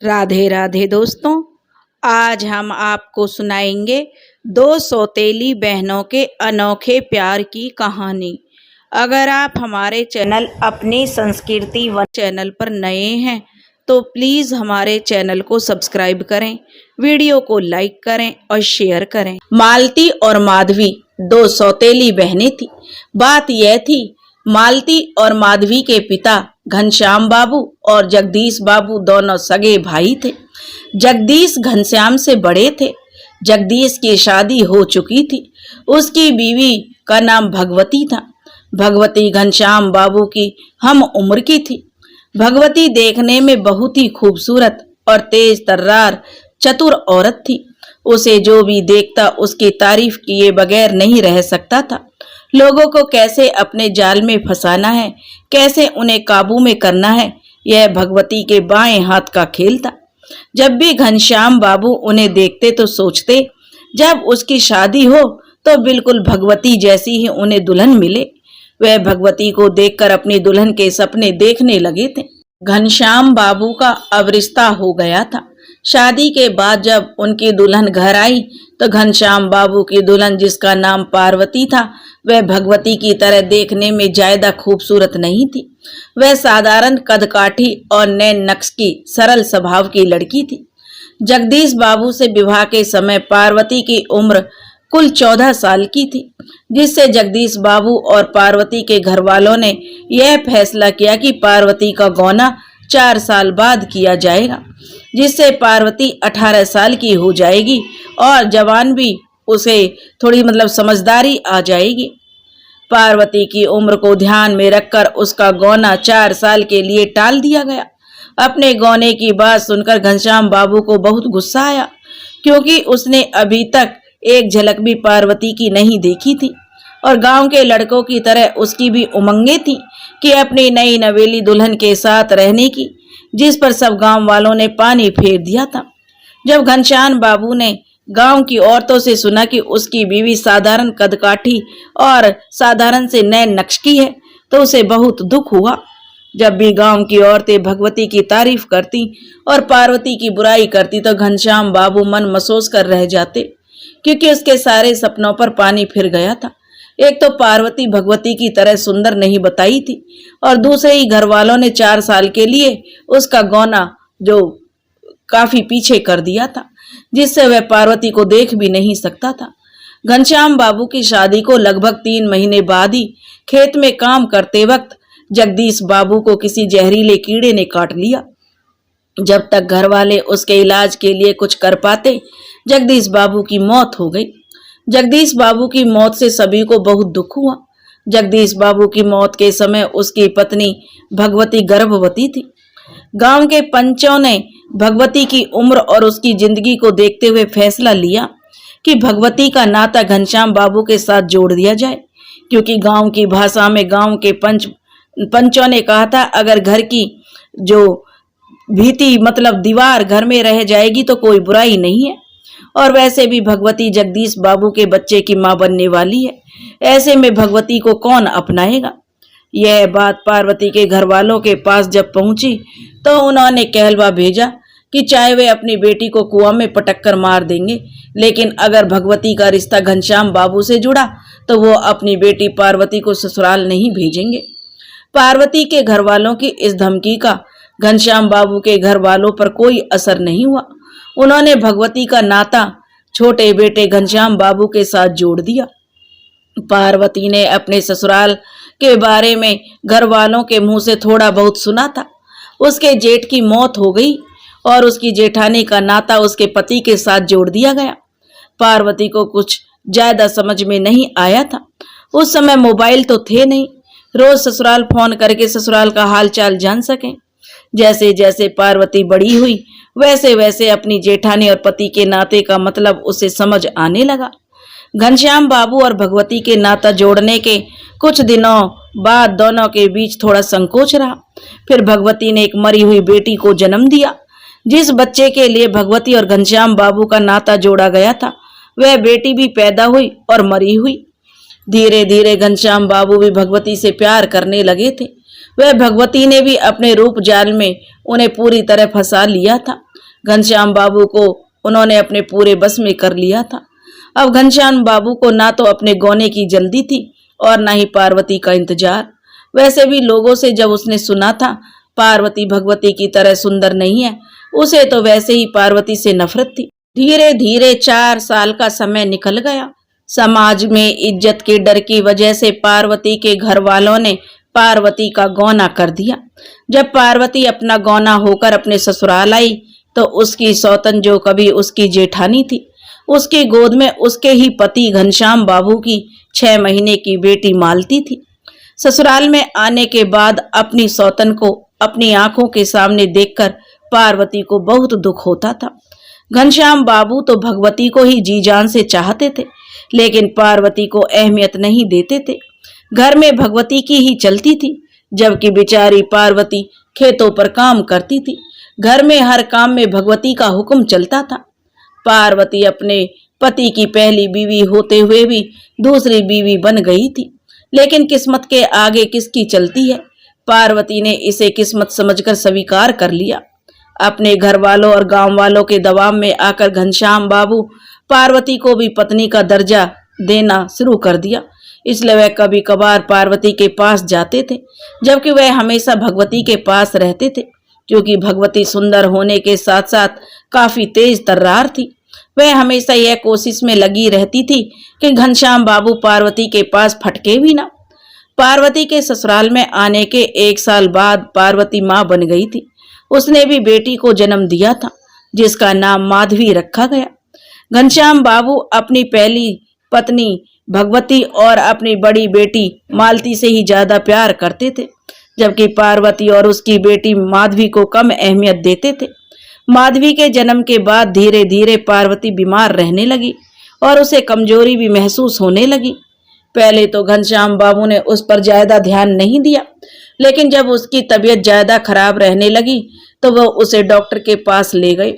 राधे राधे दोस्तों, आज हम आपको सुनाएंगे दो सौतेली बहनों के अनोखे प्यार की कहानी। अगर आप हमारे चैनल अपनी संस्कृति व चैनल पर नए हैं तो प्लीज़ हमारे चैनल को सब्सक्राइब करें, वीडियो को लाइक करें और शेयर करें। मालती और माधवी दो सौतेली बहनें थी। बात यह थी, मालती और माधवी के पिता घनश्याम बाबू और जगदीश बाबू दोनों सगे भाई थे। जगदीश घनश्याम से बड़े थे। जगदीश की शादी हो चुकी थी। उसकी बीवी का नाम भगवती था। भगवती घनश्याम बाबू की हम उम्र की थी। भगवती देखने में बहुत ही खूबसूरत और तेज तर्रार चतुर औरत थी। उसे जो भी देखता उसकी तारीफ किए बगैर नहीं रह सकता था। लोगों को कैसे अपने जाल में फंसाना है, कैसे उन्हें काबू में करना है, यह भगवती के बाएं हाथ का खेल था। जब भी घनश्याम बाबू उन्हें देखते तो सोचते, जब उसकी शादी हो तो बिल्कुल भगवती जैसी ही उन्हें दुल्हन मिले। वह भगवती को देखकर अपनी दुल्हन के सपने देखने लगे थे। घनश्याम बाबू का अब रिश्ता हो गया था। शादी के बाद जब उनकी दुल्हन घर आई तो घनश्याम बाबू की दुल्हन, जिसका नाम पार्वती था, वह भगवती की तरह देखने में ज्यादा खूबसूरत नहीं थी। वह साधारण कदकाठी और नैन नक्श की सरल स्वभाव की लड़की थी। जगदीश बाबू से विवाह के समय पार्वती की उम्र कुल 14 साल की थी, जिससे जगदीश बाबू और पार्वती के घर वालों ने यह फैसला किया कि पार्वती का गौना 4 साल बाद किया जाएगा, जिससे पार्वती 18 साल की हो जाएगी और जवान भी उसे थोड़ी समझदारी आ जाएगी। पार्वती की उम्र को ध्यान में रखकर उसका गौना 4 साल के लिए टाल दिया गया। अपने गौने की बात सुनकर घनश्याम बाबू को बहुत गुस्सा आया, क्योंकि उसने अभी तक एक झलक भी पार्वती की नहीं देखी थी और गांव के लड़कों की तरह उसकी भी उमंगें थी कि अपनी नई नवेली दुल्हन के साथ रहने की, जिस पर सब गांव वालों ने पानी फेर दिया था। जब घनश्याम बाबू ने गांव की औरतों से सुना कि उसकी बीवी साधारण कदकाठी और साधारण से नैन नक्श की है तो उसे बहुत दुख हुआ। जब भी गांव की औरतें भगवती की तारीफ करती और पार्वती की बुराई करती तो घनश्याम बाबू मन मसोस कर रह जाते, क्योंकि उसके सारे सपनों पर पानी फिर गया था। एक तो पार्वती भगवती की तरह सुंदर नहीं बताई थी और दूसरे ही घर वालों ने 4 साल के लिए उसका गौना जो काफी पीछे कर दिया था, जिससे वह पार्वती को देख भी नहीं सकता था। घनश्याम बाबू की शादी को लगभग 3 महीने बाद ही खेत में काम करते वक्त जगदीश बाबू को किसी जहरीले कीड़े ने काट लिया। जब तक घर वाले उसके इलाज के लिए कुछ कर पाते, जगदीश बाबू की मौत हो गई। जगदीश बाबू की मौत से सभी को बहुत दुख हुआ। जगदीश बाबू की मौत के समय उसकी पत्नी भगवती गर्भवती थी। गांव के पंचों ने भगवती की उम्र और उसकी जिंदगी को देखते हुए फैसला लिया कि भगवती का नाता घनश्याम बाबू के साथ जोड़ दिया जाए, क्योंकि गांव की भाषा में गांव के पंचों ने कहा था, अगर घर की जो भीति दीवार घर में रह जाएगी तो कोई बुराई नहीं है, और वैसे भी भगवती जगदीश बाबू के बच्चे की मां बनने वाली है। ऐसे में भगवती को कौन अपनाएगा। यह बात पार्वती के घर वालों के पास जब पहुंची तो उन्होंने कहलवा भेजा कि चाहे वे अपनी बेटी को कुआं में पटक कर मार देंगे, लेकिन अगर भगवती का रिश्ता घनश्याम बाबू से जुड़ा तो वो अपनी बेटी पार्वती को ससुराल नहीं भेजेंगे। पार्वती के घर वालों की इस धमकी का घनश्याम बाबू के घर वालों पर कोई असर नहीं हुआ। उन्होंने भगवती का नाता छोटे बेटे घनश्याम बाबू के साथ जोड़ दिया। पार्वती ने अपने ससुराल के बारे में घर वालों के मुंह से थोड़ा बहुत सुना था। उसके जेठ की मौत हो गई और उसकी जेठानी का नाता उसके पति के साथ जोड़ दिया गया। पार्वती को कुछ ज्यादा समझ में नहीं आया था। उस समय मोबाइल तो थे नहीं, रोज ससुराल फोन करके ससुराल का हाल चाल जान सकें। जैसे जैसे पार्वती बड़ी हुई वैसे वैसे अपनी जेठानी और पति के नाते का उसे समझ आने लगा। घनश्याम बाबू और भगवती के नाता जोड़ने के कुछ दिनों बाद दोनों के बीच थोड़ा संकोच रहा। फिर भगवती ने एक मरी हुई बेटी को जन्म दिया। जिस बच्चे के लिए भगवती और घनश्याम बाबू का नाता जोड़ा गया था, वह बेटी भी पैदा हुई और मरी हुई। धीरे धीरे घनश्याम बाबू भी भगवती से प्यार करने लगे थे। वह भगवती ने भी अपने रूप जाल में उन्हें पूरी तरह फंसा लिया था। घनश्याम बाबू को उन्होंने अपने पूरे बस में कर लिया था। अब घनश्याम बाबू को ना तो अपने गौने की जल्दी थी और ना ही पार्वती का इंतजार। वैसे भी लोगों से जब उसने सुना था पार्वती भगवती की तरह सुंदर नहीं है, उसे तो वैसे ही पार्वती से नफरत थी। धीरे धीरे 4 साल का समय निकल गया। समाज में इज्जत के डर की वजह से पार्वती के घर वालों ने पार्वती का गौना कर दिया। जब पार्वती अपना गौना होकर अपने ससुराल आई तो उसकी सौतन, जो कभी उसकी जेठानी थी, उसकी गोद में उसके ही पति घनश्याम बाबू की 6 महीने की बेटी मालती थी। ससुराल में आने के बाद अपनी सौतन को अपनी आंखों के सामने देखकर पार्वती को बहुत दुख होता था। घनश्याम बाबू तो भगवती को ही जी जान से चाहते थे, लेकिन पार्वती को अहमियत नहीं देते थे। घर में भगवती की ही चलती थी, जबकि बेचारी पार्वती खेतों पर काम करती थी। घर में हर काम में भगवती का हुक्म चलता था। पार्वती अपने पति की पहली बीवी होते हुए भी दूसरी बीवी बन गई थी, लेकिन किस्मत के आगे किसकी चलती है। पार्वती ने इसे किस्मत समझकर स्वीकार कर लिया। अपने घर वालों और गांव वालों के दबाव में आकर घनश्याम बाबू पार्वती को भी पत्नी का दर्जा देना शुरू कर दिया। इसलिए वह कभी कभार पार्वती के पास जाते थे, जबकि वह हमेशा भगवती के पास रहते थे, क्योंकि भगवती सुंदर होने के साथ साथ काफी तेज तर्रार थी। वह हमेशा यह कोशिश में लगी रहती थी कि घनश्याम बाबू पार्वती के पास फटके भी ना। पार्वती के ससुराल में आने के 1 साल बाद पार्वती मां बन गई थी। उसने भी बेटी को जन्म दिया था, जिसका नाम माधवी रखा गया। घनश्याम बाबू अपनी पहली पत्नी भगवती और अपनी बड़ी बेटी मालती से ही ज्यादा प्यार करते थे, जबकि पार्वती और उसकी बेटी माधवी को कम अहमियत देते थे। माधवी के जन्म के बाद धीरे धीरे पार्वती बीमार रहने लगी और उसे कमजोरी भी महसूस होने लगी। पहले तो घनश्याम बाबू ने उस पर ज्यादा ध्यान नहीं दिया, लेकिन जब उसकी तबीयत ज्यादा खराब रहने लगी तो वह उसे डॉक्टर के पास ले गए,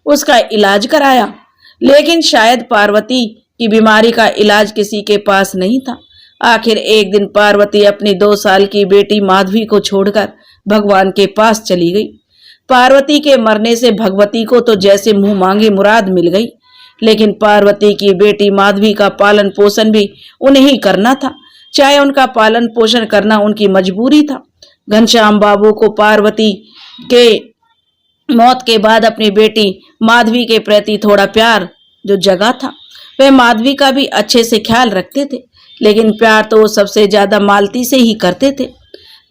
उसका इलाज कराया। लेकिन शायद पार्वती की बीमारी का इलाज किसी के पास नहीं था। आखिर एक दिन पार्वती अपनी 2 साल की बेटी माधवी को छोड़कर भगवान के पास चली गई। पार्वती के मरने से भगवती को तो जैसे मुंह मांगे मुराद मिल गई, लेकिन पार्वती की बेटी माधवी का पालन पोषण भी उन्हें ही करना था, चाहे उनका पालन पोषण करना उनकी मजबूरी था। घनश्याम बाबू को पार्वती के मौत के बाद अपनी बेटी माधवी के प्रति थोड़ा प्यार जो जगा था, वह माधवी का भी अच्छे से ख्याल रखते थे, लेकिन प्यार तो वो सबसे ज्यादा मालती से ही करते थे।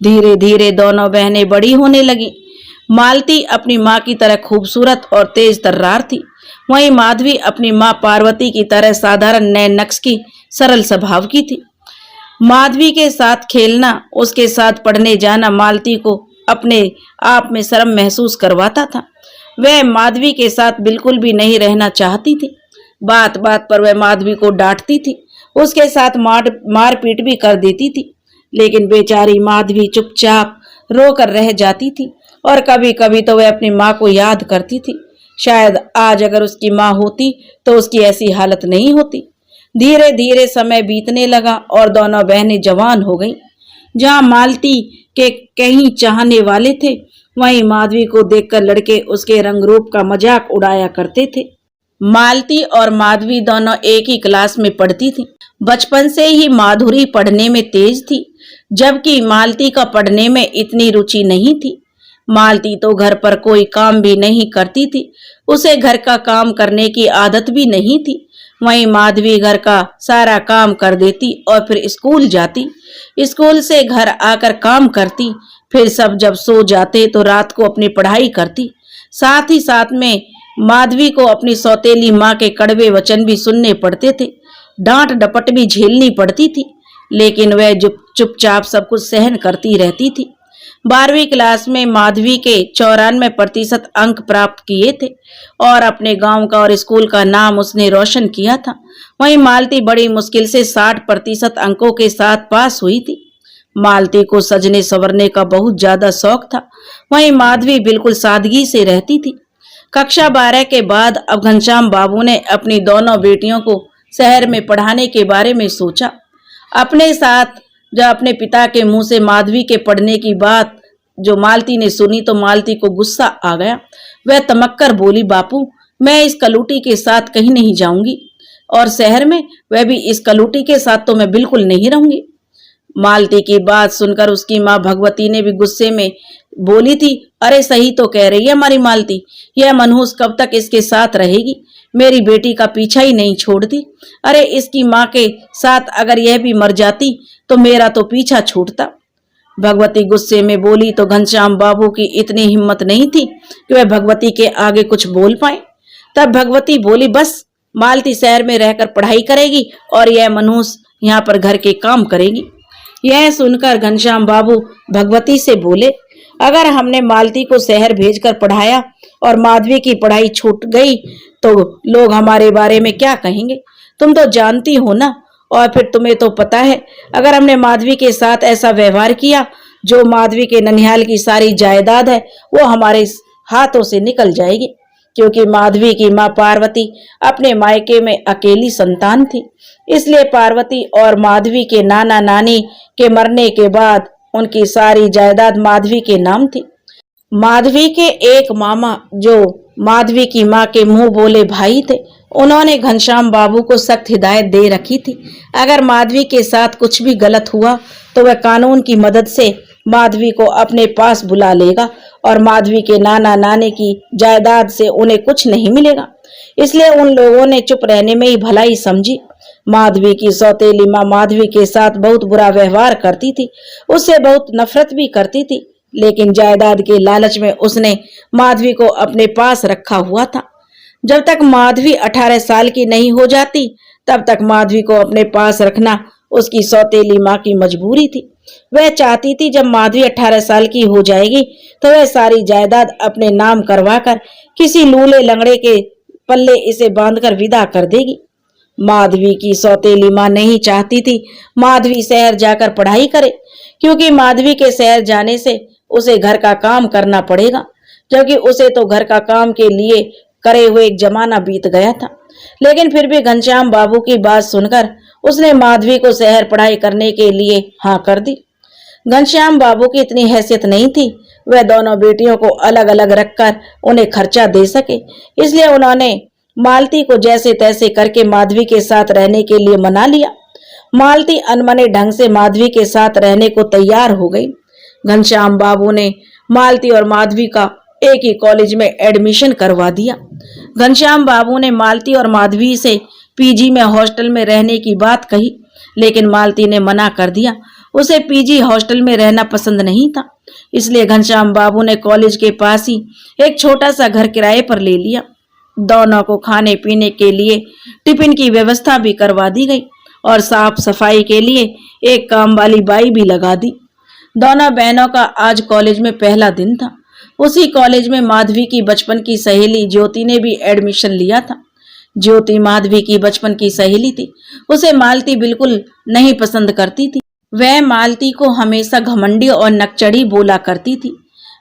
धीरे धीरे दोनों बहनें बड़ी होने लगी। मालती अपनी माँ की तरह खूबसूरत और तेज तर्रार थी, वहीं माधवी अपनी माँ पार्वती की तरह साधारण नए नक्श की सरल स्वभाव की थी। माधवी के साथ खेलना, उसके साथ पढ़ने जाना मालती को अपने आप में शर्म महसूस करवाता था। वह माधवी के साथ बिल्कुल भी नहीं रहना चाहती थी। बात बात पर वह माधवी को डांटती थी, उसके साथ मारपीट भी कर देती थी, लेकिन बेचारी माधवी चुपचाप रोकर रह जाती थी और कभी कभी तो वह अपनी माँ को याद करती थी। शायद आज अगर उसकी माँ होती तो उसकी ऐसी हालत नहीं होती। धीरे धीरे समय बीतने लगा और दोनों बहनें जवान हो गईं। जहाँ मालती के कहीं चाहने वाले थे, वहीं माधवी को देखकर लड़के उसके रंग रूप का मजाक उड़ाया करते थे। मालती और माधवी दोनों एक ही क्लास में पढ़ती थी। बचपन से ही माधुरी पढ़ने में तेज थी, जबकि मालती का पढ़ने में इतनी रुचि नहीं थी। मालती तो घर पर कोई काम भी नहीं करती थी, उसे घर का काम करने की आदत भी नहीं थी। वहीं माधवी घर का सारा काम कर देती और फिर स्कूल जाती, स्कूल से घर आकर काम करती, फिर सब जब सो जाते तो रात को अपनी पढ़ाई करती। साथ ही साथ में माधवी को अपनी सौतेली माँ के कड़वे वचन भी सुनने पड़ते थे, डांट डपट भी झेलनी पड़ती थी, लेकिन वह चुपचाप सब कुछ सहन करती रहती थी। 12वीं क्लास में माधवी के 94% अंक प्राप्त किए थे और अपने गांव का और स्कूल का नाम उसने रोशन किया था। वहीं मालती बड़ी मुश्किल से 60% अंकों के साथ पास हुई थी। मालती को सजने संवरने का बहुत ज्यादा शौक था, वहीं माधवी बिल्कुल सादगी से रहती थी। कक्षा 12 के बाद अब घनश्याम बाबू ने अपनी दोनों बेटियों को शहर में पढ़ाने के बारे में सोचा। अपने साथ जब अपने पिता के मुंह से माधवी के पढ़ने की बात जो मालती ने सुनी तो मालती को गुस्सा आ गया। वह तमक कर बोली, बापू मैं इस कलूटी के साथ कहीं नहीं जाऊंगी, और शहर में वह भी इस कलूटी के साथ तो मैं बिल्कुल नहीं रहूंगी। मालती की बात सुनकर उसकी माँ भगवती ने भी गुस्से में बोली थी, अरे सही तो कह रही है हमारी मालती, यह मनहूस कब तक इसके साथ रहेगी, मेरी बेटी का पीछा ही नहीं छोड़ती। अरे इसकी माँ के साथ अगर यह भी मर जाती तो मेरा तो पीछा छूटता। भगवती गुस्से में बोली तो घनश्याम बाबू की इतनी हिम्मत नहीं थी कि वह भगवती के आगे कुछ बोल पाए। तब भगवती बोली, बस मालती शहर में रहकर पढ़ाई करेगी और यह मनहूस यहाँ पर घर के काम करेगी। यह सुनकर घनश्याम बाबू भगवती से बोले, अगर हमने मालती को शहर भेजकर पढ़ाया और माधवी की पढ़ाई छूट गई तो लोग हमारे बारे में क्या कहेंगे, तुम तो जानती हो ना। और फिर तुम्हें तो पता है अगर हमने माधवी के साथ ऐसा व्यवहार किया, जो माधवी के ननिहाल की सारी जायदाद है वो हमारे हाथों से निकल जाएगी, क्योंकि माधवी की माँ पार्वती अपने मायके में अकेली संतान थी। इसलिए पार्वती और माधवी के नाना नानी के मरने के बाद उनकी सारी जायदाद माधवी के नाम थी। माधवी के एक मामा जो माधवी की माँ के मुंह बोले भाई थे, उन्होंने घनश्याम बाबू को सख्त हिदायत दे रखी थी, अगर माधवी के साथ कुछ भी गलत हुआ तो वह कानून की मदद से माधवी को अपने पास बुला लेगा और माधवी के नाना नानी की जायदाद से उन्हें कुछ नहीं मिलेगा। इसलिए उन लोगों ने चुप रहने में ही भलाई समझी। माधवी की सौतेली माँ माधवी के साथ बहुत बुरा व्यवहार करती थी, उससे बहुत नफरत भी करती थी, लेकिन जायदाद के लालच में उसने माधवी को अपने पास रखा हुआ था। जब तक माधवी 18 साल की नहीं हो जाती तब तक माधवी को अपने पास रखना उसकी सौतेली माँ की मजबूरी थी। वह चाहती थी जब माधवी 18 साल की हो जाएगी तो वह सारी जायदाद अपने नाम करवाकर किसी लूले लंगड़े के पल्ले इसे बांधकर विदा कर देगी। माधवी की सौतेली माँ नहीं चाहती थी माधवी शहर जाकर पढ़ाई करे, क्योंकि माधवी के शहर जाने से उसे घर का काम करना पड़ेगा, जबकि उसे तो घर का काम के लिए करे हुए एक जमाना बीत गया था। लेकिन फिर भी घनश्याम बाबू की बात सुनकर उसने माधवी को शहर पढ़ाई करने के लिए हाँ कर दी। घनश्याम बाबू की इतनी हैसियत नहीं थी वह दोनों बेटियों को अलग अलग रखकर उन्हें खर्चा दे सके, इसलिए उन्होंने मालती को जैसे तैसे करके माधवी के साथ रहने के लिए मना लिया। मालती अनमने ढंग से माधवी के साथ रहने को तैयार हो गई। घनश्याम बाबू ने मालती और माधवी का एक ही कॉलेज में एडमिशन करवा दिया। घनश्याम बाबू ने मालती और माधवी से पीजी में हॉस्टल में रहने की बात कही, लेकिन मालती ने मना कर दिया। उसे पीजी हॉस्टल में रहना पसंद नहीं था, इसलिए घनश्याम बाबू ने कॉलेज के पास ही एक छोटा सा घर किराए पर ले लिया। दोनों को खाने पीने के लिए टिफिन की व्यवस्था भी करवा दी गई और साफ सफाई के लिए एक काम वाली बाई भी लगा दी। दोनों बहनों का आज कॉलेज में पहला दिन था। उसी कॉलेज में माधवी की बचपन की सहेली ज्योति ने भी एडमिशन लिया था। ज्योति माधवी की बचपन की सहेली थी। उसे मालती बिल्कुल नहीं पसंद करती थी। वह मालती को हमेशा घमंडी और नकचढ़ी बोला करती थी।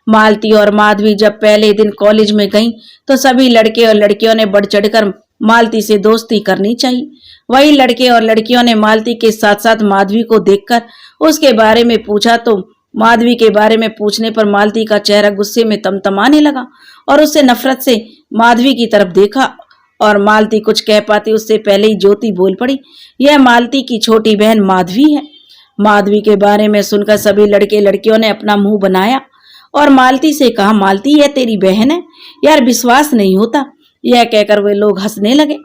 मालती और माधवी जब पहले दिन कॉलेज में गईं तो सभी लड़के और लड़कियों ने बढ़ चढ़कर मालती से दोस्ती करनी चाहिए। वही लड़के और लड़कियों ने मालती के साथ साथ माधवी को देखकर उसके बारे में पूछा तो माधवी के बारे में पूछने पर मालती का चेहरा गुस्से में तमतमाने लगा और उससे नफरत से माधवी की तरफ देखा और मालती कुछ कह पाती उससे पहले ही ज्योति बोल पड़ी, यह मालती की छोटी बहन माधवी है। माधवी के बारे में सुनकर सभी लड़के लड़कियों ने अपना मुंह बनाया और मालती से कहा, मालती यह तेरी बहन है? यार विश्वास नहीं होता। यह कहकर वे लोग हंसने लगे।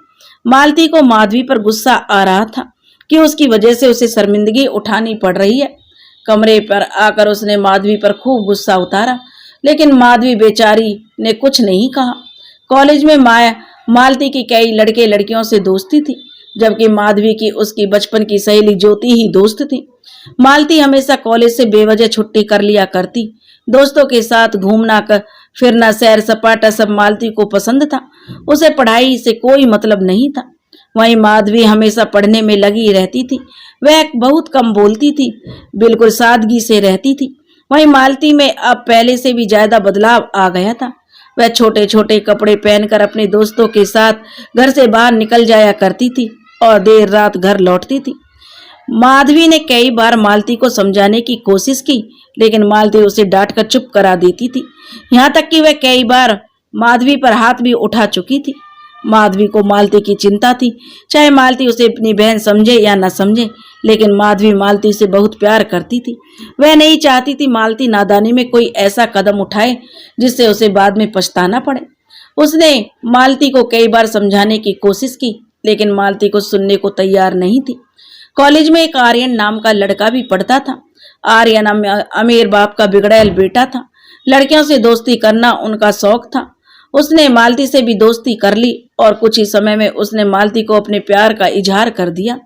मालती को माधवी पर गुस्सा आ रहा था कि उसकी वजह से उसे शर्मिंदगी उठानी पड़ रही है। कमरे पर आकर उसने माधवी पर खूब गुस्सा उतारा, लेकिन माधवी बेचारी ने कुछ नहीं कहा। कॉलेज में मालती की कई लड़के लड़कियों से दोस्ती थी, जबकि माधवी की उसकी बचपन की सहेली ज्योति ही दोस्त थी। मालती हमेशा कॉलेज से बेवजह छुट्टी कर लिया करती। दोस्तों के साथ घूमना फिरना सैर सपाटा सब मालती को पसंद था। उसे पढ़ाई से कोई मतलब नहीं था। वहीं माधवी हमेशा पढ़ने में लगी रहती थी। वह बहुत कम बोलती थी, बिल्कुल सादगी से रहती थी। वहीं मालती में अब पहले से भी ज्यादा बदलाव आ गया था। वह छोटे छोटे कपड़े पहनकर अपने दोस्तों के साथ घर से बाहर निकल जाया करती थी और देर रात घर लौटती थी। माधवी ने कई बार मालती को समझाने की कोशिश की, लेकिन मालती उसे डांट कर चुप करा देती थी। यहाँ तक कि वह कई बार माधवी पर हाथ भी उठा चुकी थी। माधवी को मालती की चिंता थी, चाहे मालती उसे अपनी बहन समझे या न समझे, लेकिन माधवी मालती से बहुत प्यार करती थी। वह नहीं चाहती थी मालती नादानी में कोई ऐसा कदम उठाए जिससे उसे बाद में पछताना पड़े। उसने मालती को कई बार समझाने की कोशिश की, लेकिन मालती को सुनने को तैयार नहीं थी। कॉलेज में एक आर्यन नाम का लड़का भी पढ़ता था। आर्यन अमीर बाप का बिगड़ैल बेटा था। लड़कियों से दोस्ती करना उनका शौक था। उसने मालती से भी दोस्ती कर ली और कुछ ही समय में उसने मालती को अपने प्यार का इजहार कर दिया।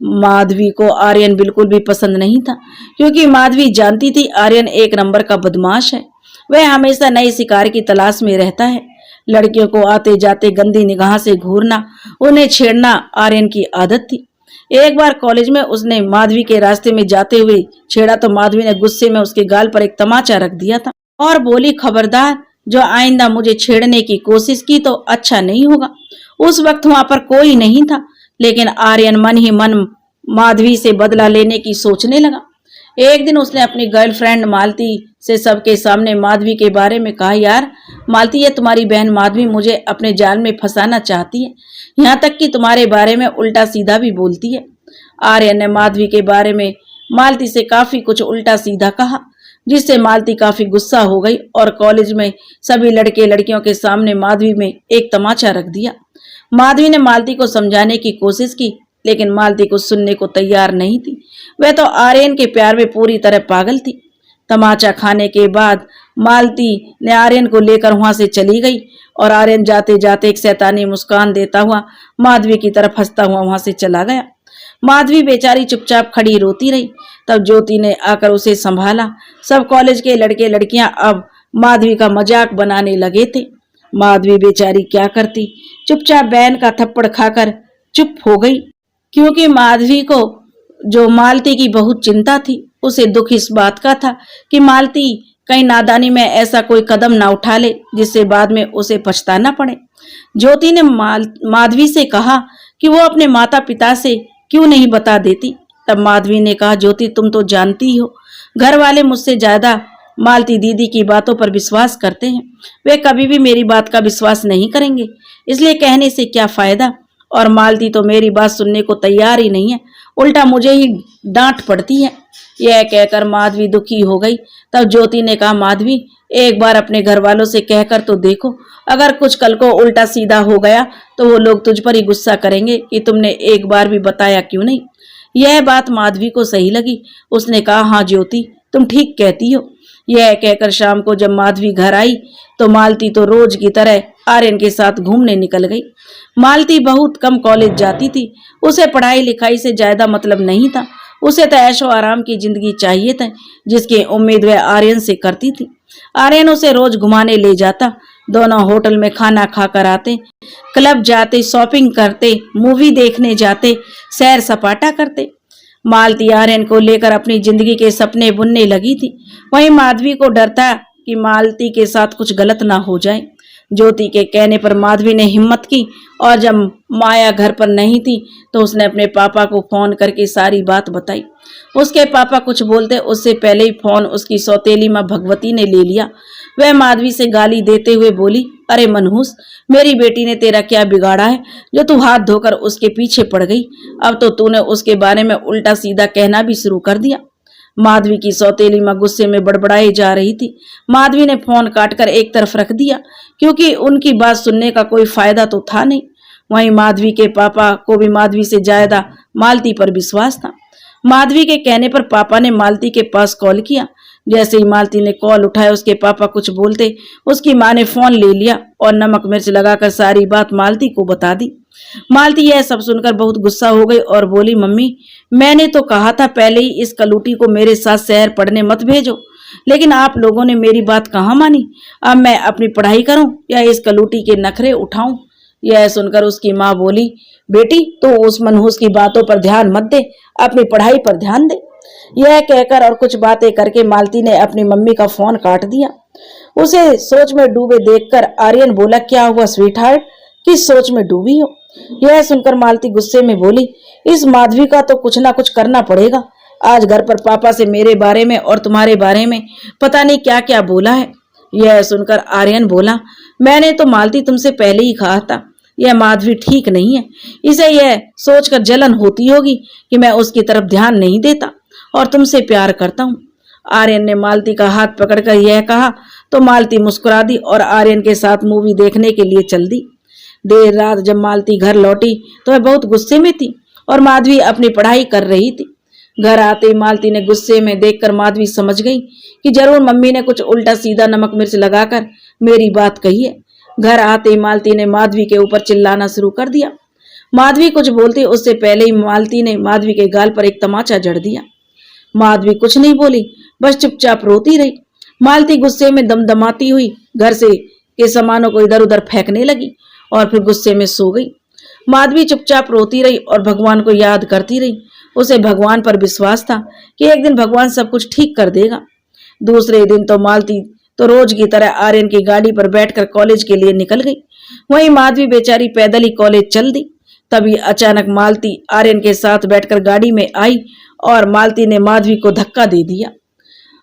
माधवी को आर्यन बिल्कुल भी पसंद नहीं था, क्योंकि माधवी जानती थी आर्यन एक नंबर का बदमाश है। वह हमेशा नए शिकार की तलाश में रहता है। लड़कियों को आते जाते गंदी निगाह से घूरना, उन्हें छेड़ना आर्यन की आदत थी। एक बार कॉलेज में उसने माधवी के रास्ते में जाते हुए छेड़ा तो माधवी ने गुस्से में उसके गाल पर एक तमाचा रख दिया था और बोली, खबरदार, जो आइंदा मुझे छेड़ने की कोशिश की तो अच्छा नहीं होगा। उस वक्त वहां पर कोई नहीं था, लेकिन आर्यन मन ही मन माधवी से बदला लेने की सोचने लगा। एक दिन उसने अपनी गर्लफ्रेंड मालती से सबके सामने माधवी के बारे में कहा, यार मालती, ये तुम्हारी बहन माधवी मुझे अपने जाल में फंसाना चाहती है। यहाँ तक कि तुम्हारे बारे में उल्टा सीधा भी बोलती है। आर्यन ने माधवी के बारे में मालती से काफी कुछ उल्टा सीधा कहा, जिससे मालती काफी गुस्सा हो गई और कॉलेज में सभी लड़के लड़कियों के सामने माधवी में एक तमाचा रख दिया। माधवी ने मालती को समझाने की कोशिश की, लेकिन मालती को सुनने को तैयार नहीं थी। वह तो आर्यन के प्यार में पूरी तरह पागल थी। तमाचा खाने के बाद मालती ने आर्यन को लेकर वहां से चली गई और आर्यन जाते जाते एक शैतानी मुस्कान देता हुआ माधवी की तरफ हंसता हुआ वहां से चला गया। माधवी बेचारी चुपचाप खड़ी रोती रही। तब ज्योति ने आकर उसे संभाला। सब कॉलेज के लड़के लड़कियां अब माधवी का मजाक बनाने लगे थे। माधवी बेचारी क्या करती, चुपचाप बहन का थप्पड़ खाकर चुप हो गई, क्योंकि माधवी को जो मालती की बहुत चिंता थी, उसे दुख इस बात का था कि मालती कहीं नादानी में ऐसा कोई कदम ना उठा ले जिससे बाद में उसे पछताना पड़े। ज्योति ने माधवी से कहा कि वो अपने माता पिता से क्यों नहीं बता देती। तब माधवी ने कहा, ज्योति, तुम तो जानती हो घर वाले मुझसे ज्यादा मालती दीदी की बातों पर विश्वास करते हैं। वे कभी भी मेरी बात का विश्वास नहीं करेंगे, इसलिए कहने से क्या फायदा। और मालती तो मेरी बात सुनने को तैयार ही नहीं है, उल्टा मुझे ही डांट पड़ती है। यह कहकर माधवी दुखी हो गई। तब ज्योति ने कहा, माधवी, एक बार अपने घर वालों से कहकर तो देखो, अगर कुछ कल को उल्टा सीधा हो गया तो वो लोग तुझ पर ही गुस्सा करेंगे कि तुमने एक बार भी बताया क्यों नहीं। यह बात माधवी को सही लगी। उसने कहा, हाँ ज्योति, तुम ठीक कहती हो। यह कहकर शाम को जब माधवी घर आई तो मालती तो रोज की तरह आर्यन के साथ घूमने निकल गई। मालती बहुत कम कॉलेज जाती थी। उसे पढ़ाई लिखाई से ज्यादा मतलब नहीं था। उसे तो ऐशो आराम की जिंदगी चाहिए था, जिसकी उम्मीद वह आर्यन से करती थी। आर्यन उसे रोज घुमाने ले जाता। दोनों होटल में खाना खाकर आते, क्लब जाते, शॉपिंग करते, मूवी देखने जाते, सैर सपाटा करते। मालती आर्यन को लेकर अपनी जिंदगी के सपने बुनने लगी थी। वहीं माधवी को डर था कि मालती के साथ कुछ गलत ना हो जाए। ज्योति के कहने पर माधवी ने हिम्मत की और जब माया घर पर नहीं थी तो उसने अपने पापा को फोन करके सारी बात बताई। उसके पापा कुछ बोलते उससे पहले ही फोन उसकी सौतेली माँ भगवती ने ले लिया। वह माधवी से गाली देते हुए बोली, अरे मनहूस, मेरी बेटी ने तेरा क्या बिगाड़ा है जो तू हाथ धोकर उसके पीछे पड़ गई। अब तो तूने उसके बारे में उल्टा सीधा कहना भी शुरू कर दिया। माधवी की सौतेली माँ गुस्से में बड़बड़ाई जा रही थी। माधवी ने फोन काटकर एक तरफ रख दिया, क्योंकि उनकी बात सुनने का कोई फायदा तो था नहीं। वहीं माधवी के पापा को भी माधवी से ज्यादा मालती पर विश्वास था। माधवी के कहने पर पापा ने मालती के पास कॉल किया। जैसे ही मालती ने कॉल उठाया, उसके पापा कुछ बोलते उसकी माँ ने फोन ले लिया और नमक मिर्च लगाकर सारी बात मालती को बता दी। मालती यह सब सुनकर बहुत गुस्सा हो गई और बोली, मम्मी, मैंने तो कहा था पहले ही इस कलूटी को मेरे साथ शहर पढ़ने मत भेजो, लेकिन आप लोगों ने मेरी बात कहाँ मानी। अब मैं अपनी पढ़ाई करूं या इस कलूटी के नखरे उठाऊं। यह सुनकर उसकी माँ बोली, बेटी, तो उस मनहूस की बातों पर ध्यान मत दे, अपनी पढ़ाई पर ध्यान दे। यह कहकर और कुछ बातें करके मालती ने अपनी मम्मी का फोन काट दिया। उसे सोच में डूबे देखकर आर्यन बोला, क्या हुआ स्वीटहार्ट, किस सोच में डूबी हो। यह सुनकर मालती गुस्से में बोली, इस माधवी का तो कुछ ना कुछ करना पड़ेगा। आज घर पर पापा से मेरे बारे में और तुम्हारे बारे में पता नहीं क्या क्या बोला है। यह सुनकर आर्यन बोला, मैंने तो मालती तुमसे पहले ही कहा था, यह माधवी ठीक नहीं है। इसे यह सोचकर जलन होती होगी कि मैं उसकी तरफ ध्यान नहीं देता और तुमसे प्यार करता हूँ। आर्यन ने मालती का हाथ पकड़कर यह कहा तो मालती मुस्कुरा दी और आर्यन के साथ मूवी देखने के लिए चल दी। देर रात जब मालती घर लौटी तो वह बहुत गुस्से में थी और माधवी अपनी पढ़ाई कर रही थी। घर आते ही मालती ने गुस्से में देखकर माधवी समझ गई कि जरूर मम्मी ने कुछ उल्टा सीधा नमक मिर्च लगाकर मेरी बात कही है। घर आते ही मालती ने माधवी के ऊपर चिल्लाना शुरू कर दिया। माधवी कुछ बोलती उससे पहले ही मालती ने माधवी के गाल पर एक तमाचा जड़ दिया। माधवी कुछ नहीं बोली, बस चुपचाप रोती रही। मालती गुस्से में दमदमाती हुई घर से के सामानों को इधर उधर फेंकने लगी और फिर गुस्से में सो गई। माधवी चुपचाप रोती रही और भगवान को याद करती रही। उसे भगवान पर विश्वास था कि एक दिन भगवान सब कुछ ठीक कर देगा। दूसरे दिन तो मालती तो रोज की तरह आर्यन की गाड़ी पर बैठकर कॉलेज के लिए निकल गई। वहीं माधवी बेचारी पैदल ही कॉलेज चल दी। तभी अचानक मालती आर्यन के साथ बैठकर गाड़ी में आई और मालती ने माधवी को धक्का दे दिया।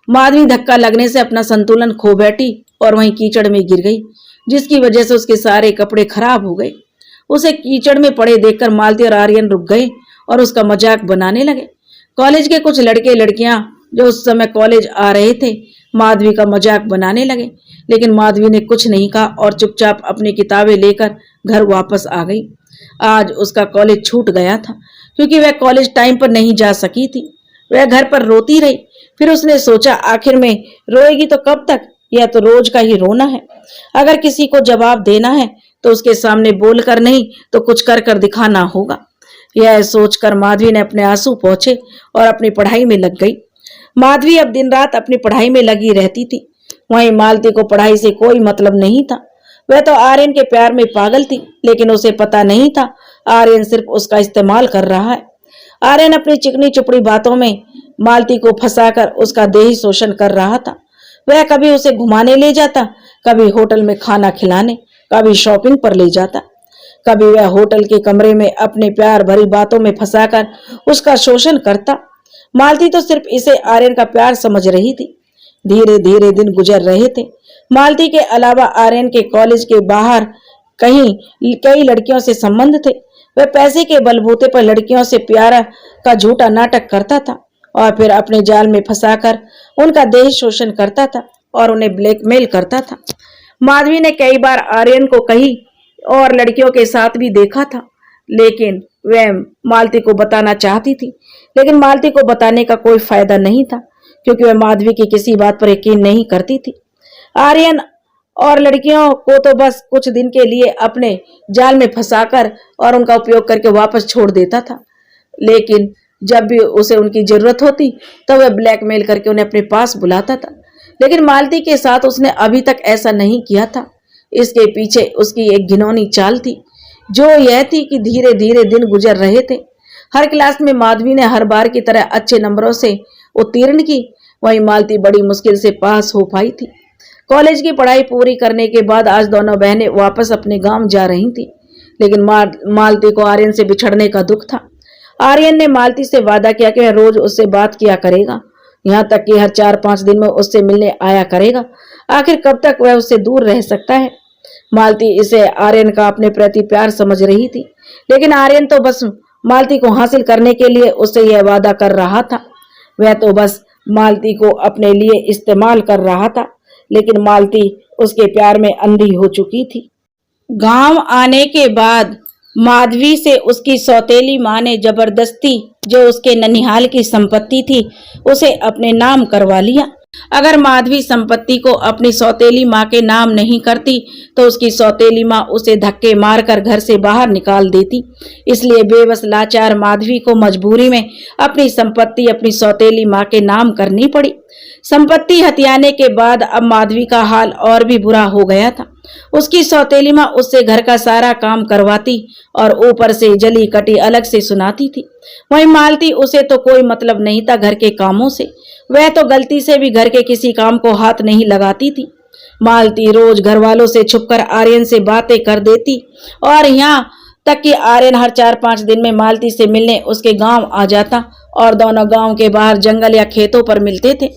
माधवी धक्का लगने से अपना संतुलन खो बैठी और वहीं कीचड़ में गिर गई, जिसकी वजह से उसके सारे कपड़े खराब हो गए। उसे कीचड़ में पड़े देखकर मालती और आर्यन रुक गए और उसका मजाक बनाने लगे। कॉलेज के कुछ लड़के लड़कियां जो उस समय कॉलेज आ रहे थे माधवी का मजाक बनाने लगे, लेकिन माधवी ने कुछ नहीं कहा और चुपचाप अपनी किताबें लेकर घर वापस आ गई। आज उसका कॉलेज छूट गया था क्योंकि वह कॉलेज टाइम पर नहीं जा सकी थी। वह घर पर रोती रही। फिर उसने सोचा आखिर में रोएगी तो कब तक, यह तो रोज का ही रोना है। अगर किसी को जवाब देना है तो उसके सामने बोलकर नहीं तो कुछ कर कर दिखाना होगा। यह सोचकर माधवी ने अपने आंसू पोंछे और अपनी पढ़ाई में लग गई। माधवी अब दिन रात अपनी पढ़ाई में लगी रहती थी। वहीं मालती को पढ़ाई से कोई मतलब नहीं था। वह तो आर्यन के प्यार में पागल थी, लेकिन उसे पता नहीं था आर्यन सिर्फ उसका इस्तेमाल कर रहा है। आर्यन अपनी चिकनी चुपड़ी बातों में मालती को फंसाकर उसका देही शोषण कर रहा था। वह कभी उसे घुमाने ले जाता, कभी होटल में खाना खिलाने, कभी शॉपिंग पर ले जाता, कभी वह होटल के कमरे में अपने प्यार भरी बातों में फंसाकर उसका शोषण करता। मालती तो सिर्फ इसे आर्यन का प्यार समझ रही थी। धीरे धीरे दिन गुजर रहे थे। मालती के अलावा आर्यन के कॉलेज के बाहर कई लड़कियों से संबंध थे। वह पैसे के बलबूते पर लड़कियों से प्यार का झूठा नाटक करता था और फिर अपने जाल में फंसाकर उनका देह शोषण करता था और उन्हें ब्लैकमेल करता था। माधवी ने कई बार आर्यन को कई और लड़कियों के साथ भी देखा था, लेकिन वह मालती को बताना चाहती थी, लेकिन मालती को बताने का कोई फायदा नहीं था क्योंकि वह माधवी की किसी बात पर यकीन नहीं करती थी। आर्यन और लड़कियों को तो बस कुछ दिन के लिए अपने जाल में फंसाकर और उनका उपयोग करके वापस छोड़ देता था, लेकिन जब भी उसे उनकी जरूरत होती तो वह ब्लैकमेल करके उन्हें अपने पास बुलाता था। लेकिन मालती के साथ उसने अभी तक ऐसा नहीं किया था। इसके पीछे उसकी एक घिनौनी चाल थी, जो यह थी कि धीरे धीरे दिन गुजर रहे थे। हर क्लास में माधवी ने हर बार की तरह अच्छे नंबरों से उत्तीर्ण की, वहीं मालती बड़ी मुश्किल से पास हो पाई थी। कॉलेज की पढ़ाई पूरी करने के बाद आज दोनों बहनें वापस अपने गांव जा रही थी, लेकिन मालती को आर्यन से बिछड़ने का दुख था। आर्यन ने मालती से वादा किया कि वह रोज उससे बात किया करेगा, यहाँ तक कि हर 4-5 दिन में उससे मिलने आया करेगा। आखिर कब तक वह उससे दूर रह सकता है। मालती इसे आर्यन का अपने प्रति प्यार समझ रही थी, लेकिन आर्यन तो बस मालती को हासिल करने के लिए उससे यह वादा कर रहा था। वह तो बस मालती को अपने लिए इस्तेमाल कर रहा था, लेकिन मालती उसके प्यार में अंधी हो चुकी थी। गांव आने के बाद माधवी से उसकी सौतेली माँ ने जबरदस्ती जो उसके ननिहाल की संपत्ति थी उसे अपने नाम करवा लिया। अगर माधवी संपत्ति को अपनी सौतेली माँ के नाम नहीं करती तो उसकी सौतेली माँ उसे धक्के मारकर घर से बाहर निकाल देती। इसलिए बेबस लाचार माधवी को मजबूरी में अपनी संपत्ति अपनी सौतेली माँ के नाम करनी पड़ी। संपत्ति हथियाने के बाद अब माधवी का हाल और भी बुरा हो गया था। उसकी सौतेली माँ उससे घर का सारा काम करवाती और ऊपर से जली कटी अलग से सुनाती थी। वहीं मालती उसे तो कोई मतलब नहीं था घर के कामों से। वह तो गलती से भी घर के किसी काम को हाथ नहीं लगाती थी। मालती रोज घर वालों से छुपकर आर्यन से बातें कर देती और यहाँ तक कि आर्यन हर 4-5 दिन में मालती से मिलने उसके गांव आ जाता और दोनों गांव के बाहर जंगल या खेतों पर मिलते थे।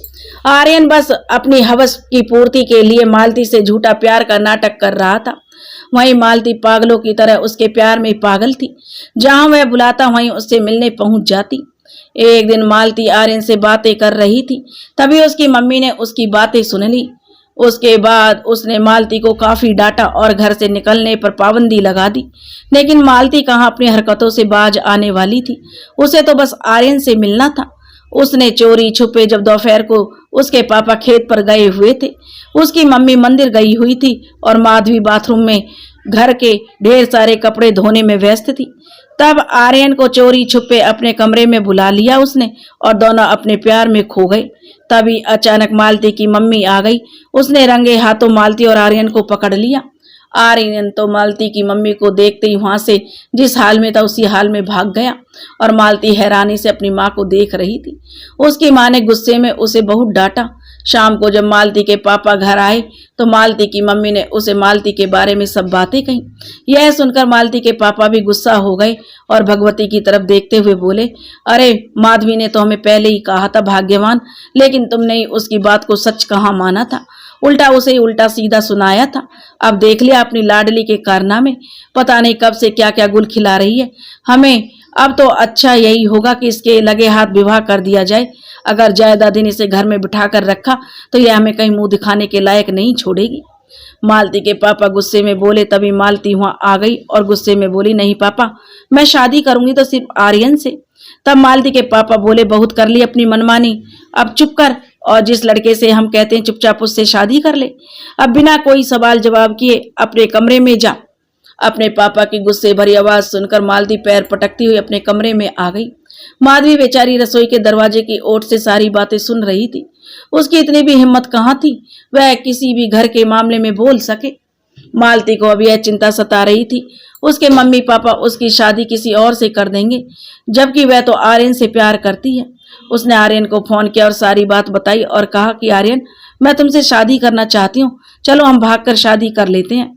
आर्यन बस अपनी हवस की पूर्ति के लिए मालती से झूठा प्यार का नाटक कर रहा था। वहीं मालती पागलों की तरह उसके प्यार में पागल थी। जहां वह बुलाता वहीं उससे मिलने पहुंच जाती। एक दिन मालती आर्यन से बातें कर रही थी, तभी उसकी मम्मी ने उसकी बातें सुन ली। उसके बाद उसने मालती को काफी डांटा और घर से निकलने पर पाबंदी लगा दी। लेकिन मालती कहाँ अपनी हरकतों से बाज आने वाली थी। उसे तो बस आर्यन से मिलना था। उसने चोरी छुपे जब दोपहर को उसके पापा खेत पर गए हुए थे, उसकी मम्मी मंदिर गई हुई थी और माधवी बाथरूम में घर के ढेर सारे कपड़े धोने में व्यस्त थी, तब आर्यन को चोरी छुपे अपने कमरे में बुला लिया उसने और दोनों अपने प्यार में खो गए। तभी अचानक मालती की मम्मी आ गई। उसने रंगे हाथों मालती और आर्यन को पकड़ लिया। आर्यन तो मालती की मम्मी को देखते ही वहां से जिस हाल में था उसी हाल में भाग गया और मालती हैरानी से अपनी माँ को देख रही थी। उसकी माँ ने गुस्से में उसे बहुत डांटा। शाम को जब मालती के पापा घर आए तो मालती की मम्मी ने उसे मालती के बारे में सब बातें कही। यह सुनकर मालती के पापा भी गुस्सा हो गए और भगवती की तरफ देखते हुए बोले, अरे माधवी ने तो हमें पहले ही कहा था भाग्यवान, लेकिन तुमने ही उसकी बात को सच कहाँ माना था, उल्टा उसे ही उल्टा सीधा सुनाया था। अब देख लिया अपनी लाडली के कारनामे, पता नहीं कब से क्या क्या गुल खिला रही है हमें। अब तो अच्छा यही होगा कि इसके लगे हाथ विवाह कर दिया जाए। अगर ज्यादा दिन इसे घर में बिठा कर रखा तो यह हमें कहीं मुंह दिखाने के लायक नहीं छोड़ेगी। मालती के पापा गुस्से में बोले। तभी मालती वहां आ गई और गुस्से में बोली, नहीं पापा, मैं शादी करूंगी तो सिर्फ आर्यन से। तब मालती के पापा बोले, बहुत कर ली अपनी मनमानी, अब चुप कर और जिस लड़के से हम कहते हैं चुपचाप उससे शादी कर ले। अब बिना कोई सवाल जवाब किए अपने कमरे में जा। अपने पापा की गुस्से भरी आवाज सुनकर मालती पैर पटकती हुई अपने कमरे में आ गई। माधवी बेचारी रसोई के दरवाजे की ओट से सारी बातें सुन रही थी। उसकी इतनी भी हिम्मत कहाँ थी वह किसी भी घर के मामले में बोल सके। मालती को अब यह चिंता सता रही थी, उसके मम्मी पापा उसकी शादी किसी और से कर देंगे, जबकि वह तो आर्यन से प्यार करती है। उसने आर्यन को फोन किया और सारी बात बताई और कहा कि आर्यन, मैं तुमसे शादी करना चाहती हूँ, चलो हम भागकर शादी कर लेते हैं।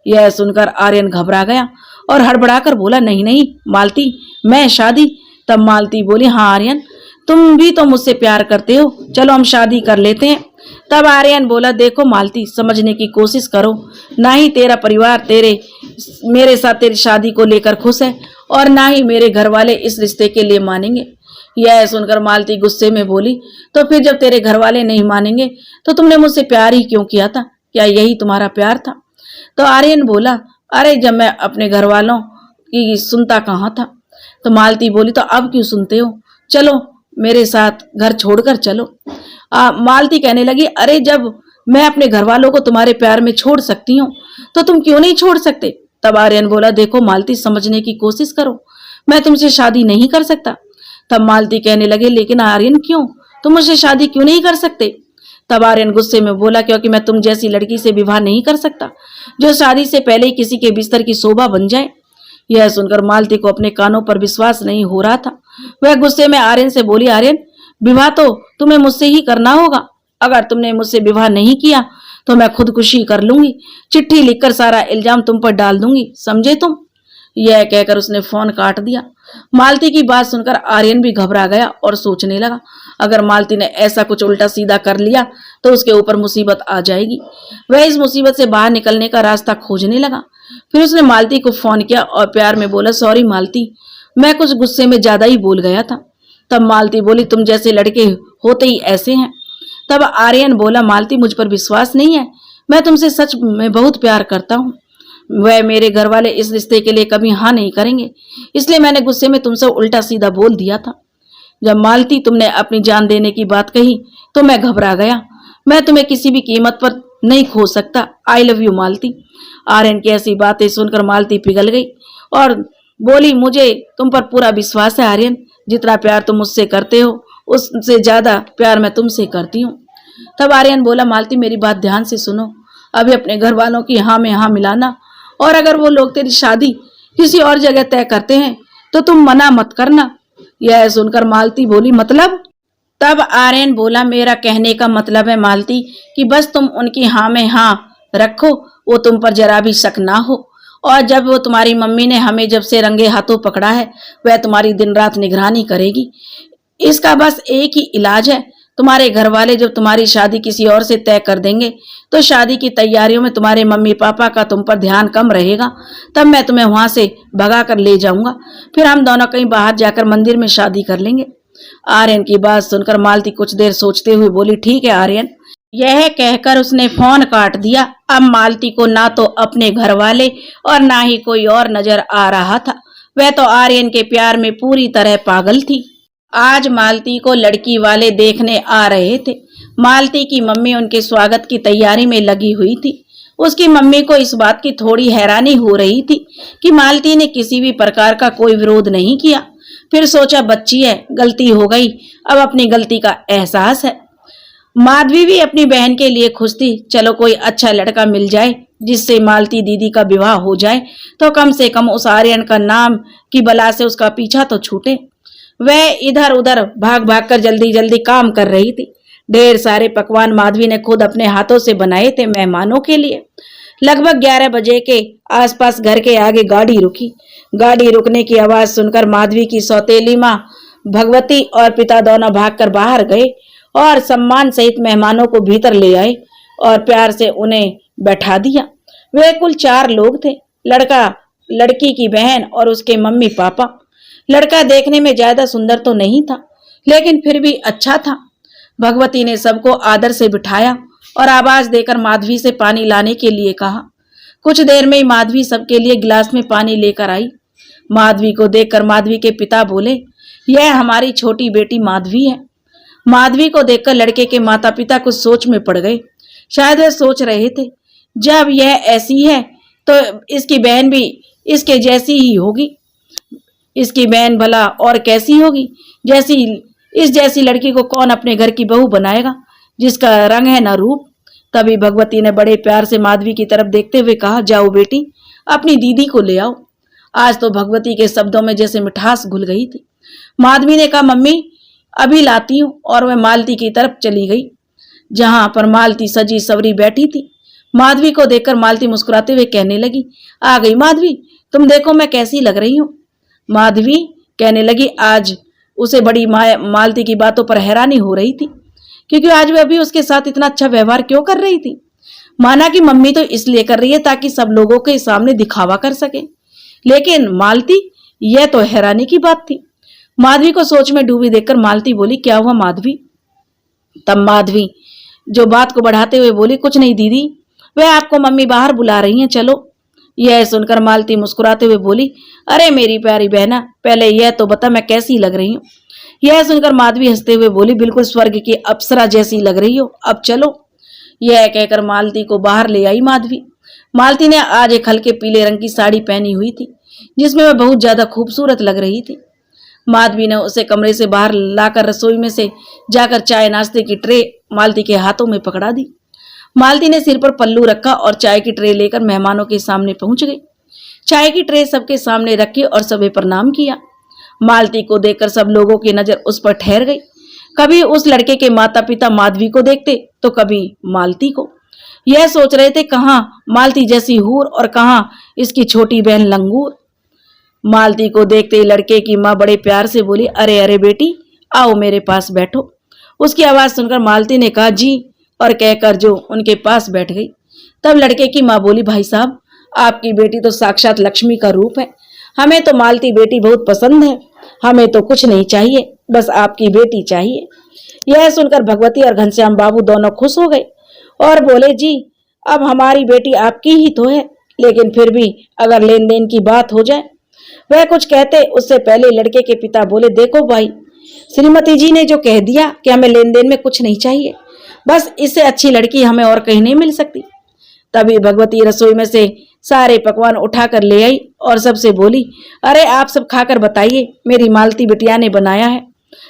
यह सुनकर आर्यन घबरा गया और हड़बड़ाकर बोला, नहीं नहीं मालती, मैं शादी। तब मालती बोली, हाँ आर्यन, तुम भी तो मुझसे प्यार करते हो, चलो हम शादी कर लेते हैं। तब आर्यन बोला, देखो मालती, समझने की कोशिश करो, ना ही तेरा परिवार मेरे साथ तेरी शादी को लेकर खुश है और ना ही मेरे घर वाले इस रिश्ते के लिए मानेंगे। यह सुनकर मालती गुस्से में बोली, तो फिर जब तेरे घर वाले नहीं मानेंगे तो तुमने मुझसे प्यार ही क्यों किया था? क्या यही तुम्हारा प्यार था? तो आर्यन बोला, अरे जब मैं अपने घर वालों की सुनता कहाँ था। तो मालती बोली, तो अब क्यों सुनते हो, चलो मेरे साथ घर छोड़कर चलो। मालती कहने लगी, अरे जब मैं अपने घर वालों को तुम्हारे प्यार में छोड़ सकती हूँ तो तुम क्यों नहीं छोड़ सकते? तब आर्यन बोला, देखो मालती, समझने की कोशिश करो, मैं तुमसे शादी नहीं कर सकता। तब मालती कहने लगे, लेकिन आर्यन क्यों, तुम मुझसे शादी क्यों नहीं कर सकते? तब आर्यन गुस्से में बोला, क्योंकि मैं तुम जैसी लड़की से विवाह नहीं कर सकता जो शादी से पहले ही किसी के बिस्तर की शोभा बन जाए। यह सुनकर मालती को अपने कानों पर विश्वास नहीं हो रहा था। वह गुस्से में आर्यन से बोली, आर्यन, विवाह तो तुम्हें मुझसे ही करना होगा। अगर तुमने मुझसे विवाह नहीं किया तो मैं खुदकुशी कर लूंगी, चिट्ठी लिखकर सारा इल्जाम तुम पर डाल दूंगी, समझे तुम? यह कहकर उसने फोन काट दिया। मालती की बात सुनकर आर्यन भी घबरा गया और सोचने लगा, अगर मालती ने ऐसा कुछ उल्टा सीधा कर लिया तो उसके ऊपर मुसीबत आ जाएगी। वह इस मुसीबत से बाहर निकलने का रास्ता खोजने लगा। फिर उसने मालती को फोन किया और प्यार में बोला, सॉरी मालती, मैं कुछ गुस्से में ज्यादा ही बोल गया था। तब मालती बोली, तुम जैसे लड़के होते ही ऐसे हैं। तब आर्यन बोला, मालती, मुझ पर विश्वास नहीं है, मैं तुमसे सच में बहुत प्यार करता हूँ। वह मेरे घर वाले इस रिश्ते के लिए कभी हाँ नहीं करेंगे, इसलिए मैंने गुस्से में तुमसे उल्टा सीधा बोल दिया था। जब मालती तुमने अपनी जान देने की बात कही तो मैं घबरा गया। मैं तुम्हें किसी भी कीमत पर नहीं खो सकता। आई लव यू मालती। आर्यन की ऐसी बातें सुनकर मालती पिघल गई और बोली, मुझे तुम पर पूरा विश्वास है आर्यन, जितना प्यार तुम मुझसे करते हो उससे ज्यादा प्यार मैं तुमसे करती हूँ। तब आर्यन बोला, मालती मेरी बात ध्यान से सुनो, अभी अपने घर वालों की हाँ में हाँ मिलाना, और अगर वो लोग तेरी शादी किसी और जगह तय करते हैं तो तुम मना मत करना। यह सुनकर मालती बोली, मतलब? तब आर्यन बोला, मेरा कहने का मतलब है मालती कि बस तुम उनकी हाँ में हाँ रखो, वो तुम पर जरा भी शक ना हो और जब वो तुम्हारी मम्मी ने हमें जब से रंगे हाथों पकड़ा है, वह तुम्हारी दिन रात निगरानी करेगी। इसका बस एक ही इलाज है, तुम्हारे घर वाले जब तुम्हारी शादी किसी और से तय कर देंगे तो शादी की तैयारियों में तुम्हारे मम्मी पापा का तुम पर ध्यान कम रहेगा। तब मैं तुम्हें वहां से भगा कर ले जाऊंगा, फिर हम दोनों कहीं बाहर जाकर मंदिर में शादी कर लेंगे। आर्यन की बात सुनकर मालती कुछ देर सोचते हुए बोली, ठीक है आर्यन। यह कहकर उसने फोन काट दिया। अब मालती को ना तो अपने घर वाले और ना ही कोई और नजर आ रहा था। वह तो आर्यन के प्यार में पूरी तरह पागल थी। आज मालती को लड़की वाले देखने आ रहे थे। मालती की मम्मी उनके स्वागत की तैयारी में लगी हुई थी। उसकी मम्मी को इस बात की थोड़ी हैरानी हो रही थी कि मालती ने किसी भी प्रकार का कोई विरोध नहीं किया। फिर सोचा, बच्ची है, गलती हो गई, अब अपनी गलती का एहसास है। माधवी भी अपनी बहन के लिए खुश थी। चलो कोई अच्छा लड़का मिल जाए जिससे मालती दीदी का विवाह हो जाए तो कम से कम उस आर्यन का नाम की बला से उसका पीछा तो छूटे। वह इधर उधर भाग भाग कर जल्दी जल्दी काम कर रही थी। ढेर सारे पकवान माधवी ने खुद अपने हाथों से बनाए थे मेहमानों के लिए। लगभग 11 बजे के आसपास घर के आगे गाड़ी रुकी। गाड़ी रुकने की आवाज सुनकर माधवी की सौतेली माँ भगवती और पिता दोनों भागकर बाहर गए और सम्मान सहित मेहमानों को भीतर ले आए और प्यार से उन्हें बैठा दिया। वे कुल 4 लोग थे, लड़का, लड़की की बहन और उसके मम्मी पापा। लड़का देखने में ज्यादा सुंदर तो नहीं था, लेकिन फिर भी अच्छा था। भगवती ने सबको आदर से बिठाया और आवाज देकर माधवी से पानी लाने के लिए कहा। कुछ देर में ही माधवी सबके लिए गिलास में पानी लेकर आई। माधवी को देखकर माधवी के पिता बोले, यह हमारी छोटी बेटी माधवी है। माधवी को देखकर लड़के के माता पिता कुछ सोच में पड़ गए। शायद वे सोच रहे थे, जब यह ऐसी है तो इसकी बहन भी इसके जैसी ही होगी। इसकी बहन भला और कैसी होगी? इस जैसी लड़की को कौन अपने घर की बहू बनाएगा, जिसका रंग है ना रूप। तभी भगवती ने बड़े प्यार से माधवी की तरफ देखते हुए कहा, जाओ बेटी, अपनी दीदी को ले आओ। आज तो भगवती के शब्दों में जैसे मिठास घुल गई थी। माधवी ने कहा, मम्मी अभी लाती हूँ, और वह मालती की तरफ चली गई जहां पर मालती सजी सवरी बैठी थी। माधवी को देखकर मालती मुस्कुराते हुए कहने लगी, आ गई माधवी, तुम देखो मैं कैसी लग रही हूँ। माधवी कहने लगी, आज उसे बड़ी मालती की बातों पर हैरानी हो रही थी, क्योंकि आज वह भी उसके साथ इतना अच्छा व्यवहार क्यों कर रही थी। माना कि मम्मी तो इसलिए कर रही है ताकि सब लोगों के सामने दिखावा कर सके, लेकिन मालती, यह तो हैरानी की बात थी। माधवी को सोच में डूबी देखकर मालती बोली, क्या हुआ माधवी? तब माधवी जो बात को बढ़ाते हुए बोली, कुछ नहीं दीदी, वह आपको मम्मी बाहर बुला रही हैं, चलो। यह सुनकर मालती मुस्कुराते हुए बोली, अरे मेरी प्यारी बहना, पहले यह तो बता मैं कैसी लग रही हूँ। यह सुनकर माधवी हंसते हुए बोली, बिल्कुल स्वर्ग की अप्सरा जैसी लग रही हो, अब चलो। यह कहकर मालती को बाहर ले आई माधवी। मालती ने आज एक हल्के पीले रंग की साड़ी पहनी हुई थी, जिसमें वह बहुत ज्यादा खूबसूरत लग रही थी। माधवी ने उसे कमरे से बाहर लाकर रसोई में से जाकर चाय नाश्ते की ट्रे मालती के हाथों में पकड़ा दी। मालती ने सिर पर पल्लू रखा और चाय की ट्रे लेकर मेहमानों के सामने पहुंच गई। चाय की ट्रे सबके सामने रखी और सभी प्रणाम किया। मालती को देखकर सब लोगों की नजर उस पर ठहर गई। कभी उस लड़के के माता पिता माधवी को देखते तो कभी मालती को। यह सोच रहे थे, कहाँ मालती जैसी हूर और कहाँ इसकी छोटी बहन लंगूर। मालती को देखते ही लड़के की माँ बड़े प्यार से बोली, अरे अरे बेटी, आओ मेरे पास बैठो। उसकी आवाज सुनकर मालती ने कहा, जी, और कहकर जो उनके पास बैठ गई। तब लड़के की माँ बोली, भाई साहब, आपकी बेटी तो साक्षात लक्ष्मी का रूप है। हमें तो मालती बेटी बहुत पसंद है। हमें तो कुछ नहीं चाहिए, बस आपकी बेटी चाहिए। यह सुनकर भगवती और घनश्याम बाबू दोनों खुश हो गए और बोले, जी, अब हमारी बेटी आपकी ही तो है, लेकिन फिर भी अगर लेन देन की बात हो जाए। वह कुछ कहते उससे पहले लड़के के पिता बोले, देखो भाई, श्रीमती जी ने जो कह दिया कि हमें लेन देन में कुछ नहीं चाहिए, बस इससे अच्छी लड़की हमें और कहीं नहीं मिल सकती। तभी भगवती रसोई में से सारे पकवान उठाकर ले आई और सबसे बोली, अरे आप सब खाकर बताइए, मेरी मालती बिटिया ने बनाया है।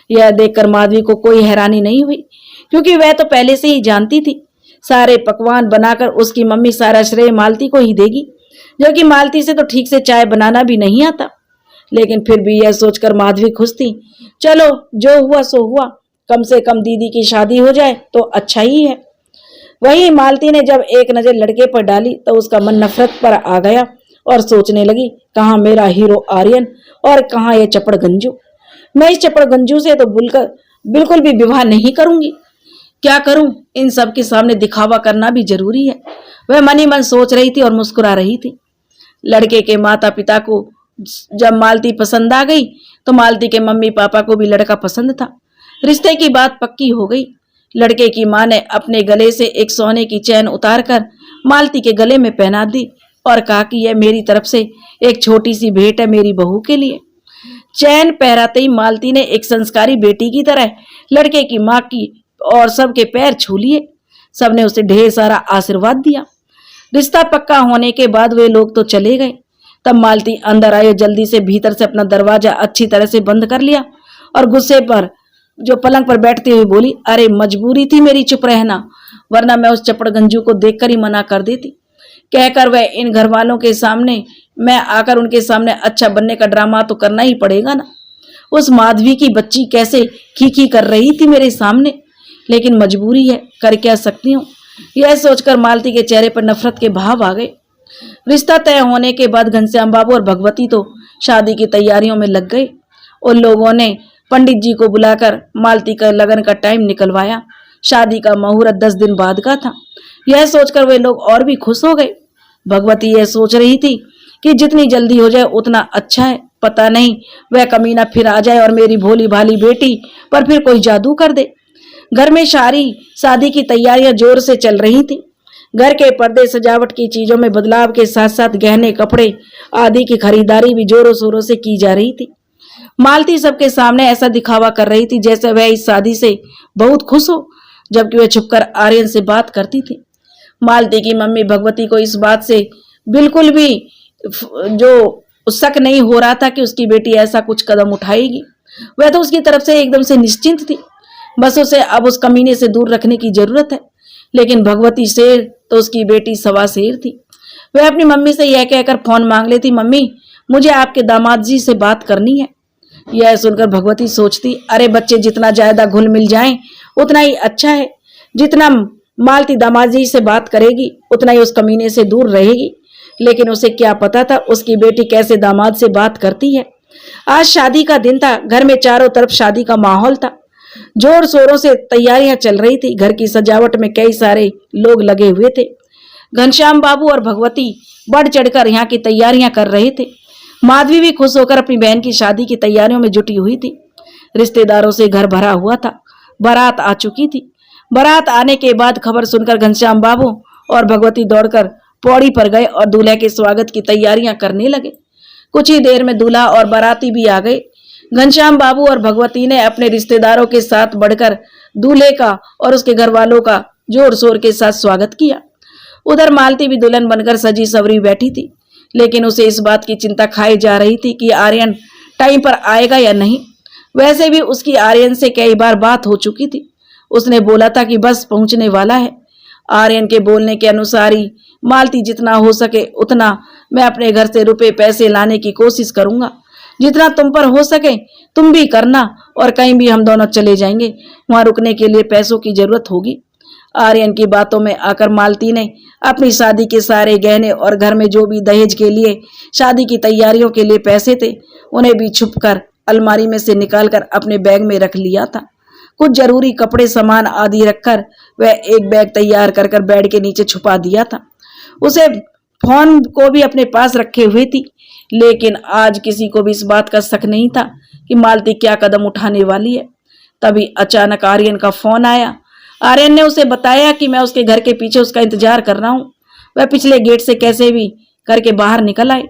यह देखकर माधवी को कोई हैरानी नहीं हुई, क्योंकि वह तो पहले से ही जानती थी सारे पकवान बनाकर उसकी मम्मी सारा श्रेय मालती को ही देगी, जो कि मालती से तो ठीक से चाय बनाना भी नहीं आता। लेकिन फिर भी यह सोचकर माधवी खुश थी, चलो जो हुआ सो हुआ, कम से कम दीदी की शादी हो जाए तो अच्छा ही है। वही मालती ने जब एक नजर लड़के पर डाली तो उसका मन नफरत पर आ गया और सोचने लगी, कहाँ मेरा हीरो आर्यन और कहाँ ये चपड़ गंजू। मैं इस चपड़ गंजू से तो बिल्कुल भी विवाह नहीं करूंगी। क्या करूं, इन सब के सामने दिखावा करना भी जरूरी है। वह मन ही मन सोच रही थी और मुस्कुरा रही थी। लड़के के माता पिता को जब मालती पसंद आ गई तो मालती के मम्मी पापा को भी लड़का पसंद था। रिश्ते की बात पक्की हो गई। लड़के की मां ने अपने गले से एक सोने की चैन उतारकर मालती के गले में पहना दी और कहा कि यह मेरी तरफ से एक छोटी सी भेंट है मेरी बहू के लिए। चैन पहराते ही मालती ने एक संस्कारी बेटी की तरह लड़के की मां की और सबके पैर छू लिए। सबने उसे ढेर सारा आशीर्वाद दिया। रिश्ता पक्का होने के बाद वे लोग तो चले गए। तब मालती अंदर आई, जल्दी से भीतर से अपना दरवाजा अच्छी तरह से बंद कर लिया और गुस्से पर जो पलंग पर बैठते हुए बोली, अरे मजबूरी थी मेरी चुप रहना, वरना मैं उस चपड़ गंजू को देखकर ही मना कर देती। कहकर वह इन घर वालों के सामने मैं आकर उनके सामने अच्छा बनने का ड्रामा तो करना ही पड़ेगा ना। उस माधवी की बच्ची कैसे खी कर रही थी मेरे सामने, लेकिन मजबूरी है, कर क्या सकती हूँ। यह सोचकर मालती के चेहरे पर नफरत के भाव आ गए। रिश्ता तय होने के बाद घनश्याम बाबू और भगवती तो शादी की तैयारियों में लग गए। उन लोगों ने पंडित जी को बुलाकर मालती का लगन का टाइम निकलवाया। शादी का मुहूर्त 10 दिन बाद का था। यह सोचकर वे लोग और भी खुश हो गए। भगवती यह सोच रही थी कि जितनी जल्दी हो जाए उतना अच्छा है। पता नहीं वह कमीना फिर आ जाए और मेरी भोली भाली बेटी पर फिर कोई जादू कर दे। घर में शादी की तैयारियां जोर से चल रही थी। घर के पर्दे, सजावट की चीजों में बदलाव के साथ साथ गहने, कपड़े आदि की खरीदारी भी जोरों शोरों से की जा रही थी। मालती सबके सामने ऐसा दिखावा कर रही थी जैसे वह इस शादी से बहुत खुश हो, जबकि वह छुपकर आर्यन से बात करती थी। मालती की मम्मी भगवती को इस बात से बिल्कुल भी जो शक नहीं हो रहा था कि उसकी बेटी ऐसा कुछ कदम उठाएगी। वह तो उसकी तरफ से एकदम से निश्चिंत थी। बस उसे अब उस कमीने से दूर रखने की जरूरत है। लेकिन भगवती शेर तो उसकी बेटी सवा शेर थी। वह अपनी मम्मी से यह कहकर फोन मांग लेती, मम्मी मुझे आपके दामाद जी से बात करनी है। यह सुनकर भगवती सोचती, अरे बच्चे जितना ज्यादा घुल मिल जाएं उतना ही अच्छा है। जितना मालती दामाद जी से बात करेगी उतना ही उस कमीने से दूर रहेगी। लेकिन उसे क्या पता था उसकी बेटी कैसे दामाद से बात करती है। आज शादी का दिन था। घर में चारों तरफ शादी का माहौल था। जोर शोरों से तैयारियां चल रही थी। घर की सजावट में कई सारे लोग लगे हुए थे। घनश्याम बाबू और भगवती बढ़ चढ़कर यहाँ की तैयारियां कर रहे थे। माधवी भी खुश होकर अपनी बहन की शादी की तैयारियों में जुटी हुई थी। रिश्तेदारों से घर भरा हुआ था। बारात आ चुकी थी। बारात आने के बाद खबर सुनकर घनश्याम बाबू और भगवती दौड़कर पौड़ी पर गए और दूल्हे के स्वागत की तैयारियां करने लगे। कुछ ही देर में दूल्हा और बाराती भी आ गए। घनश्याम बाबू और भगवती ने अपने रिश्तेदारों के साथ बढ़कर दूल्हे का और उसके घर वालों का जोर शोर के साथ स्वागत किया। उधर मालती भी दुल्हन बनकर सजी सवरी बैठी थी, लेकिन उसे इस बात की चिंता खाई जा रही थी कि आर्यन टाइम पर आएगा या नहीं। वैसे भी उसकी आर्यन से कई बार बात हो चुकी थी। उसने बोला था कि बस पहुंचने वाला है। आर्यन के बोलने के अनुसार ही मालती जितना हो सके उतना मैं अपने घर से रुपए पैसे लाने की कोशिश करूंगा। जितना तुम पर हो सके तुम भी करना, और कहीं भी हम दोनों चले जाएंगे, वहां रुकने के लिए पैसों की जरूरत होगी। आर्यन की बातों में आकर मालती ने अपनी शादी के सारे गहने और घर में जो भी दहेज के लिए शादी की तैयारियों के लिए पैसे थे उन्हें भी छुपकर अलमारी में से निकालकर अपने बैग में रख लिया था। कुछ जरूरी कपड़े, सामान आदि रखकर वह एक बैग तैयार कर बेड के नीचे छुपा दिया था। उसे फोन को भी अपने पास रखे हुए थी। लेकिन आज किसी को भी इस बात का शक नहीं था कि मालती क्या कदम उठाने वाली है। तभी अचानक आर्यन का फोन आया। आर्यन ने उसे बताया कि मैं उसके घर के पीछे उसका इंतजार कर रहा हूँ। वह पिछले गेट से कैसे भी करके बाहर निकल आए।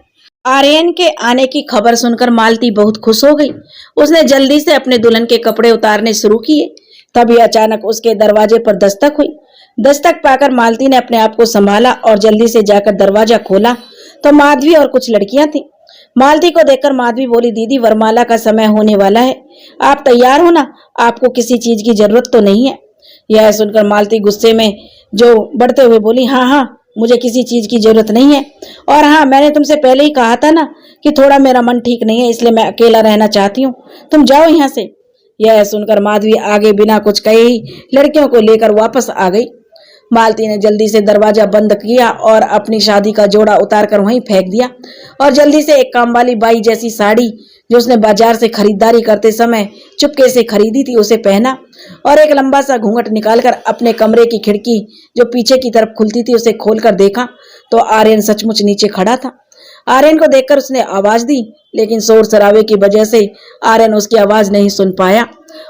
आर्यन के आने की खबर सुनकर मालती बहुत खुश हो गई। उसने जल्दी से अपने दुल्हन के कपड़े उतारने शुरू किए। तभी अचानक उसके दरवाजे पर दस्तक हुई। दस्तक पाकर मालती ने अपने आप को संभाला और जल्दी से जाकर दरवाजा खोला तो माधवी और कुछ लड़कियां थी। मालती को देखकर माधवी बोली, दीदी वरमाला का समय होने वाला है, आप तैयार हो ना? आपको किसी चीज की जरूरत तो नहीं है? यह सुनकर मालती गुस्से में जो बढ़ते हुए बोली, हाँ हाँ मुझे किसी चीज की जरूरत नहीं है, और हाँ मैंने तुमसे पहले ही कहा था ना कि थोड़ा मेरा मन ठीक नहीं है, इसलिए मैं अकेला रहना चाहती हूँ, तुम जाओ यहाँ से। यह सुनकर माधवी आगे बिना कुछ कहे ही लड़कियों को लेकर वापस आ गई। मालती ने जल्दी से दरवाजा बंद किया और अपनी शादी का जोड़ा उतार कर वहीं फेंक दिया और जल्दी से एक काम वाली बाई जैसी साड़ी जो उसने बाजार से खरीदारी करते समय चुपके से खरीदी थी उसे पहना और एक लंबा सा घूंघट निकालकर अपने कमरे की खिड़की जो पीछे की तरफ खुलती थी उसे खोलकर देखा तो आर्यन सचमुच नीचे खड़ा था। आर्यन को देखकर उसने आवाज दी, लेकिन शोर शराबे की वजह से आर्यन उसकी आवाज नहीं सुन पाया।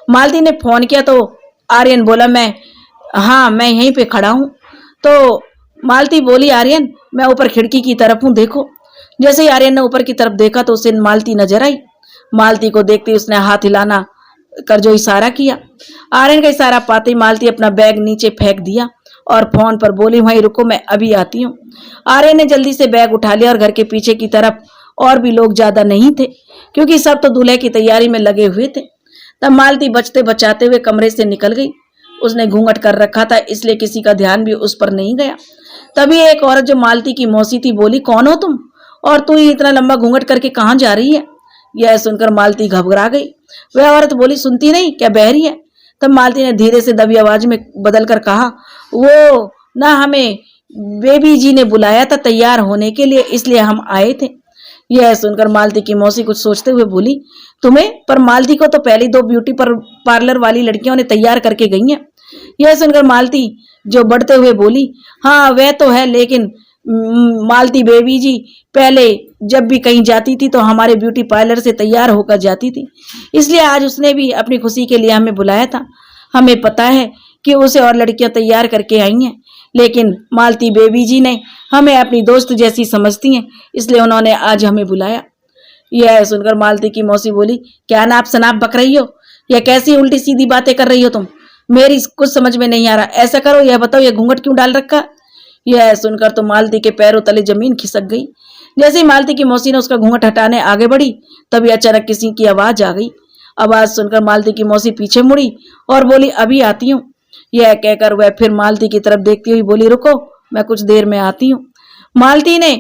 मालती ने फोन किया तो आर्यन बोला मैं यहीं पे खड़ा हूँ। तो मालती बोली आर्यन मैं ऊपर खिड़की की तरफ हूँ देखो। जैसे ही आर्यन ने ऊपर की तरफ देखा तो उसे मालती नजर आई। मालती को देखते उसने हाथ हिलाना कर जो इशारा किया। आर्यन का इशारा पाते ही मालती अपना बैग नीचे फेंक दिया और फोन पर बोली वहीं रुको मैं अभी आती हूँ। आर्यन ने जल्दी से बैग उठा लिया और घर के पीछे की तरफ और भी लोग ज्यादा नहीं थे क्योंकि सब तो दूल्हे की तैयारी में लगे हुए थे। तब मालती बचते बचाते हुए कमरे से निकल गई। उसने घूंघट कर रखा था इसलिए किसी का ध्यान भी उस पर नहीं गया। तभी एक औरत जो मालती की मौसी थी बोली कौन हो तुम और तू इतना लंबा घूंघट करके कहाँ जा रही है। यह सुनकर मालती घबरा गई। वह औरत बोली सुनती नहीं क्या बहरी है। तब मालती ने धीरे से दबी आवाज में बदलकर कहा वो ना हमें बेबी जी ने बुलाया था तैयार होने के लिए इसलिए हम आए थे। यह सुनकर मालती की मौसी कुछ सोचते हुए बोली तुम्हें, पर मालती को तो पहले 2 ब्यूटी पार्लर वाली लड़कियों ने तैयार करके गई हैं। यह सुनकर मालती जो बढ़ते हुए बोली हाँ वह तो है, लेकिन मालती बेबी जी पहले जब भी कहीं जाती थी तो हमारे ब्यूटी पार्लर से तैयार होकर जाती थी, इसलिए आज उसने भी अपनी खुशी के लिए हमें बुलाया था। हमें पता है कि उसे और लड़कियां तैयार करके आई हैं, लेकिन मालती बेबी जी ने हमें अपनी दोस्त जैसी समझती हैं इसलिए उन्होंने आज हमें बुलाया। यह सुनकर मालती की मौसी बोली क्या नाप शनाप बक रही हो, यह कैसी उल्टी सीधी बातें कर रही हो तुम, मेरी कुछ समझ में नहीं आ रहा। ऐसा करो यह बताओ यह घूंघट क्यों डाल रखा। यह सुनकर तो मालती के पैरों तले जमीन खिसक गई। जैसे ही मालती की मौसी ने उसका घूंघट हटाने आगे बढ़ी तभी अचानक किसी की आवाज आ गई। आवाज सुनकर मालती की मौसी पीछे मुड़ी और बोली अभी आती हूँ। यह कहकर वह फिर मालती की तरफ देखती हुई बोली रुको मैं कुछ देर में आती हूँ। मालती ने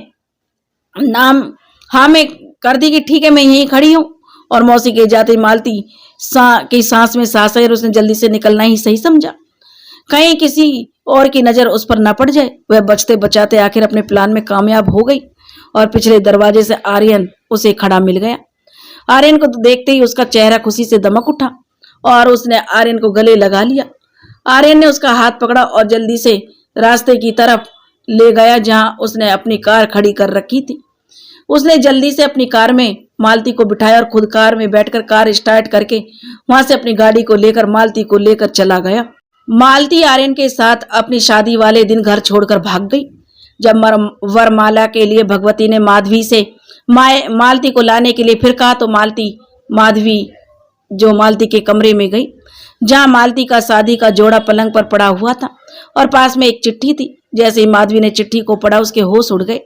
नाम हाँ में कर दी कि ठीक है मैं यहीं खड़ी हूँ और मौसी के जाते मालती की सांस में सांस आई और उसने जल्दी से निकलना ही सही समझा, कहीं किसी और की नजर उस पर न पड़ जाए। वह बचते बचाते आखिर अपने प्लान में कामयाब हो गई और पिछले दरवाजे से आर्यन उसे खड़ा मिल गया। आर्यन को देखते ही उसका चेहरा खुशी से दमक उठा और उसने आर्यन को गले लगा लिया। आर्यन ने उसका हाथ पकड़ा और जल्दी से रास्ते की तरफ ले गया जहां उसने अपनी कार खड़ी कर रखी थी। उसने जल्दी से अपनी कार में मालती को बिठाया और खुद कार में बैठकर कार स्टार्ट करके वहां से अपनी गाड़ी को लेकर मालती को लेकर चला गया। मालती आर्यन के साथ अपनी शादी वाले दिन घर छोड़कर भाग गई। जब वरमाला के लिए भगवती ने माधवी से मालती को लाने के लिए फिर कहा तो माधवी जो मालती के कमरे में गई जहां मालती का शादी का जोड़ा पलंग पर पड़ा हुआ था और पास में एक चिट्ठी थी। जैसे ही माधवी ने चिट्ठी को पढ़ा उसके होश उड़ गए।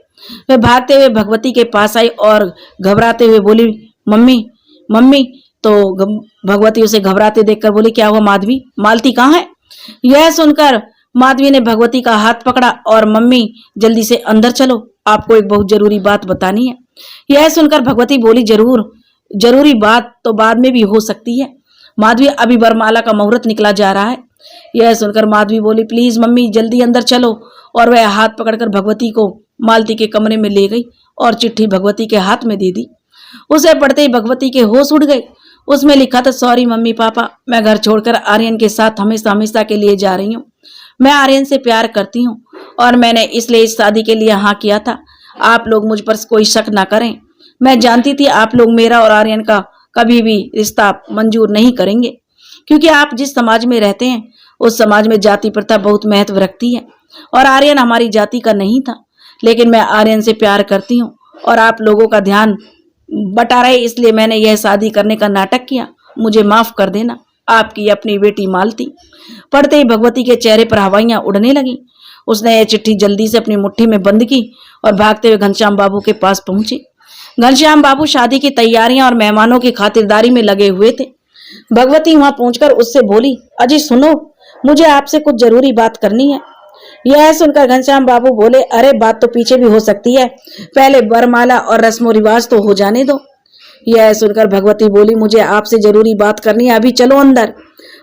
वह भागते हुए भगवती के पास आई और घबराते हुए बोली मम्मी मम्मी। तो भगवती उसे घबराते देखकर बोली क्या हुआ माधवी, मालती कहाँ है। यह सुनकर माधवी ने भगवती का हाथ पकड़ा और मम्मी जल्दी से अंदर चलो आपको एक बहुत जरूरी बात बतानी है। यह सुनकर भगवती बोली जरूरी बात तो बाद में भी हो सकती है माधवी, अभी वरमाला का मुहूर्त निकला जा रहा है। यह सुनकर माधवी बोली प्लीज मम्मी जल्दी अंदर चलो और वह हाथ पकड़कर भगवती को मालती के कमरे में ले गई और चिट्ठी भगवती के हाथ में दे दी। उसे पढ़ते ही भगवती के होश उड़ गए। उसमें लिखा था सॉरी मम्मी पापा, मैं घर छोड़कर आर्यन के साथ हमेशा हमेशा के लिए जा रही हूँ। मैं आर्यन से प्यार करती हूँ और मैंने इसलिए इस शादी के लिए हाँ किया था। आप लोग मुझ पर कोई शक ना करें। मैं जानती थी आप लोग मेरा और आर्यन का कभी भी रिश्ता मंजूर नहीं करेंगे क्योंकि आप जिस समाज में रहते हैं उस समाज में जाति प्रथा बहुत महत्व रखती है और आर्यन हमारी जाति का नहीं था, लेकिन मैं आर्यन से प्यार करती हूँ और आप लोगों का ध्यान बटा रहे इसलिए मैंने यह शादी करने का नाटक किया। मुझे माफ कर देना, आपकी अपनी बेटी मालती। पढ़ते ही भगवती के चेहरे पर हवाइयां उड़ने लगी। उसने यह चिट्ठी जल्दी से अपनी मुट्ठी में बंद की और भागते हुए घनश्याम बाबू के पास पहुंचे। घनश्याम बाबू शादी की तैयारियां और मेहमानों की खातिरदारी में लगे हुए थे। भगवती वहां पहुंचकर उससे बोली अजी सुनो, मुझे आपसे कुछ जरूरी बात करनी है। यह सुनकर घनश्याम बाबू बोले अरे बात तो पीछे भी हो सकती है, पहले वरमाला और रस्मो रिवाज तो हो जाने दो। यह सुनकर भगवती बोली मुझे आपसे जरूरी बात करनी है, अभी चलो अंदर।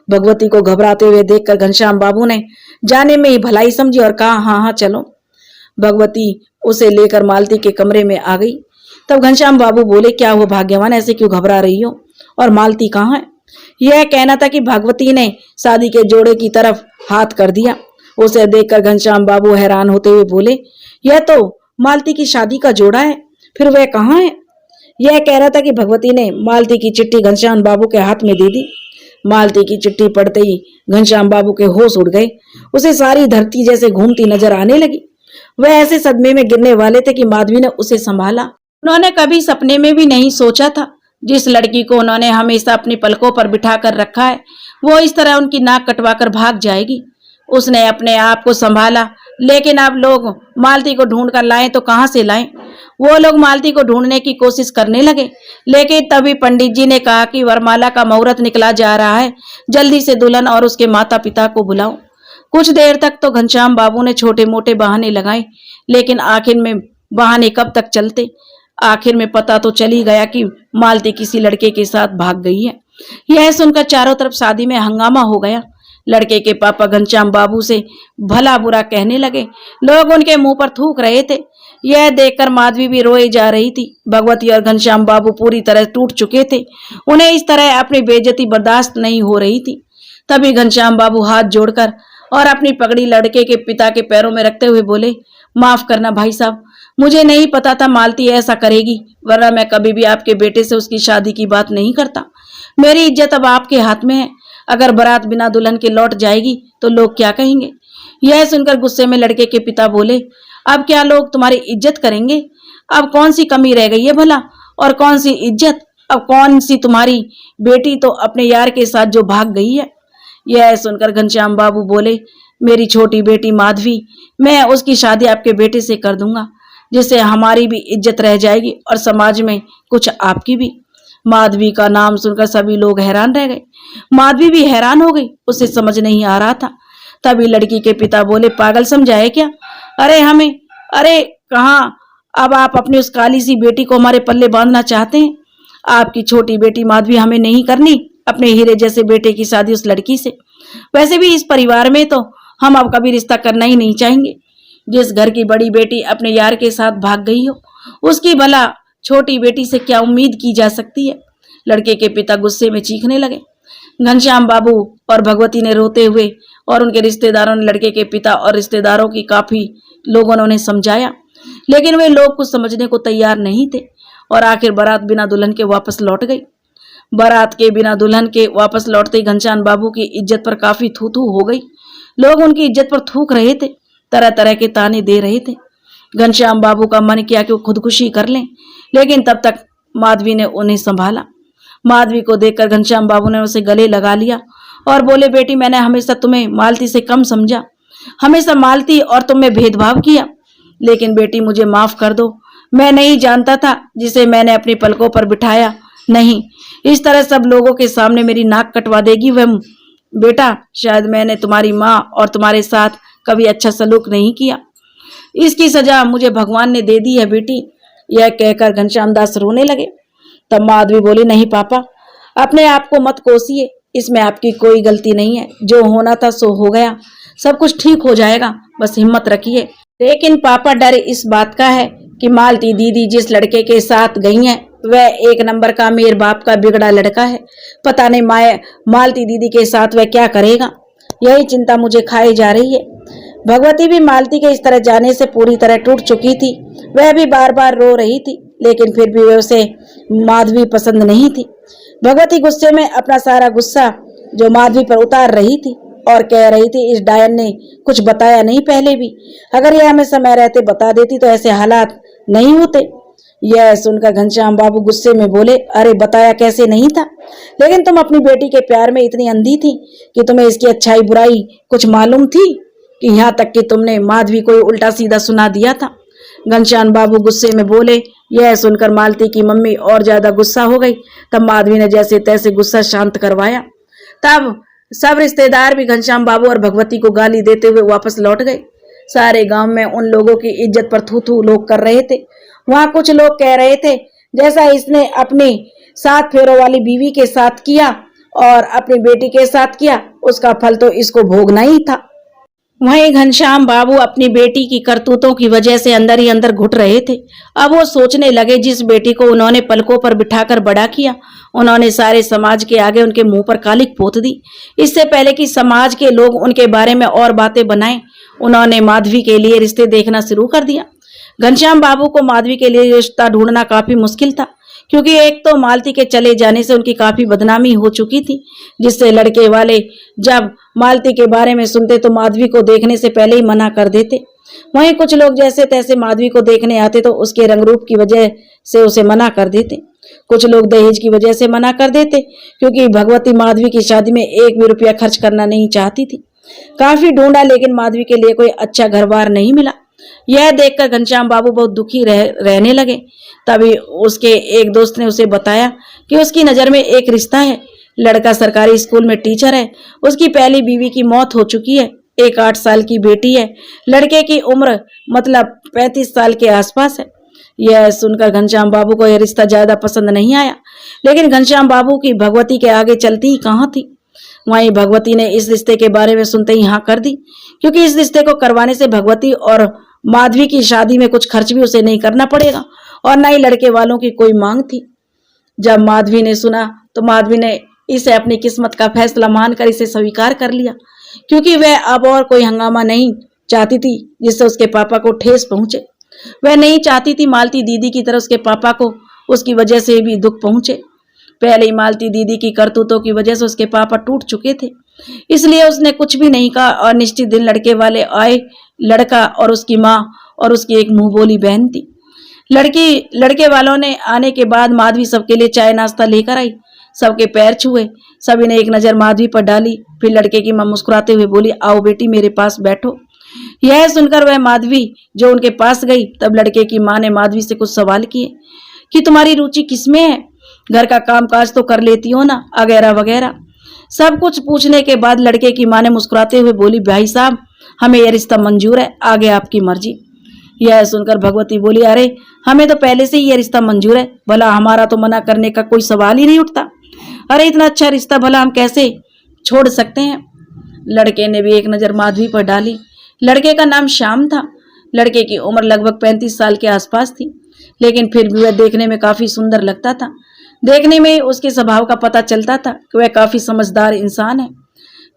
भगवती को घबराते हुए देखकर घनश्याम बाबू ने जाने में ही भलाई समझी और कहा, हाँ हाँ चलो। भगवती उसे लेकर मालती के कमरे में आ गई। तब घनश्याम बाबू बोले, क्या हुआ भाग्यवान, ऐसे क्यों घबरा रही हो, और मालती कहाँ है? यह कहना था कि भगवती ने शादी के जोड़े की तरफ हाथ कर दिया। उसे देखकर घनश्याम बाबू हैरान होते हुए बोले, यह तो मालती की शादी का जोड़ा है, फिर वह कहाँ है? यह कह रहा था कि भगवती ने मालती की चिट्ठी घनश्याम बाबू के हाथ में दे दी। मालती की चिट्ठी पढ़ते ही घनश्याम बाबू के होश उड़ गए। उसे सारी धरती जैसे घूमती नजर आने लगी। वह ऐसे सदमे में गिरने वाले थे कि माधवी ने उसे संभाला। उन्होंने कभी सपने में भी नहीं सोचा था जिस लड़की को उन्होंने हमेशा अपनी पलकों पर बिठा कर रखा है वो इस तरह उनकी नाक कटवाकर भाग जाएगी। उसने अपने आप को संभाला, लेकिन अब लोग मालती को ढूंढ कर लाएं तो कहां से लाएं? वो लोग मालती को ढूंढने की कोशिश करने लगे, लेकिन तभी पंडित जी ने कहा कि वरमाला का मुहूर्त निकला जा रहा है, जल्दी से दुल्हन और उसके माता पिता को बुलाओ। कुछ देर तक तो घनश्याम बाबू ने छोटे मोटे बहाने लगाए, लेकिन आखिर में बहाने कब तक चलते? आखिर में पता तो चल ही गया कि मालती किसी लड़के के साथ भाग गई है। यह सुनकर चारों तरफ शादी में हंगामा हो गया। लड़के के पापा घनश्याम बाबू से भला बुरा कहने लगे। लोग उनके मुंह पर थूक रहे थे। यह देखकर माधवी भी रोए जा रही थी। भगवती और घनश्याम बाबू पूरी तरह टूट चुके थे। उन्हें इस तरह अपनी बेइज्जती बर्दाश्त नहीं हो रही थी। तभी घनश्याम बाबू हाथ जोड़कर और अपनी पगड़ी लड़के के पिता के पैरों में रखते हुए बोले, माफ करना भाई साहब, मुझे नहीं पता था मालती ऐसा करेगी, वरना मैं कभी भी आपके बेटे से उसकी शादी की बात नहीं करता। मेरी इज्जत अब आपके हाथ में है। अगर बारात बिना दुल्हन के लौट जाएगी तो लोग क्या कहेंगे? यह सुनकर गुस्से में लड़के के पिता बोले, अब क्या लोग तुम्हारी इज्जत करेंगे? अब कौन सी कमी रह गई है भला, और कौन सी इज्जत? अब कौन सी तुम्हारी बेटी तो अपने यार के साथ जो भाग गई है। यह सुनकर घनश्याम बाबू बोले, मेरी छोटी बेटी माधवी, मैं उसकी शादी आपके बेटे से कर दूंगा, जिससे हमारी भी इज्जत रह जाएगी और समाज में कुछ आपकी भी। माधवी का नाम सुनकर सभी लोग हैरान रह गए। माधवी भी हैरान हो गई, उसे समझ नहीं आ रहा था। तभी लड़की के पिता बोले, पागल समझाए क्या? अरे कहाँ, अब आप अपनी उस काली सी बेटी को हमारे पल्ले बांधना चाहते हैं? आपकी छोटी बेटी माधवी हमें नहीं करनी अपने हीरे जैसे बेटे की शादी उस लड़की से। वैसे भी इस परिवार में तो हम अब कभी रिश्ता करना ही नहीं चाहेंगे। जिस घर की बड़ी बेटी अपने यार के साथ भाग गई हो, उसकी भला छोटी बेटी से क्या उम्मीद की जा सकती है? लड़के के पिता गुस्से में चीखने लगे। घनश्याम बाबू और भगवती ने रोते हुए और उनके रिश्तेदारों ने लड़के के पिता और रिश्तेदारों की काफी लोगों ने उन्हें समझाया, लेकिन वे लोग कुछ समझने को तैयार नहीं थे और आखिर बारात बिना दुल्हन के वापस लौट गई। बारात के बिना दुल्हन के वापस लौटते ही घनश्याम बाबू की इज्जत पर काफी थू थू हो गई। लोग उनकी इज्जत पर थूक रहे थे, तरह तरह के ताने दे रहे थे। घनश्याम बाबू का मन किया कि वो खुदकुशी कर लें, लेकिन तब तक माधवी ने उन्हें संभाला। माधवी को देखकर घनश्याम बाबू ने उसे गले लगा लिया और बोले, बेटी, मैंने हमेशा तुम्हें मालती से कम समझा, हमेशा मालती और तुम में भेदभाव किया, लेकिन बेटी मुझे माफ कर दो। मैं नहीं जानता था जिसे मैंने अपनी पलकों पर बिठाया। नहीं, इस तरह सब लोगों के सामने मेरी नाक कटवा देगी वह बेटा। शायद मैंने तुम्हारी माँ और तुम्हारे साथ कभी अच्छा सलूक नहीं किया, इसकी सजा मुझे भगवान ने दे दी है बेटी। यह कहकर घनश्याम दास रोने लगे। तब माधवी बोली, नहीं पापा, अपने आप को मत कोसिए, इसमें आपकी कोई गलती नहीं है। जो होना था सो हो गया, सब कुछ ठीक हो जाएगा, बस हिम्मत रखिए। लेकिन पापा, डर इस बात का है कि मालती दीदी जिस लड़के के साथ गई हैं वह एक नंबर का मेरे बाप का बिगड़ा लड़का है। पता नहीं मालती दीदी के साथ वह क्या करेगा, यही चिंता मुझे खाई जा रही है। भगवती भी मालती के इस तरह जाने से पूरी तरह टूट चुकी थी। वह भी बार बार रो रही थी, लेकिन फिर भी वह उसे माधवी पसंद नहीं थी। भगवती गुस्से में अपना सारा गुस्सा जो माधवी पर उतार रही थी और कह रही थी, इस डायन ने कुछ बताया नहीं पहले भी, अगर यह हमें समय रहते बता देती तो ऐसे हालात नहीं होते। यह सुनकर घनश्याम बाबू गुस्से में बोले, अरे बताया कैसे नहीं था, लेकिन तुम अपनी बेटी के प्यार में इतनी अंधी थी कि तुम्हें इसकी अच्छाई बुराई कुछ मालूम थी, कि यहाँ तक कि तुमने माधवी को उल्टा सीधा सुना दिया था। घनश्याम बाबू गुस्से में बोले। यह सुनकर मालती की मम्मी और ज्यादा गुस्सा हो गई। तब माधवी ने जैसे तैसे गुस्सा शांत करवाया। तब सब रिश्तेदार भी घनश्याम बाबू और भगवती को गाली देते हुए वापस लौट गए। सारे गांव में उन लोगों की इज्जत पर थू थू लोग कर रहे थे। वहां कुछ लोग कह रहे थे, जैसा इसने अपनी 7 फेरों वाली बीवी के साथ किया और अपनी बेटी के साथ किया, उसका फल तो इसको भोगना ही था। वहीं घनश्याम बाबू अपनी बेटी की करतूतों की वजह से अंदर ही अंदर घुट रहे थे। अब वो सोचने लगे, जिस बेटी को उन्होंने पलकों पर बिठाकर बड़ा किया, उन्होंने सारे समाज के आगे उनके मुंह पर कालिक पोत दी। इससे पहले कि समाज के लोग उनके बारे में और बातें बनाएं, उन्होंने माधवी के लिए रिश्ते देखना शुरू कर दिया। घनश्याम बाबू को माधवी के लिए रिश्ता ढूंढना काफी मुश्किल था, क्योंकि एक तो मालती के चले जाने से उनकी काफी बदनामी हो चुकी थी, जिससे लड़के वाले जब मालती के बारे में सुनते तो माधवी को देखने से पहले ही मना कर देते। वहीं कुछ लोग जैसे तैसे माधवी को देखने आते तो उसके रंग रूप की वजह से उसे मना कर देते। कुछ लोग दहेज की वजह से मना कर देते, क्योंकि भगवती माधवी की शादी में एक भी रुपया खर्च करना नहीं चाहती थी। काफी ढूंढा, लेकिन माधवी के लिए कोई अच्छा घर बार नहीं मिला। यह देखकर घनश्याम बाबू बहुत दुखी रहने लगे। तभी उसके एक दोस्त ने उसे बताया कि उसकी नजर में एक रिश्ता है। लड़का सरकारी स्कूल में टीचर है, उसकी पहली बीवी की मौत हो चुकी है, एक 8 साल की बेटी है, लड़के की उम्र मतलब 35 साल के आसपास है। यह सुनकर घनश्याम बाबू को यह रिश्ता ज्यादा पसंद नहीं आया, लेकिन घनश्याम बाबू की भगवती के आगे चलती ही कहाँ थी। वहीं भगवती ने इस रिश्ते के बारे में सुनते ही हाँ कर दी, क्योंकि इस रिश्ते को करवाने से भगवती और माधवी की शादी में कुछ खर्च भी उसे नहीं करना पड़ेगा और न ही लड़के वालों की कोई मांग थी। जब माधवी ने सुना तो माधवी ने इसे अपनी किस्मत का फैसला मानकर इसे स्वीकार कर लिया, क्योंकि वह अब और कोई हंगामा नहीं चाहती थी जिससे उसके पापा को ठेस पहुंचे। वह नहीं चाहती थी मालती दीदी की तरह उसके पापा को उसकी वजह से भी दुख पहुंचे। पहले ही मालती दीदी की करतूतों की वजह से उसके पापा टूट चुके थे, इसलिए उसने कुछ भी नहीं कहा और निश्चित दिन लड़के वाले आए। लड़का और उसकी माँ और उसकी एक मुंह बोली बहन थी। लड़के वालों ने आने के बाद माधवी सबके लिए चाय नाश्ता लेकर आई, सबके पैर छुए, सभी ने एक नजर माधवी पर डाली। फिर लड़के की माँ मुस्कुराते हुए बोली, आओ बेटी मेरे पास बैठो। यह सुनकर वह माधवी जो उनके पास गई, तब लड़के की माँ ने माधवी से कुछ सवाल किए कि तुम्हारी रुचि किसमें है, घर का कामकाज तो कर लेती हो ना, वगैरह वगैरह। सब कुछ पूछने के बाद लड़के की माँ ने मुस्कुराते हुए बोली, भाई साहब हमें यह रिश्ता मंजूर है, आगे आपकी मर्जी। यह सुनकर भगवती बोली, अरे हमें तो पहले से ही यह रिश्ता मंजूर है, भला हमारा तो मना करने का कोई सवाल ही नहीं उठता। अरे इतना अच्छा रिश्ता भला हम कैसे छोड़ सकते हैं। लड़के ने भी एक नजर माधवी पर डाली। लड़के का नाम श्याम था। लड़के की उम्र लगभग 35 साल के आसपास थी, लेकिन फिर भी वह देखने में काफी सुंदर लगता था। देखने में उसके स्वभाव का पता चलता था कि वह काफी समझदार इंसान है।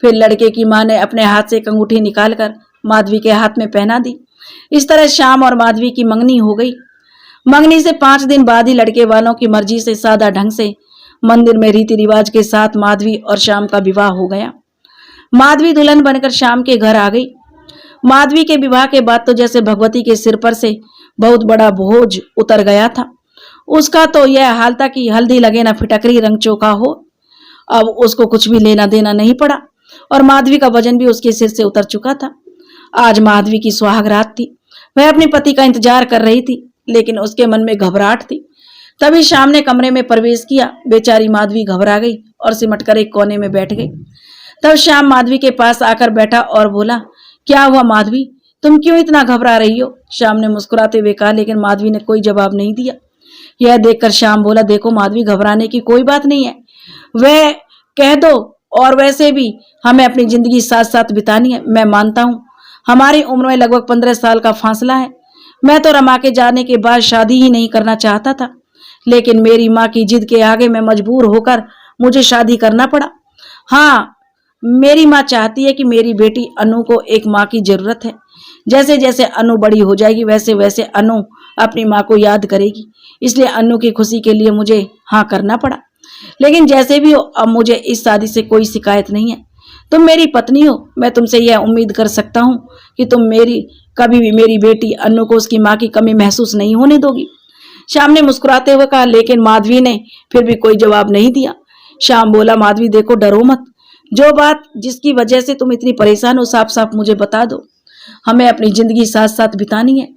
फिर लड़के की माँ ने अपने हाथ से एक अंगूठी निकालकर माधवी के हाथ में पहना दी। इस तरह श्याम और माधवी की मंगनी हो गई। मंगनी से 5 दिन बाद ही लड़के वालों की मर्जी से सादा ढंग से मंदिर में रीति रिवाज के साथ माधवी और श्याम का विवाह हो गया। माधवी दुल्हन बनकर श्याम के घर आ गई। माधवी के विवाह के बाद तो जैसे भगवती के सिर पर से बहुत बड़ा बोझ उतर गया था। उसका तो यह हाल था कि हल्दी लगे ना फिटकरी रंग चोखा हो। अब उसको कुछ भी लेना देना नहीं पड़ा और माधवी का वजन भी उसके सिर से उतर चुका था। आज माधवी की सुहागरात थी। वह अपने पति का इंतजार कर रही थी, लेकिन उसके मन में घबराहट थी। तभी श्याम ने कमरे में प्रवेश किया। बेचारी माधवी घबरा गई और सिमट कर एक कोने में बैठ गई। तब श्याम माधवी के पास आकर बैठा और बोला, क्या हुआ माधवी, तुम क्यों इतना घबरा रही हो। श्याम ने मुस्कुराते हुए कहा, लेकिन माधवी ने कोई जवाब नहीं दिया। यह देखकर श्याम बोला, देखो माधवी घबराने की कोई बात नहीं है, वह कह दो, और वैसे भी हमें अपनी जिंदगी साथ साथ बितानी है। मैं मानता हूँ हमारी उम्र में लगभग 15 साल का फासला है। मैं तो रमा के जाने के बाद शादी ही नहीं करना चाहता था, लेकिन मेरी माँ की जिद के आगे मैं मजबूर होकर मुझे शादी करना पड़ा। हाँ, मेरी माँ चाहती है कि मेरी बेटी अनु को एक माँ की जरूरत है। जैसे जैसे अनु बड़ी हो जाएगी वैसे वैसे अनु अपनी माँ को याद करेगी, इसलिए अनु की खुशी के लिए मुझे हाँ करना पड़ा। लेकिन जैसे भी हो, अब मुझे इस शादी से कोई शिकायत नहीं है। तुम मेरी पत्नी हो, मैं तुमसे यह उम्मीद कर सकता हूँ कि तुम कभी भी मेरी बेटी अनु को उसकी माँ की कमी महसूस नहीं होने दोगी। श्याम ने मुस्कुराते हुए कहा, लेकिन माधवी ने फिर भी कोई जवाब नहीं दिया। श्याम बोला, माधवी देखो, डरो मत। जो बात जिसकी वजह से तुम इतनी परेशान हो साफ साफ मुझे बता दो। हमें अपनी जिंदगी साथ साथ बितानी है,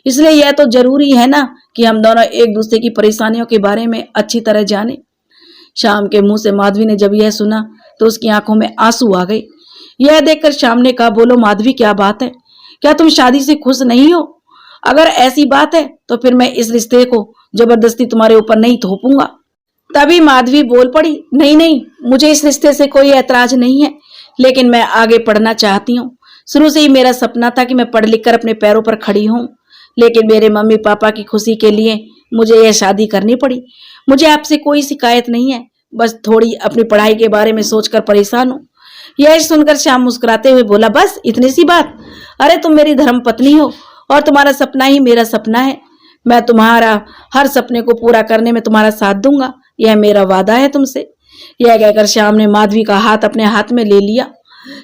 इसलिए यह तो जरूरी है ना कि हम दोनों एक दूसरे की परेशानियों के बारे में अच्छी तरह जाने। श्याम के मुंह से माधवी ने जब यह सुना तो उसकी आंखों में आंसू आ गए। यह देखकर श्याम ने कहा, बोलो माधवी क्या बात है, क्या तुम शादी से खुश नहीं हो। अगर ऐसी बात है तो फिर मैं इस रिश्ते को जबरदस्ती तुम्हारे ऊपर नहीं थोपूंगा। तभी माधवी बोल पड़ी, नहीं नहीं, मुझे इस रिश्ते से कोई ऐतराज नहीं है, लेकिन मैं आगे पढ़ना चाहती हूँ। शुरू से ही मेरा सपना था कि मैं पढ़ लिख कर अपने पैरों पर खड़ी हूँ, लेकिन मेरे मम्मी पापा की खुशी के लिए मुझे यह शादी करनी पड़ी। मुझे आपसे कोई शिकायत नहीं है, बस थोड़ी अपनी पढ़ाई के बारे में सोचकर परेशान हूँ। यह सुनकर श्याम मुस्कुराते हुए बोला, बस इतनी सी बात? अरे तुम मेरी धर्म पत्नी हो और तुम्हारा सपना ही मेरा सपना है। मैं तुम्हारा हर सपने को पूरा करने में तुम्हारा साथ दूंगा, यह मेरा वादा है तुमसे। यह कहकर श्याम ने माधवी का हाथ अपने हाथ में ले लिया।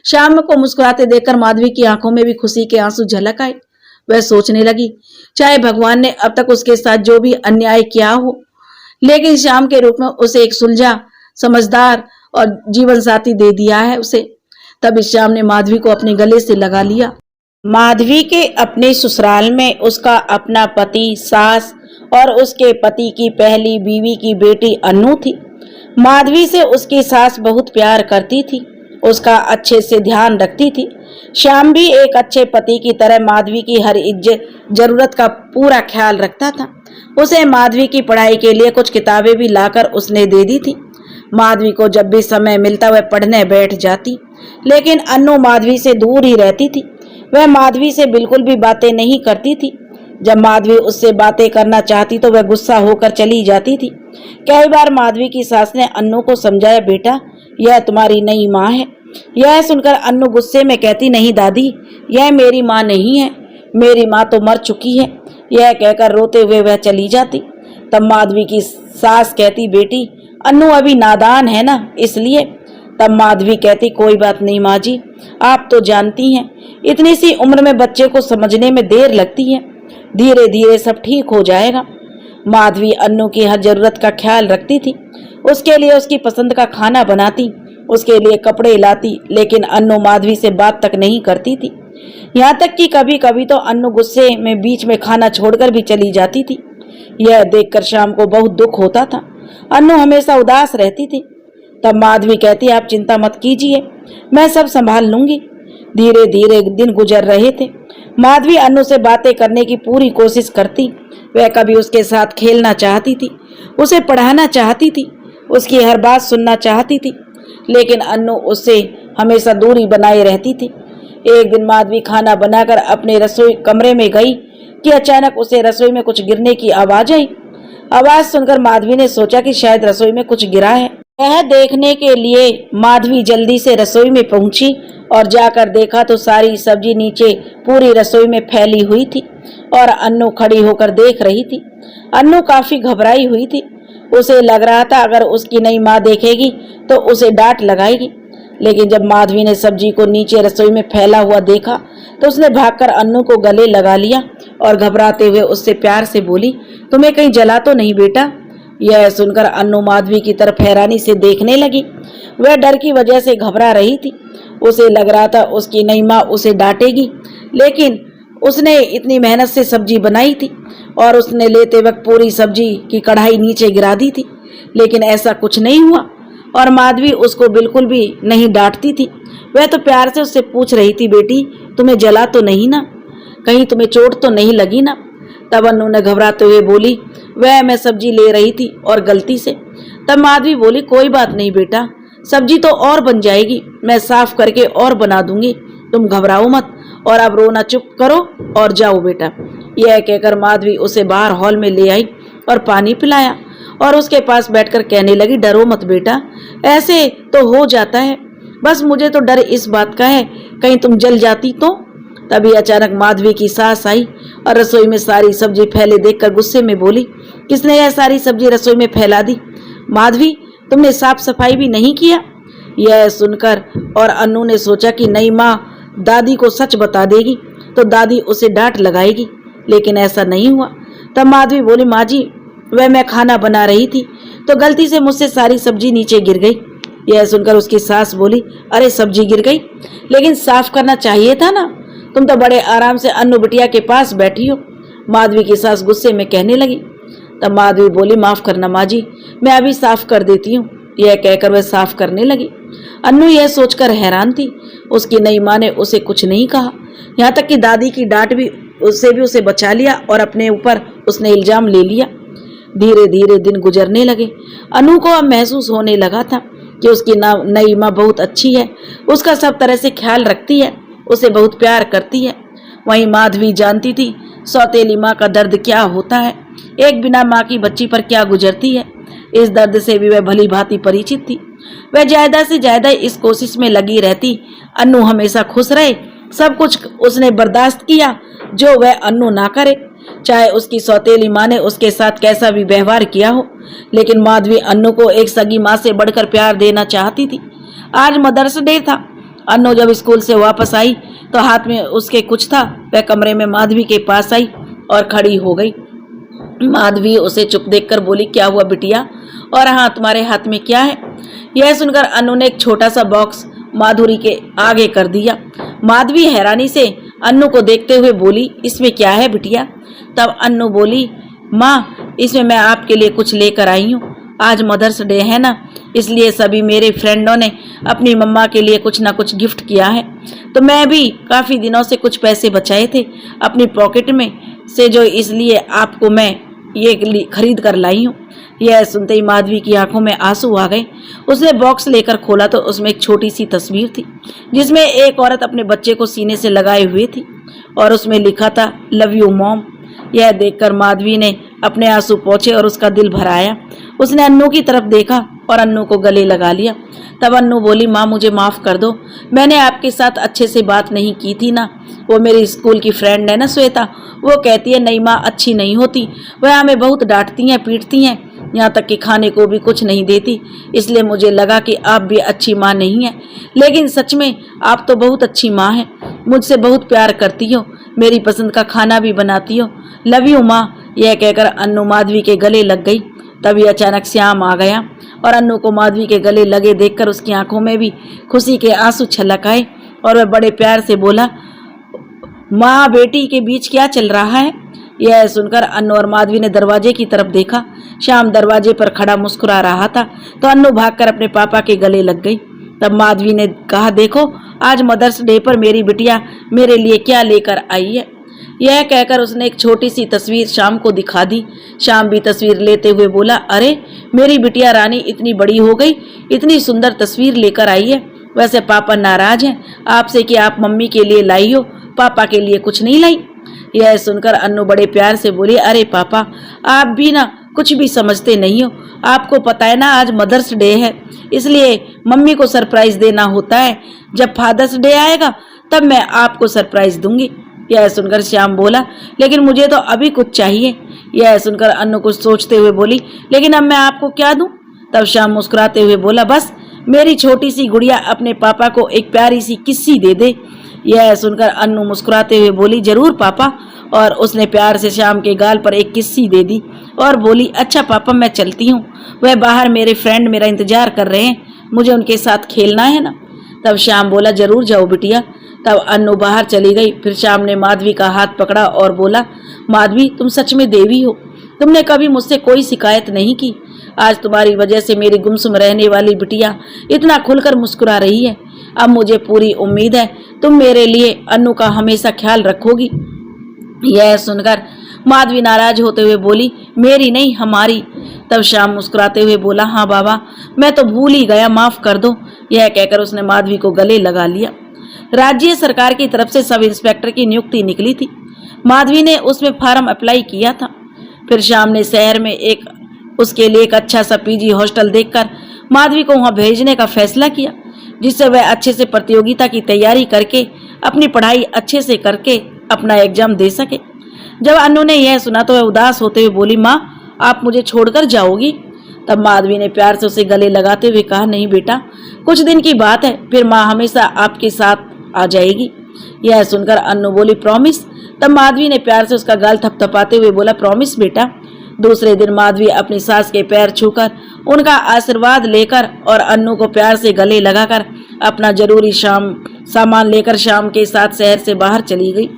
श्याम को मुस्कुराते देखकर माधवी की आंखों में भी खुशी के आंसू झलक आए। वह सोचने लगी, चाहे भगवान ने अब तक उसके साथ जो भी अन्याय किया हो, लेकिन श्याम के रूप में उसे एक सुलझा, समझदार और जीवन साथी दे दिया है उसे। तब श्याम ने माधवी को अपने गले से लगा लिया। माधवी के अपने ससुराल में उसका अपना पति, सास और उसके पति की पहली बीवी की बेटी अन्नू थी। माधवी से उसकी सास बहुत प्यार करती थी, उसका अच्छे से ध्यान रखती थी। श्याम भी एक अच्छे पति की तरह माधवी की हर जरूरत का पूरा ख्याल रखता था। उसे माधवी की पढ़ाई के लिए कुछ किताबें भी लाकर उसने दे दी थी। माधवी को जब भी समय मिलता वह पढ़ने बैठ जाती, लेकिन अन्नू माधवी से दूर ही रहती थी। वह माधवी से बिल्कुल भी बातें नहीं करती थी। जब माधवी उससे बातें करना चाहती तो वह गुस्सा होकर चली जाती थी। कई बार माधवी की सास ने अन्नू को समझाया, बेटा यह तुम्हारी नई माँ है। यह सुनकर अन्नू गुस्से में कहती, नहीं दादी, यह मेरी माँ नहीं है, मेरी माँ तो मर चुकी है। यह कहकर रोते हुए वह चली जाती। तब माधवी की सास कहती, बेटी अन्नू अभी नादान है ना, इसलिए। तब माधवी कहती, कोई बात नहीं माँ जी, आप तो जानती हैं इतनी सी उम्र में बच्चे को समझने में देर लगती है, धीरे धीरे सब ठीक हो जाएगा। माधवी अन्नू की हर जरूरत का ख्याल रखती थी, उसके लिए उसकी पसंद का खाना बनाती, उसके लिए कपड़े लाती, लेकिन अन्नू माधवी से बात तक नहीं करती थी। यहाँ तक कि कभी कभी तो अन्नू गुस्से में बीच में खाना छोड़कर भी चली जाती थी। यह देखकर श्याम को बहुत दुख होता था। अन्नू हमेशा उदास रहती थी। तब माधवी कहती, आप चिंता मत कीजिए, मैं सब संभाल लूंगी। धीरे धीरे दिन गुजर रहे थे। माधवी अन्नू से बातें करने की पूरी कोशिश करती। वह कभी उसके साथ खेलना चाहती थी, उसे पढ़ाना चाहती थी, उसकी हर बात सुनना चाहती थी, लेकिन अन्नू उससे हमेशा दूरी बनाए रहती थी। एक दिन माधवी खाना बनाकर अपने रसोई कमरे में गई कि अचानक उसे रसोई में कुछ गिरने की आवाज आई। आवाज सुनकर माधवी ने सोचा कि शायद रसोई में कुछ गिरा है। यह देखने के लिए माधवी जल्दी से रसोई में पहुंची और जाकर देखा तो सारी सब्जी नीचे पूरी रसोई में फैली हुई थी और अन्नू खड़ी होकर देख रही थी। अन्नू काफी घबराई हुई थी। उसे लग रहा था अगर उसकी नई माँ देखेगी तो उसे डांट लगाएगी। लेकिन जब माधवी ने सब्जी को नीचे रसोई में फैला हुआ देखा तो उसने भागकर अन्नू को गले लगा लिया और घबराते हुए उससे प्यार से बोली, तुम्हें कहीं जला तो नहीं बेटा? यह सुनकर अन्नू माधवी की तरफ हैरानी से देखने लगी। वह डर की वजह से घबरा रही थी। उसे लग रहा था उसकी नई माँ उसे डांटेगी, लेकिन उसने इतनी मेहनत से सब्जी बनाई थी और उसने लेते वक्त पूरी सब्जी की कढ़ाई नीचे गिरा दी थी, लेकिन ऐसा कुछ नहीं हुआ और माधवी उसको बिल्कुल भी नहीं डांटती थी। वह तो प्यार से उससे पूछ रही थी, बेटी तुम्हें जला तो नहीं ना, कहीं तुम्हें चोट तो नहीं लगी ना? तब अन्नू ने घबराते हुए बोली, वह मैं सब्जी ले रही थी और गलती से। तब माधवी बोली, कोई बात नहीं बेटा, सब्जी तो और बन जाएगी, मैं साफ करके और बना दूंगी, तुम घबराओ मत और अब रोना चुप करो और जाओ बेटा। यह कहकर माधवी उसे बाहर हॉल में ले आई और पानी पिलाया और उसके पास बैठकर कहने लगी, डरो मत बेटा, ऐसे तो हो जाता है, बस मुझे तो डर इस बात का है कहीं तुम जल जाती तो। तभी अचानक माधवी की सास आई और रसोई में सारी सब्जी फैले देखकर गुस्से में बोली, किसने यह सारी सब्जी रसोई में फैला दी? माधवी तुमने साफ सफाई भी नहीं किया। यह सुनकर और अन्नू ने सोचा कि नई माँ दादी को सच बता देगी तो दादी उसे डांट लगाएगी, लेकिन ऐसा नहीं हुआ। तब माधवी बोली, माँ जी वह मैं खाना बना रही थी तो गलती से मुझसे सारी सब्जी नीचे गिर गई। यह सुनकर उसकी सास बोली, अरे सब्जी गिर गई, लेकिन साफ करना चाहिए था ना, तुम तो बड़े आराम से अन्नू बिटिया के पास बैठी हो। माधवी की सास गुस्से में कहने लगी। तब माधवी बोली, माफ करना माँ जी, मैं अभी साफ कर देती हूँ। यह कहकर वह साफ करने लगी। अन्नू यह सोचकर हैरान थी, उसकी नई माँ ने उसे कुछ नहीं कहा, यहाँ तक कि दादी की डांट भी उसे बचा लिया और अपने ऊपर उसने इल्जाम ले लिया। धीरे धीरे दिन गुजरने लगे। अनु को अब महसूस होने लगा था कि उसकी नई माँ बहुत अच्छी है, उसका सब तरह से ख्याल रखती है, उसे बहुत प्यार करती है। वहीं माधवी जानती थी सौतेली माँ का दर्द क्या होता है, एक बिना माँ की बच्ची पर क्या गुजरती है। इस दर्द से भी वह भली भांति परिचित थी। वह ज्यादा से ज्यादा इस कोशिश में लगी रहती अनु हमेशा खुश रहे। सब कुछ उसने बर्दाश्त किया जो वह अनु ना करे, चाहे उसकी सौतेली माँ ने उसके साथ कैसा भी व्यवहार किया हो। लेकिन माधवी अनु को एक सगी माँ से बढ़कर प्यार देना चाहती थी। आज मदर्स डे था। अनु जब स्कूल से वापस आई तो हाथ में उसके कुछ था। वह कमरे में माधवी के पास आई और खड़ी हो गई। माधवी उसे चुप देखकर बोली, क्या हुआ बिटिया, और हाँ तुम्हारे हाथ में क्या है? यह सुनकर अनु ने एक छोटा सा बॉक्स माधुरी के आगे कर दिया। माधवी हैरानी से अनु को देखते हुए बोली, इसमें क्या है बिटिया? तब अनु बोली, माँ इसमें मैं आपके लिए कुछ लेकर आई हूँ। आज मदर्स डे है ना, इसलिए सभी मेरे फ्रेंडों ने अपनी मम्मा के लिए कुछ ना कुछ गिफ्ट किया है, तो मैं भी काफ़ी दिनों से कुछ पैसे बचाए थे अपनी पॉकेट में से, जो इसलिए आपको मैं ये खरीद कर लाई हूँ। यह सुनते ही माधवी की आंखों में आंसू आ गए। उसने बॉक्स लेकर खोला तो उसमें एक छोटी सी तस्वीर थी जिसमें एक औरत अपने बच्चे को सीने से लगाए हुए थी और उसमें लिखा था, लव यू मॉम। यह देखकर माधवी ने अपने आंसू पोंछे और उसका दिल भर आया। उसने अन्नू की तरफ देखा और अन्नू को गले लगा लिया। तब अन्नू बोली, माँ मुझे माफ़ कर दो, मैंने आपके साथ अच्छे से बात नहीं की थी ना। वो मेरी स्कूल की फ्रेंड है ना श्वेता, वो कहती है नई माँ अच्छी नहीं होती, वह हमें बहुत डांटती हैं पीटती हैं, यहाँ तक कि खाने को भी कुछ नहीं देती। इसलिए मुझे लगा कि आप भी अच्छी माँ नहीं हैं, लेकिन सच में आप तो बहुत अच्छी माँ हैं, मुझसे बहुत प्यार करती हो, मेरी पसंद का खाना भी बनाती हो। लव यू माँ। यह कहकर अन्नू माधवी के गले लग गई। तभी अचानक श्याम आ गया और अन्नू को माधवी के गले लगे देखकर उसकी आंखों में भी खुशी के आंसू छलक आए और वह बड़े प्यार से बोला, माँ बेटी के बीच क्या चल रहा है? यह सुनकर अन्नू और माधवी ने दरवाजे की तरफ देखा। श्याम दरवाजे पर खड़ा मुस्कुरा रहा था तो अन्नू भागकर अपने पापा के गले लग गई। तब माधवी ने कहा, देखो आज मदर्स डे पर मेरी बिटिया मेरे लिए क्या लेकर आई है। यह कहकर उसने एक छोटी सी तस्वीर श्याम को दिखा दी। श्याम भी तस्वीर लेते हुए बोला, अरे मेरी बिटिया रानी इतनी बड़ी हो गई, इतनी सुंदर तस्वीर लेकर आई है। वैसे पापा नाराज हैं आपसे कि आप मम्मी के लिए लाई हो, पापा के लिए कुछ नहीं लाई। यह सुनकर अन्नू बड़े प्यार से बोली, अरे पापा आप भी ना कुछ भी समझते नहीं हो, आपको पता है ना आज मदर्स डे है, इसलिए मम्मी को सरप्राइज देना होता है। जब फादर्स डे आएगा तब मैं आपको सरप्राइज दूंगी। यह सुनकर श्याम बोला, लेकिन मुझे तो अभी कुछ चाहिए। यह सुनकर अन्नू कुछ सोचते हुए बोली, लेकिन अब मैं आपको क्या दूं? तब श्याम मुस्कुराते हुए बोला, बस मेरी छोटी सी गुड़िया अपने पापा को एक प्यारी सी किस्सी दे दे। यह सुनकर अन्नू मुस्कुराते हुए बोली, जरूर पापा। और उसने प्यार से श्याम के गाल पर एक किस्सी दे दी और बोली, अच्छा पापा मैं चलती हूँ, वह बाहर मेरे फ्रेंड मेरा इंतजार कर रहे हैं, मुझे उनके साथ खेलना है ना। तब श्याम बोला, जरूर जाओ बिटिया। तब अन्नू बाहर चली गई। फिर श्याम ने माधवी का हाथ पकड़ा और बोला, माधवी तुम सच में देवी हो, तुमने कभी मुझसे कोई शिकायत नहीं की। आज तुम्हारी वजह से मेरी गुमसुम रहने वाली बिटिया इतना खुलकर मुस्कुरा रही है। अब मुझे पूरी उम्मीद है तुम मेरे लिए अन्नू का हमेशा ख्याल रखोगी। यह सुनकर माधवी नाराज होते हुए बोली, मेरी नहीं हमारी। तब श्याम मुस्कुराते हुए बोला, हाँ बाबा मैं तो भूल ही गया, माफ कर दो। यह कहकर उसने माधवी को गले लगा लिया। राज्य सरकार की तरफ से सब इंस्पेक्टर की नियुक्ति निकली थी। माधवी ने उसमें फार्म अप्लाई किया था। फिर श्याम ने शहर में उसके लिए एक अच्छा सा पीजी हॉस्टल देखकर माधवी को वहां भेजने का फैसला किया, जिससे वह अच्छे से प्रतियोगिता की तैयारी करके अपनी पढ़ाई अच्छे से करके अपना एग्जाम दे सके। जब अन्नू ने यह सुना तो वह उदास होते हुए बोली, माँ आप मुझे छोड़कर जाओगी? तब माधवी ने प्यार से उसे गले लगाते हुए कहा, नहीं बेटा कुछ दिन की बात है, फिर माँ हमेशा आपके साथ आ जाएगी। यह सुनकर अन्नू बोली, प्रॉमिस? तब माधवी ने प्यार से उसका गाल थपथपाते हुए बोला, प्रॉमिस बेटा। दूसरे दिन माधवी अपनी सास के पैर छूकर उनका आशीर्वाद लेकर और अन्नू को प्यार से गले लगाकर अपना जरूरी सामान लेकर शाम के साथ शहर से बाहर चली गई।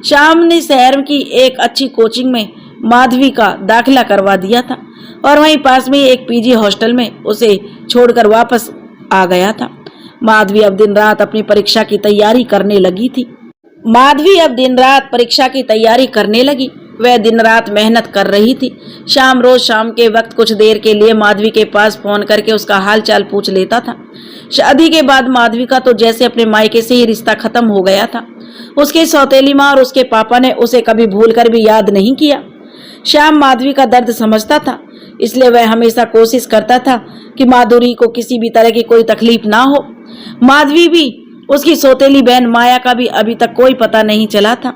शाम ने शहर की एक अच्छी कोचिंग में माधवी का दाखिला करवा दिया था और वहीं पास में एक पीजी हॉस्टल में उसे छोड़कर वापस आ गया था। माधवी अब दिन रात अपनी परीक्षा की तैयारी करने लगी थी। वह दिन रात मेहनत कर रही थी। श्याम रोज शाम के वक्त कुछ देर के लिए माधवी के पास फोन करके उसका हाल चाल पूछ लेता था। शादी के बाद माधवी का तो जैसे अपने मायके से ही रिश्ता खत्म हो गया था। उसकी सौतेली माँ और उसके पापा ने उसे कभी भूल कर भी याद नहीं किया। श्याम माधवी का दर्द समझता था, इसलिए वह हमेशा कोशिश करता था कि माधुरी को किसी भी तरह की कोई तकलीफ ना हो। माधवी भी, उसकी सौतेली बहन माया का भी अभी तक कोई पता नहीं चला था।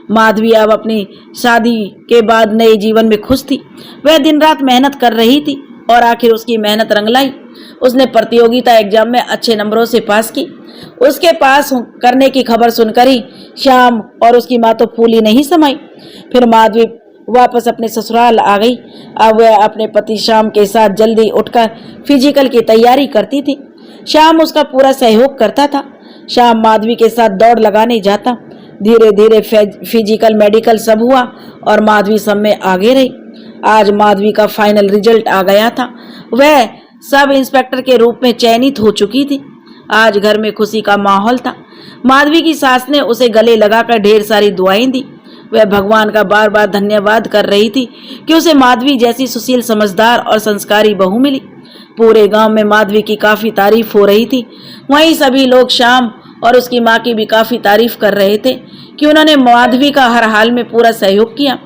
माधवी अब अपनी शादी के बाद नए जीवन में खुश थी। वह दिन रात मेहनत कर रही थी और आखिर उसकी मेहनत रंग लाई। उसने प्रतियोगिता एग्जाम में अच्छे नंबरों से पास की। उसके पास करने की खबर सुनकर ही श्याम और उसकी माँ तो फूली नहीं समाई। फिर माधवी वापस अपने ससुराल आ गई। अब वह अपने पति श्याम के साथ जल्दी उठकर फिजिकल की तैयारी करती थी। श्याम उसका पूरा सहयोग करता था। श्याम माधवी के साथ दौड़ लगाने जाता। धीरे धीरे फिजिकल मेडिकल सब हुआ और माधवी सब में आगे रही। आज माधवी का फाइनल रिजल्ट आ गया था। वह सब इंस्पेक्टर के रूप में चयनित हो चुकी थी। आज घर में खुशी का माहौल था। माधवी की सास ने उसे गले लगाकर ढेर सारी दुआएं दी। वह भगवान का बार बार धन्यवाद कर रही थी कि उसे माधवी जैसी सुशील, समझदार और संस्कारी बहू मिली। पूरे गांव में माधवी की काफी तारीफ हो रही थी। वहीं सभी लोग श्याम और उसकी माँ की भी काफी तारीफ कर रहे थे कि उन्होंने माधवी का हर हाल में पूरा सहयोग किया।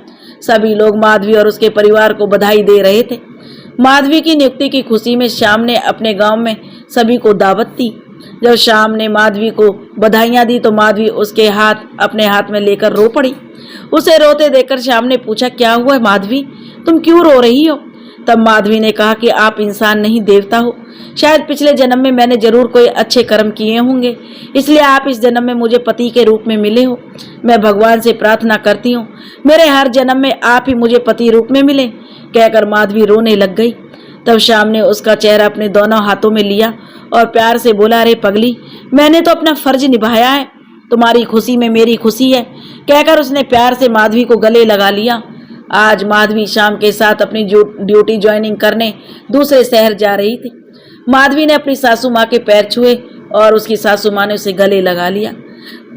सभी लोग माधवी और उसके परिवार को बधाई दे रहे थे। माधवी की नियुक्ति की खुशी में श्याम ने अपने गांव में सभी को दावत दी। जब श्याम ने माधवी को बधाइयां दी तो माधवी उसके हाथ अपने हाथ में लेकर रो पड़ी। उसे रोते देखकर श्याम ने पूछा, क्या हुआ माधवी, तुम क्यों रो रही हो? तब माधवी ने कहा कि आप इंसान नहीं देवता हो। शायद पिछले जन्म में मैंने जरूर कोई अच्छे कर्म किए होंगे, इसलिए आप इस जन्म में मुझे पति के रूप में मिले हो। मैं भगवान से प्रार्थना करती हूँ मेरे हर जन्म में आप ही मुझे पति रूप में मिले। कहकर माधवी रोने लग गई। तब श्याम ने उसका चेहरा अपने दोनों हाथों में लिया और प्यार से बोला, अरे पगली, मैंने तो अपना फर्ज निभाया है, तुम्हारी खुशी में मेरी खुशी है। कहकर उसने प्यार से माधवी को गले लगा लिया। आज माधवी श्याम के साथ अपनी ड्यूटी ज्वाइनिंग करने दूसरे शहर जा रही थी। माधवी ने अपनी सासू माँ के पैर छुए और उसकी सासू माँ ने उसे गले लगा लिया।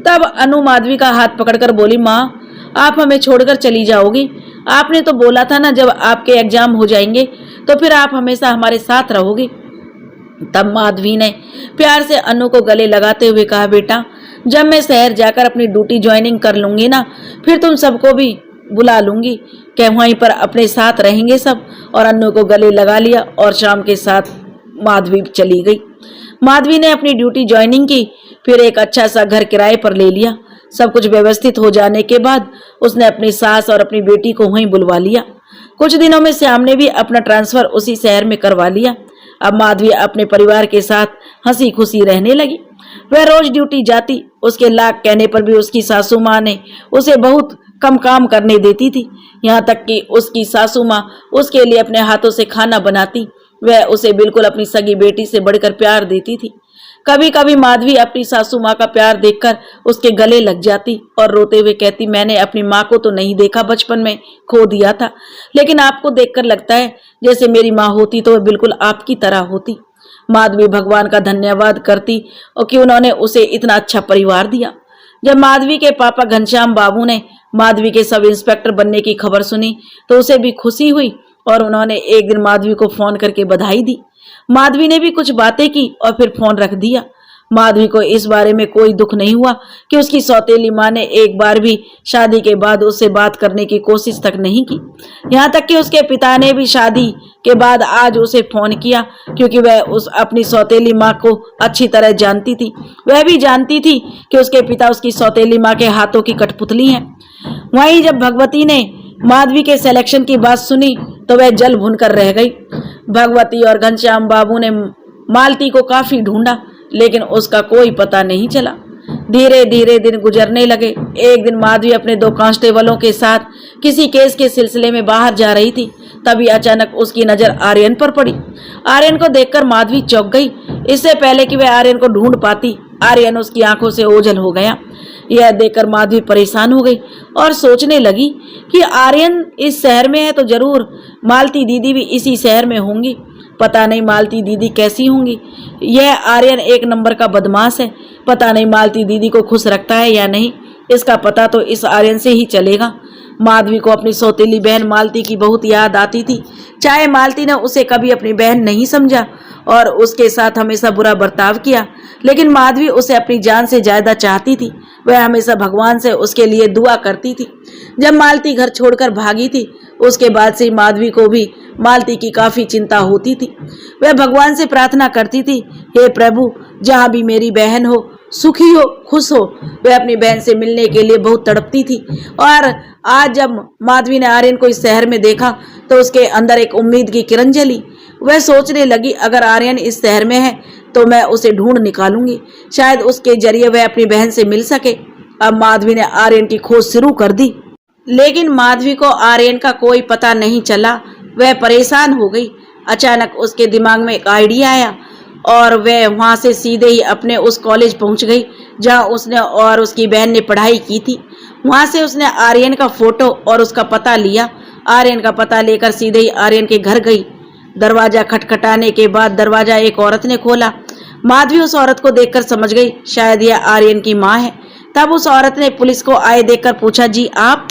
तब अनु माधवी का हाथ पकड़कर बोली, माँ, आप हमें छोड़कर चली जाओगी? आपने तो बोला था ना, जब आपके एग्जाम हो जाएंगे तो फिर आप हमेशा हमारे साथ रहोगी। तब माधवी ने प्यार से अनु को गले लगाते हुए कहा, बेटा, जब मैं शहर जाकर अपनी ड्यूटी ज्वाइनिंग कर लूंगी ना, फिर तुम सबको भी बुला लूंगी, कि वहीं पर अपने साथ रहेंगे सब। और अनु को गले लगा लिया और शाम के साथ माधवी चली गई। माधवी ने अपनी ड्यूटी ज्वाइनिंग की, फिर एक अच्छा सा घर किराए पर ले लिया। सब कुछ व्यवस्थित हो जाने के बाद उसने अपनी सास और अपनी बेटी को वहीं बुलवा लिया। कुछ दिनों में श्याम ने भी अपना ट्रांसफर उसी शहर में करवा लिया। अब माधवी अपने परिवार के साथ हंसी खुशी रहने लगी। वह रोज ड्यूटी जाती। उसके लाख कहने पर भी उसकी सासू माँ ने उसे बहुत कम काम करने देती थी। यहाँ तक कि उसकी सासू माँ उसके लिए अपने हाथों से खाना बनाती। वह उसे बिल्कुल अपनी सगी बेटी से बढ़कर प्यार देती थी। कभी कभी माधवी अपनी सासू माँ का प्यार देखकर उसके गले लग जाती और रोते हुए कहती, मैंने अपनी माँ को तो नहीं देखा, बचपन में खो दिया था, लेकिन आपको देखकर लगता है जैसे मेरी माँ होती तो वह बिल्कुल आपकी तरह होती। माधवी भगवान का धन्यवाद करती और कि उन्होंने उसे इतना अच्छा परिवार दिया। जब माधवी के पापा घनश्याम बाबू ने माधवी के सब इंस्पेक्टर बनने की खबर सुनी तो उसे भी खुशी हुई और उन्होंने एक दिन माधवी को फोन करके बधाई दी। माधवी ने भी कुछ बातें की और फिर फोन रख दिया। माधवी को इस बारे में कोई दुख नहीं हुआ कि उसकी सौतेली माँ ने एक बार भी शादी के बाद उससे बात करने की कोशिश तक नहीं की। यहाँ तक कि उसके पिता ने भी शादी के बाद आज उसे फोन किया, क्योंकि वह उस अपनी सौतेली माँ को अच्छी तरह जानती थी। वह भी जानती थी कि उसके पिता उसकी सौतेली माँ के हाथों की कठपुतली हैं। वहीं जब भगवती ने माधवी के सिलेक्शन की बात सुनी तो वह जल भुन कर रह गई। भगवती और घनश्याम बाबू ने मालती को काफी ढूंढा, लेकिन उसका कोई पता नहीं चला। धीरे धीरे दिन गुजरने लगे। एक दिन माधवी अपने 2 कांस्टेबलों के साथ किसी केस के सिलसिले में बाहर जा रही थी। तभी अचानक उसकी नजर आर्यन पर पड़ी। आर्यन को देखकर माधवी चौंक गई। इससे पहले कि वह आर्यन को ढूंढ पाती, आर्यन उसकी आंखों से ओझल हो गया। यह देखकर माधवी परेशान हो गई और सोचने लगी कि आर्यन इस शहर में है तो जरूर मालती दीदी भी इसी शहर में होंगी। पता नहीं मालती दीदी कैसी होंगी। यह आर्यन एक नंबर का बदमाश है। पता नहीं मालती दीदी को खुश रखता है या नहीं, इसका पता तो इस आर्यन से ही चलेगा। माधवी को अपनी सौतेली बहन मालती की बहुत याद आती थी। चाहे मालती ने उसे कभी अपनी बहन नहीं समझा और उसके साथ हमेशा बुरा बर्ताव किया, लेकिन माधवी उसे अपनी जान से ज्यादा चाहती थी। वह हमेशा भगवान से उसके लिए दुआ करती थी। जब मालती घर छोड़कर भागी थी, उसके बाद से माधवी को भी मालती की काफी चिंता होती थी। वह भगवान से प्रार्थना करती थी, हे प्रभु, जहाँ भी मेरी बहन हो, सुखी हो, खुश हो। वह अपनी बहन से मिलने के लिए बहुत तड़पती थी। और आज जब माधवी ने आर्यन को इस शहर में देखा तो उसके अंदर एक उम्मीद की किरण जली। वह सोचने लगी, अगर आर्यन इस शहर में है तो मैं उसे ढूंढ निकालूंगी, शायद उसके जरिए वह अपनी बहन से मिल सके। अब माधवी ने आर्यन की खोज शुरू कर दी, लेकिन माधवी को आर्यन का कोई पता नहीं चला। वह परेशान हो गई। अचानक उसके दिमाग में एक आइडिया आया और वह वहां से सीधे ही अपने उस कॉलेज पहुंच गई जहां उसने और उसकी बहन ने पढ़ाई की थी। वहां से उसने आर्यन का फोटो और उसका पता लिया। आर्यन का पता लेकर सीधे ही आर्यन के घर गई। दरवाजा खटखटाने के बाद दरवाजा एक औरत ने खोला। माधवी उस औरत को देखकर समझ गई, शायद यह आर्यन की माँ है। तब उस औरत ने पुलिस को आए देखकर पूछा, जी आप?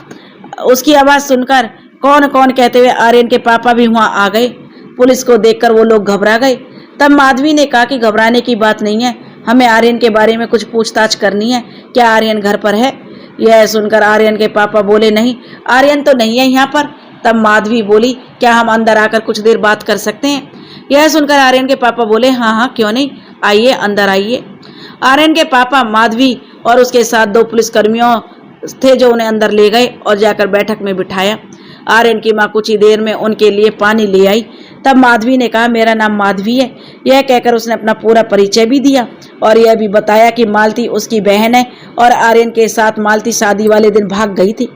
उसकी आवाज सुनकर कौन कौन कहते हुए आर्यन के पापा भी वहां आ गए। पुलिस को देखकर वो लोग घबरा गए। तब माधवी ने कहा कि घबराने की बात नहीं है, हमें आर्यन के बारे में कुछ पूछताछ करनी है। क्या आर्यन घर पर है? यह सुनकर आर्यन के पापा बोले, नहीं, आर्यन तो नहीं है यहाँ पर। तब माधवी बोली, क्या हम अंदर आकर कुछ देर बात कर सकते हैं? यह सुनकर आर्यन के पापा बोले, हाँ हाँ, क्यों नहीं, आइए, अंदर आइए। आर्यन के पापा माधवी और उसके साथ 2 पुलिसकर्मियों थे जो उन्हें अंदर ले गए और जाकर बैठक में बिठाया। आर्यन की माँ कुछ ही देर में उनके लिए पानी ले आई। तब माधवी ने कहा, मेरा नाम माधवी है। यह कहकर उसने अपना पूरा परिचय भी दिया और यह भी बताया कि मालती उसकी बहन है और आर्यन के साथ मालती शादी वाले दिन भाग गई थी।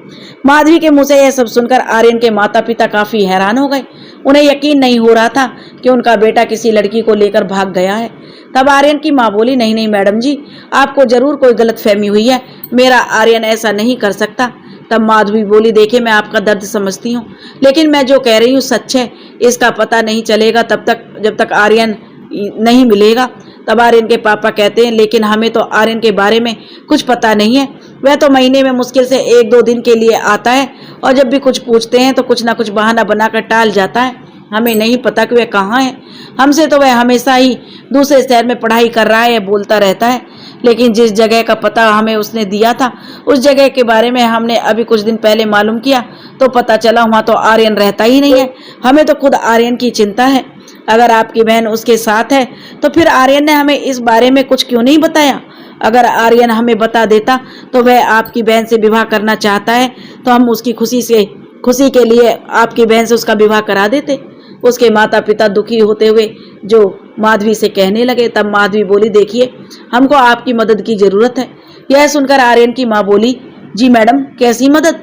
माधवी के मुंह से यह सब सुनकर आर्यन के माता पिता काफी हैरान हो गए। उन्हें यकीन नहीं हो रहा था कि उनका बेटा किसी लड़की को लेकर भाग गया है। तब आर्यन की माँ बोली, नहीं नहीं मैडम जी, आपको जरूर कोई गलतफहमी हुई है, मेरा आर्यन ऐसा नहीं कर सकता। तब माधवी बोली, देखिए, मैं आपका दर्द समझती हूँ, लेकिन मैं जो कह रही हूँ सच है। इसका पता नहीं चलेगा तब तक जब तक आर्यन नहीं मिलेगा। तब आर्यन के पापा कहते हैं, लेकिन हमें तो आर्यन के बारे में कुछ पता नहीं है। वह तो महीने में मुश्किल से 1-2 दिन के लिए आता है और जब भी कुछ पूछते हैं तो कुछ ना कुछ बहाना बनाकर टाल जाता है। हमें नहीं पता कि वह कहाँ है। हमसे तो वह हमेशा ही दूसरे शहर में पढ़ाई कर रहा है, बोलता रहता है, लेकिन जिस जगह का पता हमें उसने दिया था उस जगह के बारे में हमने अभी कुछ दिन पहले मालूम किया तो पता चला वहाँ तो आर्यन रहता ही नहीं है। हमें तो खुद आर्यन की चिंता है। अगर आपकी बहन उसके साथ है तो फिर आर्यन ने हमें इस बारे में कुछ क्यों नहीं बताया? अगर आर्यन हमें बता देता तो वह आपकी बहन से विवाह करना चाहता है तो हम उसकी खुशी के लिए आपकी बहन से उसका विवाह करा देते। उसके माता पिता दुखी होते हुए जो माधवी से कहने लगे। तब माधवी बोली, देखिए, हमको आपकी मदद की जरूरत है। यह सुनकर आर्यन की माँ बोली, जी मैडम, कैसी मदद?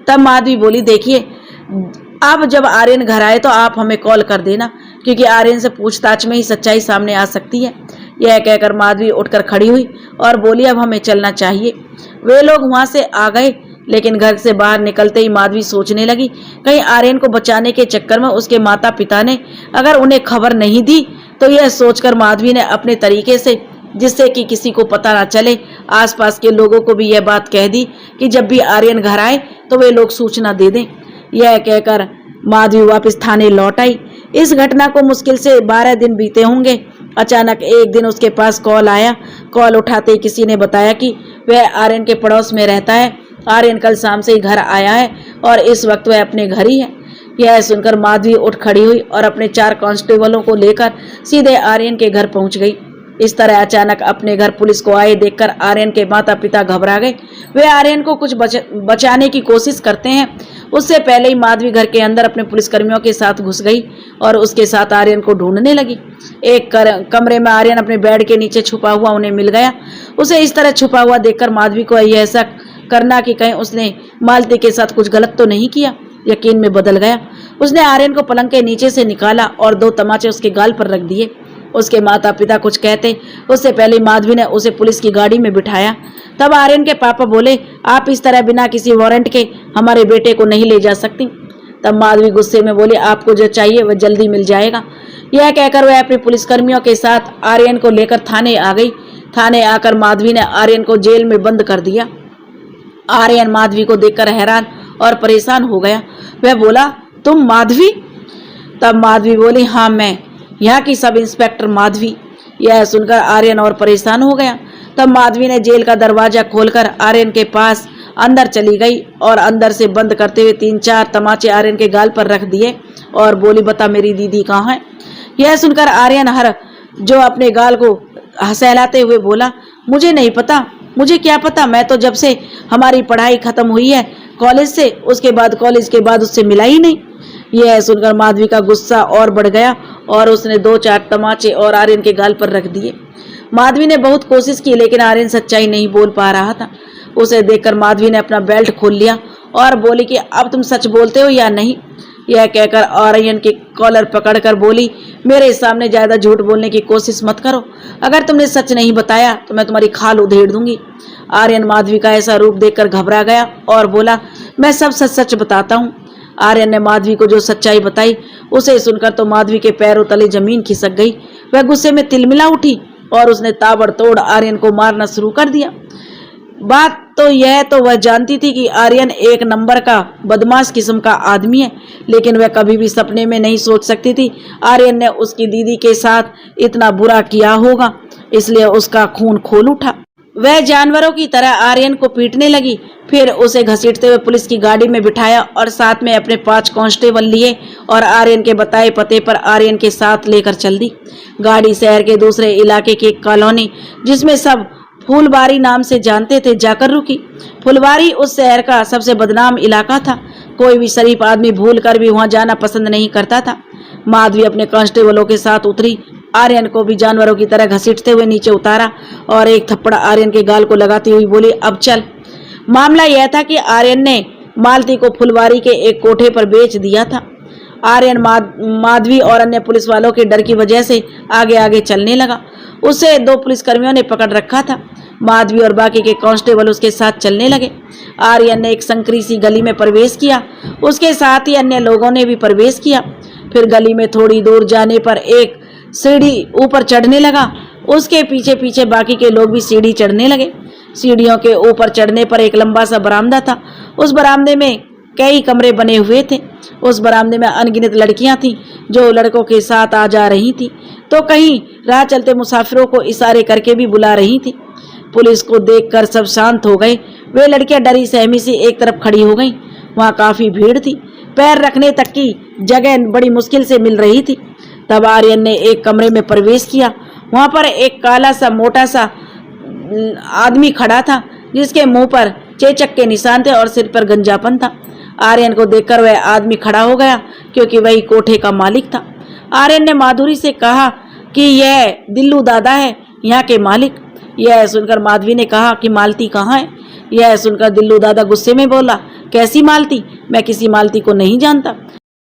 तब माधवी बोली, देखिए, अब जब आर्यन घर आए तो आप हमें कॉल कर देना, क्योंकि आर्यन से पूछताछ में ही सच्चाई सामने आ सकती है। यह कहकर माधवी उठकर खड़ी हुई और बोली, अब हमें चलना चाहिए। वे लोग वहां से आ गए, लेकिन घर से बाहर निकलते ही माधवी सोचने लगी, कहीं आर्यन को बचाने के चक्कर में उसके माता पिता ने अगर उन्हें खबर नहीं दी तो यह सोचकर माधवी ने अपने तरीके से, जिससे कि किसी को पता ना चले, आसपास के लोगों को भी यह बात कह दी कि जब भी आर्यन घर आए तो वे लोग सूचना दे दें। यह कहकर माधवी वापस थाने लौट आई। इस घटना को मुश्किल से 12 दिन बीते होंगे। अचानक एक दिन उसके पास कॉल आया। कॉल उठाते ही किसी ने बताया कि वह आर्यन के पड़ोस में रहता है। आर्यन कल शाम से ही घर आया है और इस वक्त वह अपने घर ही है। यह सुनकर माधवी उठ खड़ी हुई और अपने 4 कांस्टेबलों को लेकर सीधे आर्यन के घर पहुंच गई। इस तरह अचानक अपने घर पुलिस को आए देखकर आर्यन के माता पिता घबरा गए। वे आर्यन को कुछ बचाने की कोशिश करते हैं। उससे पहले ही माधवी घर के अंदर अपने पुलिसकर्मियों के साथ घुस गई और उसके साथ आर्यन को ढूंढने लगी। एक कमरे में आर्यन अपने बेड के नीचे छुपा हुआ उन्हें मिल गया। उसे इस तरह छुपा हुआ देखकर माधवी को यह शक करना कि कहीं उसने मालती के साथ कुछ गलत तो नहीं किया, यकीन में बदल गया। उसने आर्यन को पलंग के नीचे से निकाला और 2 तमाचे उसके गाल पर रख दिए। उसके माता पिता कुछ कहते उससे पहले माधवी ने उसे पुलिस की गाड़ी में बिठाया। तब आर्यन के पापा बोले, आप इस तरह बिना किसी वारंट के हमारे बेटे को नहीं ले जा सकती। तब माधवी गुस्से में बोली, आपको जो चाहिए वह जल्दी मिल जाएगा। यह कहकर वह अपने पुलिसकर्मियों के साथ आर्यन को लेकर थाने आ गई। थाने आकर माधवी ने आर्यन को जेल में बंद कर दिया। आर्यन माधवी को देखकर हैरान और परेशान हो गया। वह बोला, तुम माधवी? तब माधवी बोली, हाँ मैं, यहाँ की सब इंस्पेक्टर माधवी। यह सुनकर आर्यन और परेशान हो गया। तब माधवी ने जेल का दरवाजा खोलकर आर्यन के पास अंदर चली गई और अंदर से बंद करते हुए 3-4 तमाचे आर्यन के गाल पर रख दिए और बोली, बता मेरी दीदी कहाँ है? यह सुनकर आर्यन जो अपने गाल को सहलाते हुए बोला, मुझे नहीं पता, मुझे क्या पता, मैं तो जब से हमारी पढ़ाई खत्म हुई है कॉलेज से, कॉलेज के बाद उससे मिला ही नहीं। यह सुनकर माधवी का गुस्सा और बढ़ गया और उसने 2-4 तमाचे और आर्यन के गाल पर रख दिए। माधवी ने बहुत कोशिश की लेकिन आर्यन सच्चाई नहीं बोल पा रहा था। उसे देखकर माधवी ने अपना बेल्ट खोल लिया और बोली कि अब तुम सच बोलते हो या नहीं? यह कहकर आर्यन के कॉलर पकड़कर बोली, मेरे सामने ज्यादा झूठ बोलने की कोशिश मत करो, अगर तुमने सच नहीं बताया तो मैं तुम्हारी खाल उधेड़ दूंगी। आर्यन माधवी का ऐसा रूप देखकर घबरा गया और बोला, मैं सब सच सच बताता हूँ। आर्यन ने माधवी को जो सच्चाई बताई उसे सुनकर तो माधवी के पैरों तले जमीन खिसक गई। वह गुस्से में तिलमिला उठी और उसने ताबड़तोड़ आर्यन को मारना शुरू कर दिया। बात तो यह तो वह जानती थी कि आर्यन एक नंबर का बदमाश किस्म का आदमी है, लेकिन वह कभी भी सपने में नहीं सोच सकती थी आर्यन ने उसकी दीदी के साथ इतना बुरा किया होगा, इसलिए उसका खून खोल उठा। वह जानवरों की तरह आर्यन को पीटने लगी, फिर उसे घसीटते हुए पुलिस की गाड़ी में बिठाया और साथ में अपने 5 कांस्टेबल लिए और आर्यन के बताए पते पर आर्यन के साथ लेकर चल दी। गाड़ी शहर के दूसरे इलाके की कॉलोनी, जिसमें सब फुलवारी नाम से जानते थे, जाकर रुकी। फुलवारी उस शहर का सबसे बदनाम इलाका था, कोई भी शरीफ आदमी भूल कर भी वहां जाना पसंद नहीं करता था। माधवी अपने कांस्टेबलों के साथ उतरी, आर्यन को भी जानवरों की तरह घसीटते हुए नीचे उतारा और एक थप्पड़ आर्यन के गाल को लगाती हुई बोली, अब चल। मामला यह था कि आर्यन ने मालती को फुलवारी के एक कोठे पर बेच दिया था। आर्यन माधवी और अन्य पुलिस वालों के डर की वजह से आगे आगे चलने लगा। उसे 2 पुलिसकर्मियों ने पकड़ रखा था। माधवी और बाकी के कांस्टेबल उसके साथ चलने लगे। आर्यन ने एक संकरी सी गली में प्रवेश किया, उसके साथ ही अन्य लोगों ने भी प्रवेश किया। फिर गली में थोड़ी दूर जाने पर एक सीढ़ी ऊपर चढ़ने लगा, उसके पीछे पीछे बाकी के लोग भी सीढ़ी चढ़ने लगे। सीढ़ियों के ऊपर चढ़ने पर एक लंबा सा बरामदा था। उस बरामदे में कई कमरे बने हुए थे। उस बरामदे में अनगिनत लड़कियां थीं जो लड़कों के साथ आ जा रही थीं, तो कहीं राह चलते मुसाफिरों को इशारे करके भी बुला रही थीं। पुलिस को देखकर सब शांत हो गए। वे लड़कियां डरी सहमी से एक तरफ खड़ी हो गईं। वहां काफी भीड़ थी, पैर रखने तक की जगह बड़ी मुश्किल से मिल रही थी। तब आर्यन ने एक कमरे में प्रवेश किया। वहां पर एक काला सा मोटा सा आदमी खड़ा था, जिसके मुंह पर चेचक के निशान थे और सिर पर गंजापन था। आर्यन को देखकर वह आदमी खड़ा हो गया, क्योंकि वही कोठे का मालिक था। आर्यन ने माधुरी से कहा कि यह दिल्लू दादा है, यहाँ के मालिक। यह सुनकर माधवी ने कहा कि मालती कहाँ है? यह सुनकर दिल्लू दादा गुस्से में बोला, कैसी मालती? मैं किसी मालती को नहीं जानता।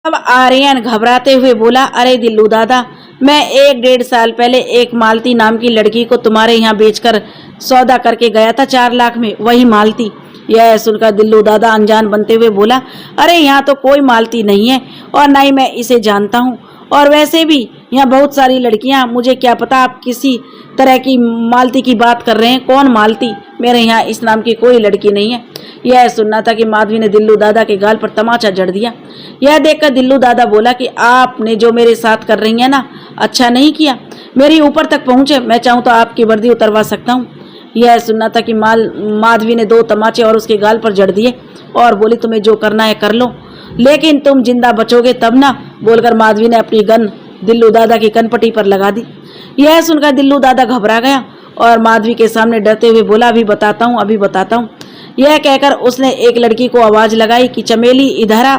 अब आर्यन घबराते हुए बोला, अरे दिल्लू दादा, मैं 1-1.5 साल पहले एक मालती नाम की लड़की को तुम्हारे यहाँ बेचकर सौदा करके गया था 4 लाख में, वही मालती। यह सुनकर दिल्लू दादा अनजान बनते हुए बोला, अरे यहाँ तो कोई मालती नहीं है और ना ही मैं इसे जानता हूँ, और वैसे भी यहाँ बहुत सारी लड़कियाँ, मुझे क्या पता आप किसी तरह की मालती की बात कर रहे हैं। कौन मालती? मेरे यहाँ इस नाम की कोई लड़की नहीं है। यह सुनना था कि माधवी ने दिल्लू दादा के गाल पर तमाचा जड़ दिया। यह देखकर दिल्लू दादा बोला कि आपने जो मेरे साथ कर रही है ना, अच्छा नहीं किया। मेरी ऊपर तक पहुँचे, मैं चाहूँ तो आपकी वर्दी उतरवा सकता हूँ। यह सुनना था कि माधवी ने 2 तमाचे और उसके गाल पर जड़ दिए और बोली, तुम्हें जो करना है कर लो, लेकिन तुम जिंदा बचोगे तब ना। बोलकर माधवी ने अपनी गन दिल्लू दादा की कनपटी पर लगा दी। यह सुनकर दिल्लू दादा घबरा गया और माधवी के सामने डरते हुए बोला, अभी बताता हूँ, अभी बताता हूँ। यह कहकर उसने एक लड़की को आवाज लगाई कि चमेली इधर आ।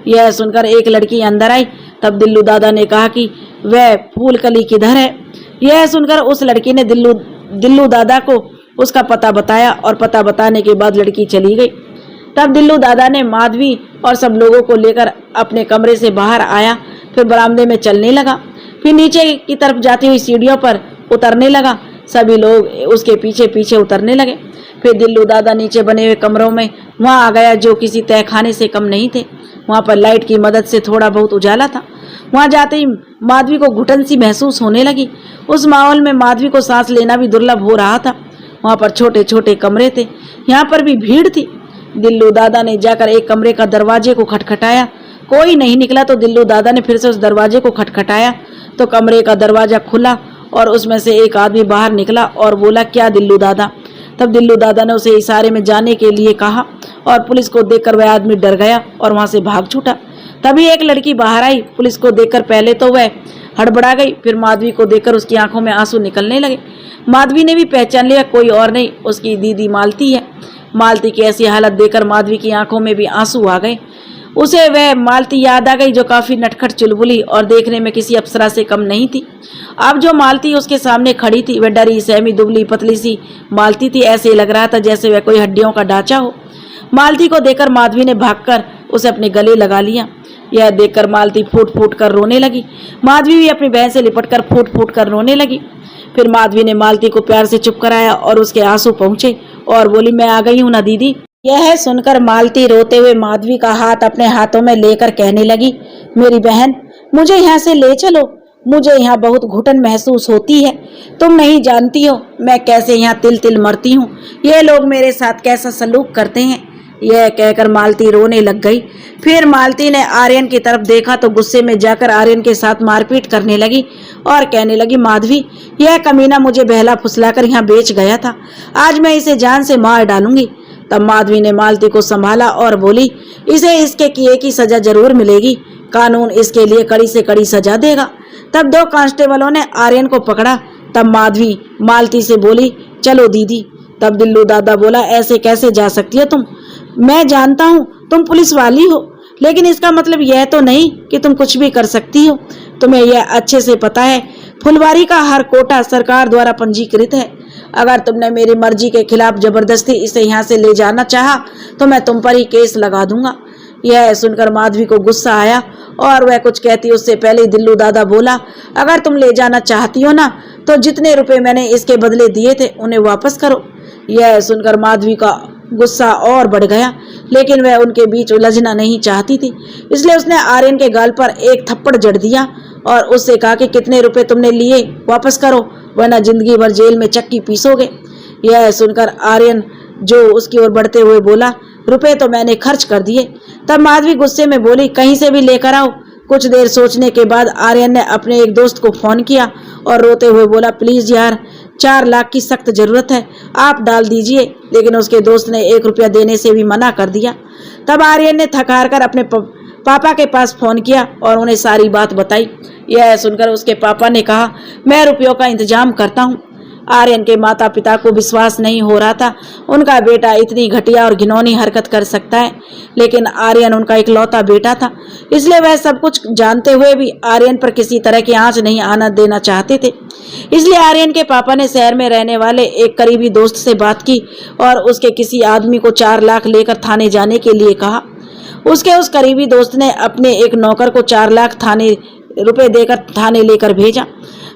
यह सुनकर एक लड़की अंदर आई। तब दिल्लू दादा ने कहा कि वह फूलकली किधर है। यह सुनकर उस लड़की ने दिल्लू दादा को उसका पता बताया और पता बताने के बाद लड़की चली गई। तब दिल्लू दादा ने माधवी और सब लोगों को लेकर अपने कमरे से बाहर आया, फिर बरामदे में चलने लगा, फिर नीचे की तरफ जाती हुई सीढ़ियों पर उतरने लगा। सभी लोग उसके पीछे पीछे उतरने लगे। फिर दिल्लू दादा नीचे बने हुए कमरों में वहां आ गया, जो किसी तहखाने से कम नहीं थे। वहां पर लाइट की मदद से थोड़ा बहुत उजाला था। वहां जाते ही माधवी को घुटन सी महसूस होने लगी। उस माहौल में माधवी को सांस लेना भी दुर्लभ हो रहा था। वहां पर छोटे छोटे कमरे थे, यहाँ पर भी भीड़ थी। दिल्लू दादा ने जाकर एक कमरे का दरवाजे को खटखटाया। कोई नहीं निकला तो दिल्लू दादा ने फिर से उस दरवाजे को खटखटाया तो कमरे का दरवाजा खुला और उसमें से एक आदमी बाहर निकला और बोला, क्या दिल्लू दादा? तब दिल्लू दादा ने उसे इशारे में जाने के लिए कहा और पुलिस को देखकर वह आदमी डर गया और वहां से भाग छूटा। तभी एक लड़की बाहर आई। पुलिस को देखकर पहले तो वह हड़बड़ा गई, फिर माधवी को देखकर उसकी आंखों में आंसू निकलने लगे। माधवी ने भी पहचान लिया, कोई और नहीं, उसकी दीदी मालती है। मालती की ऐसी हालत देखकर माधवी की आंखों में भी आंसू आ गए। उसे वह मालती याद आ गई जो काफी नटखट, चुलबुली और देखने में किसी अप्सरा से कम नहीं थी। अब जो मालती उसके सामने खड़ी थी वह डरी, सहमी, दुबली पतली सी मालती थी। ऐसे लग रहा था जैसे वह कोई हड्डियों का ढांचा हो। मालती को देखकर माधवी ने भागकर उसे अपने गले लगा लिया। यह देखकर मालती फूट फूट कर रोने लगी। माधवी भी अपनी बहन से लिपटकर फूट फूट कर रोने लगी। फिर माधवी ने मालती को प्यार से चुप कराया और उसके आंसू पहुंचे और बोली, मैं आ गई हूं ना दीदी। यह सुनकर मालती रोते हुए माधवी का हाथ अपने हाथों में लेकर कहने लगी, मेरी बहन, मुझे यहाँ से ले चलो, मुझे यहाँ बहुत घुटन महसूस होती है। तुम नहीं जानती हो मैं कैसे यहाँ तिल तिल मरती हूँ। ये लोग मेरे साथ कैसा सलूक करते हैं। यह कहकर मालती रोने लग गई। फिर मालती ने आर्यन की तरफ देखा तो गुस्से में जाकर आर्यन के साथ मारपीट करने लगी और कहने लगी, माधवी, यह कमीना मुझे बहला फुसलाकर यहाँ बेच गया था, आज मैं इसे जान से मार डालूंगी। तब माधवी ने मालती को संभाला और बोली, इसे इसके किए की सजा जरूर मिलेगी, कानून इसके लिए कड़ी से कड़ी सजा देगा। तब दो कांस्टेबलों ने आर्यन को पकड़ा। तब माधवी मालती से बोली, चलो दीदी। तब दिल्लू दादा बोला, ऐसे कैसे जा सकती हो तुम? मैं जानता हूँ तुम पुलिस वाली हो, लेकिन इसका मतलब यह तो नहीं कि तुम कुछ भी कर सकती हो। तुम्हें यह अच्छे से पता है फुलवारी का हर कोटा सरकार द्वारा पंजीकृत है। अगर तुमने मेरी मर्जी के खिलाफ जबरदस्ती इसे यहाँ से ले जाना चाहा तो मैं तुम पर ही केस लगा दूंगा। यह सुनकर माधवी को गुस्सा आया और वह कुछ कहती उससे पहले दिल्लू दादा बोला, अगर तुम ले जाना चाहती हो ना तो जितने रुपए मैंने इसके बदले दिए थे उन्हें वापस करो। यह सुनकर माधवी का गुस्सा और बढ़ गया, लेकिन वह उनके बीच उलझना नहीं चाहती थी, इसलिए उसने आर्यन के गाल पर एक थप्पड़ जड़ दिया और उससे कहा कि कितने रुपए तुमने लिए वापस करो, वरना जिंदगी भर जेल में चक्की पीसोगे। यह सुनकर आर्यन जो उसकी ओर बढ़ते हुए बोला, रुपए तो मैंने खर्च कर दिए। तब माधवी गुस्से में बोली, कहीं से भी लेकर आओ। कुछ देर सोचने के बाद आर्यन ने अपने एक दोस्त को फोन किया और रोते हुए बोला, प्लीज यार, 4 लाख की सख्त जरूरत है, आप डाल दीजिए। लेकिन उसके दोस्त ने 1 रुपया देने से भी मना कर दिया। तब आर्यन ने थकार कर अपने पापा के पास फोन किया और उन्हें सारी बात बताई। यह सुनकर उसके पापा ने कहा, मैं रुपयों का इंतजाम करता हूँ। आर्यन के माता पिता को विश्वास नहीं हो रहा था उनका बेटा इतनी घटिया और घिनौनी हरकत कर सकता है, लेकिन आर्यन उनका इकलौता बेटा था, इसलिए वह सब कुछ जानते हुए भी आर्यन पर किसी तरह की आंच नहीं आना देना चाहते थे। इसलिए आर्यन के पापा ने शहर में रहने वाले एक करीबी दोस्त से बात की और उसके किसी आदमी को 4 लाख लेकर थाने जाने के लिए कहा। उसके उस करीबी दोस्त ने अपने एक नौकर को 4 लाख रुपए देकर थाने लेकर भेजा।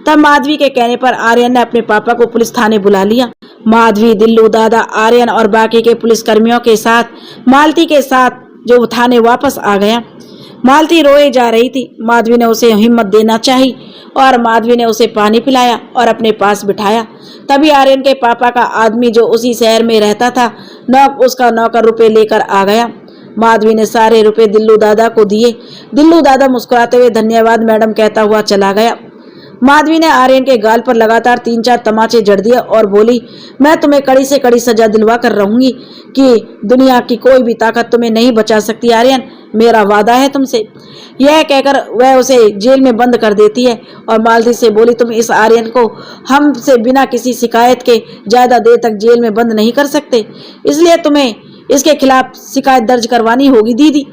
तब माधवी के कहने पर आर्यन ने अपने पापा को पुलिस थाने बुला लिया। माधवी, दिल्लू दादा, आर्यन और बाकी के पुलिसकर्मियों के साथ मालती के साथ जो थाने वापस आ गया। मालती रोए जा रही थी। माधवी ने उसे हिम्मत देना चाही और माधवी ने उसे पानी पिलाया और अपने पास बिठाया। तभी आर्यन के पापा का आदमी जो उसी शहर में रहता था उसका नौकर रुपए लेकर आ गया। माधवी ने सारे रुपए दिल्लू दादा को दिए। दिल्लू दादा मुस्कुराते हुए धन्यवाद मैडम कहता हुआ चला गया। माधवी ने आर्यन के गाल पर लगातार 3-4 तमाचे जड़ दिए और बोली, मैं तुम्हें कड़ी से कड़ी सजा दिलवा कर रहूंगी कि दुनिया की कोई भी ताकत तुम्हें नहीं बचा सकती आर्यन, मेरा वादा है तुमसे। यह कहकर वह उसे जेल में बंद कर देती है और मालती से बोली, तुम इस आर्यन को हमसे बिना किसी शिकायत के ज्यादा देर तक जेल में बंद नहीं कर सकते, इसलिए तुम्हें इसके खिलाफ शिकायत दर्ज करवानी होगी दीदी।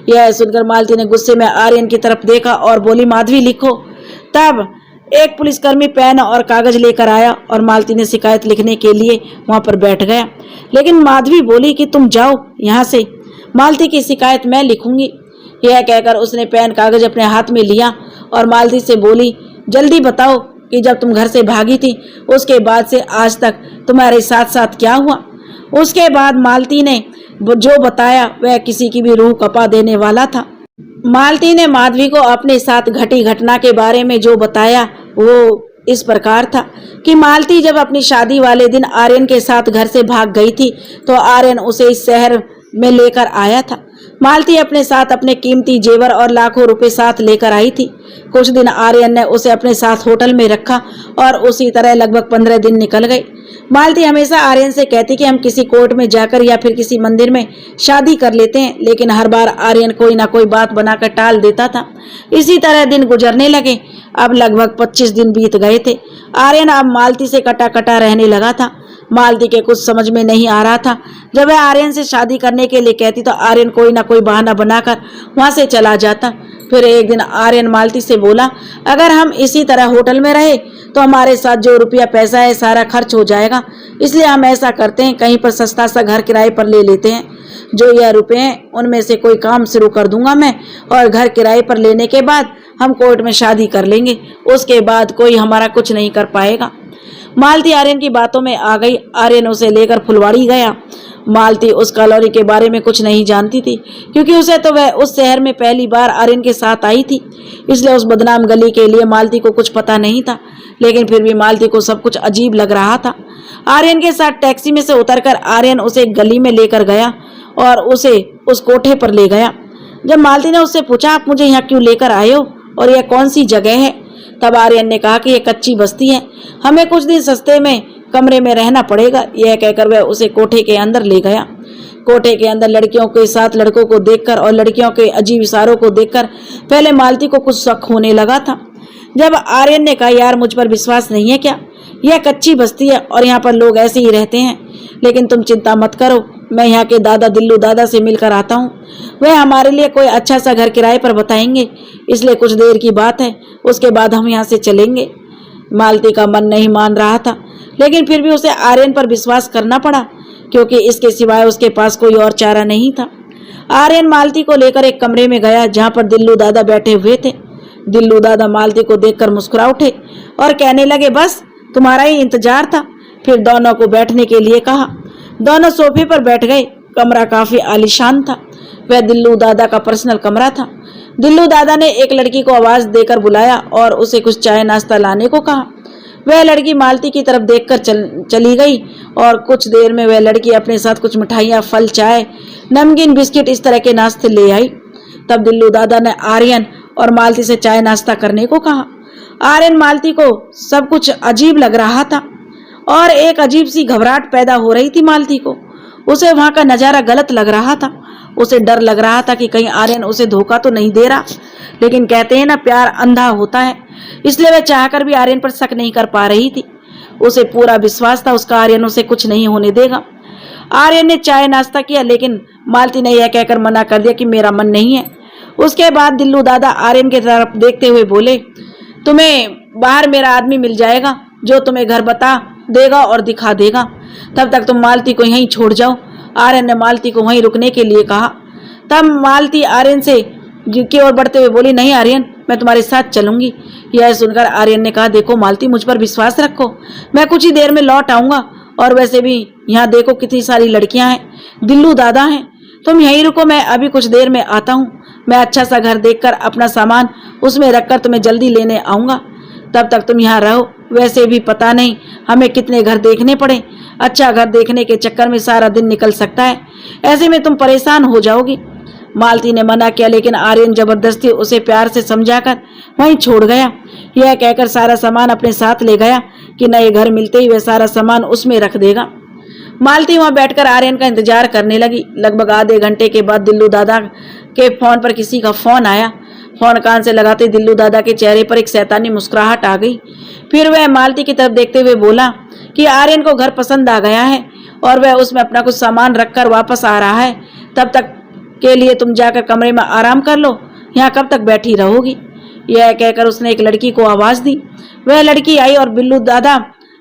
यह सुनकर मालती ने गुस्से में आर्यन की तरफ देखा और बोली, माधवी लिखो। तब एक पुलिसकर्मी पेन और कागज लेकर आया और मालती ने शिकायत लिखने के लिए वहां पर बैठ गया, लेकिन माधवी बोली कि तुम जाओ यहाँ से, मालती की शिकायत मैं लिखूंगी। यह कहकर उसने पेन कागज अपने हाथ में लिया और मालती से बोली, जल्दी बताओ कि जब तुम घर से भागी थी उसके बाद से आज तक तुम्हारे साथ साथ क्या हुआ। उसके बाद मालती ने जो बताया वह किसी की भी रूह कपा देने वाला था। मालती ने माधवी को अपने साथ घटी घटना के बारे में जो बताया वो इस प्रकार था कि मालती जब अपनी शादी वाले दिन आर्यन के साथ घर से भाग गई थी तो आर्यन उसे इस शहर में लेकर आया था। मालती अपने साथ अपने कीमती जेवर और लाखों रुपए साथ लेकर आई थी। कुछ दिन आर्यन ने उसे अपने साथ होटल में रखा और उसी तरह लगभग 15 दिन निकल गए। मालती हमेशा आर्यन से कहती कि हम किसी कोर्ट में जाकर या फिर किसी मंदिर में शादी कर लेते हैं, लेकिन हर बार आर्यन कोई ना कोई बात बनाकर टाल देता था। इसी तरह दिन गुजरने लगे। अब लगभग 25 दिन बीत गए थे। आर्यन अब मालती से कटा कटा रहने लगा था। मालती के कुछ समझ में नहीं आ रहा था। जब वह आर्यन से शादी करने के लिए कहती तो आर्यन कोई ना कोई बहाना बनाकर वहां से चला जाता। फिर एक दिन आर्यन मालती से बोला, अगर हम इसी तरह होटल में रहे तो हमारे साथ जो रुपया पैसा है सारा खर्च हो जाएगा, इसलिए हम ऐसा करते हैं, कहीं पर सस्ता सा घर किराए पर ले लेते हैं। जो यह रुपए हैं उनमें से कोई काम शुरू कर दूंगा मैं, और घर किराए पर लेने के बाद हम कोर्ट में शादी कर लेंगे। उसके बाद कोई हमारा कुछ नहीं कर पाएगा। मालती आर्यन की बातों में आ गई। आर्यन उसे लेकर फुलवाड़ी गया। मालती उस कॉलोनी के बारे में कुछ नहीं जानती थी, क्योंकि उसे तो वह उस शहर में पहली बार आर्यन के साथ आई थी, इसलिए उस बदनाम गली के लिए मालती को कुछ पता नहीं था। लेकिन फिर भी मालती को सब कुछ अजीब लग रहा था। आर्यन के साथ टैक्सी में से उतरकर आर्यन उसे एक गली में लेकर गया और उसे उस कोठे पर ले गया। जब मालती ने उससे पूछा, आप मुझे यहाँ क्यों लेकर आए हो और यह कौन सी जगह है, तब आर्यन ने कहा कि यह कच्ची बस्ती है, हमें कुछ दिन सस्ते में कमरे में रहना पड़ेगा। यह कहकर वह उसे कोठे के अंदर ले गया। कोठे के अंदर लड़कियों के साथ लड़कों को देखकर और लड़कियों के अजीब इशारों को देखकर पहले मालती को कुछ शक होने लगा था। जब आर्यन ने कहा, यार मुझ पर विश्वास नहीं है क्या, यह कच्ची बस्ती है और यहाँ पर लोग ऐसे ही रहते हैं, लेकिन तुम चिंता मत करो, मैं यहाँ के दादा दिल्लू दादा से मिलकर आता हूँ, वह हमारे लिए कोई अच्छा सा घर किराए पर बताएंगे, इसलिए कुछ देर की बात है, उसके बाद हम यहाँ से चलेंगे। मालती का मन नहीं मान रहा था, लेकिन फिर भी उसे आर्यन पर विश्वास करना पड़ा, क्योंकि इसके सिवाय उसके पास कोई और चारा नहीं था। आर्यन मालती को लेकर एक कमरे में गया जहाँ पर दिल्लू दादा बैठे हुए थे। दिल्लू दादा मालती को देखकर मुस्कुरा उठे और कहने लगे, बस तुम्हारा ही इंतजार था। फिर दोनों को बैठने के लिए कहा। दोनों सोफे पर बैठ गए। कमरा काफी आलीशान था। वह दिल्लू दादा का पर्सनल कमरा था। दिल्लू दादा ने एक लड़की को आवाज देकर बुलाया और उसे कुछ चाय नाश्ता लाने को कहा। वह लड़की मालती की तरफ देखकर चली गई और कुछ देर में वह लड़की अपने साथ कुछ मिठाइयाँ, फल, चाय, नमकीन, बिस्किट इस तरह के नाश्ते ले आई। तब दिल्लू दादा ने आर्यन और मालती से चाय नाश्ता करने को कहा। आर्यन मालती को सब कुछ अजीब लग रहा था और एक अजीब सी घबराहट पैदा हो रही थी मालती को। उसे वहां का नजारा गलत लग रहा था। उसे डर लग रहा था कि कहीं आर्यन उसे धोखा तो नहीं दे रहा। लेकिन कहते हैं ना, प्यार अंधा होता है, इसलिए वह चाहकर भी आर्यन पर शक नहीं कर पा रही थी। उसे पूरा विश्वास था उसका आर्यन उसे कुछ नहीं होने देगा। आर्यन ने चाय नाश्ता किया, लेकिन मालती ने यह कहकर मना कर दिया कि मेरा मन नहीं है। उसके बाद दिल्लू दादा आर्यन की तरफ देखते हुए बोले, तुम्हें बाहर मेरा आदमी मिल जाएगा जो तुम्हें घर बता देगा और दिखा देगा, तब तक तुम मालती को यहीं छोड़ जाओ। आर्यन ने मालती को वहीं रुकने के लिए कहा। तब मालती आर्यन से की ओर बढ़ते हुए बोली, नहीं आर्यन, मैं तुम्हारे साथ चलूंगी। यह सुनकर आर्यन ने कहा, देखो मालती, मुझ पर विश्वास रखो, मैं कुछ ही देर में लौट आऊंगा, और वैसे भी यहाँ देखो कितनी सारी लड़कियां हैं, दिल्लू दादा हैं, तुम यहीं रुको, मैं अभी कुछ देर में आता हूँ। मैं अच्छा सा घर देखकर अपना सामान उसमें रखकर तुम्हें जल्दी लेने आऊंगा, तब तक तुम यहाँ रहो। वैसे भी पता नहीं हमें कितने घर देखने पड़े, अच्छा घर देखने के चक्कर में सारा दिन निकल सकता है, ऐसे में तुम परेशान हो जाओगी। मालती ने मना किया, लेकिन आर्यन जबरदस्ती उसे प्यार से समझाकर वहीं छोड़ गया। यह कहकर सारा सामान अपने साथ ले गया कि नए घर मिलते ही वह सारा सामान उसमें रख देगा। मालती वहां बैठकर आर्यन का इंतजार करने लगी। लगभग आधे घंटे के बाद दिल्लू दादा के फोन पर किसी का फोन आया। फोन कान से लगाते दिल्लू दादा के चेहरे पर एक शैतानी मुस्कुराहट आ गई। फिर वह मालती की तरफ देखते हुए बोला कि आर्यन को घर पसंद आ गया है और वह उसमें अपना कुछ सामान रखकर वापस आ रहा है, तब तक के लिए तुम जाकर कमरे में आराम कर लो, यहाँ कब तक बैठी रहोगी। यह कहकर उसने एक लड़की को आवाज दी। वह लड़की आई और बिल्लू दादा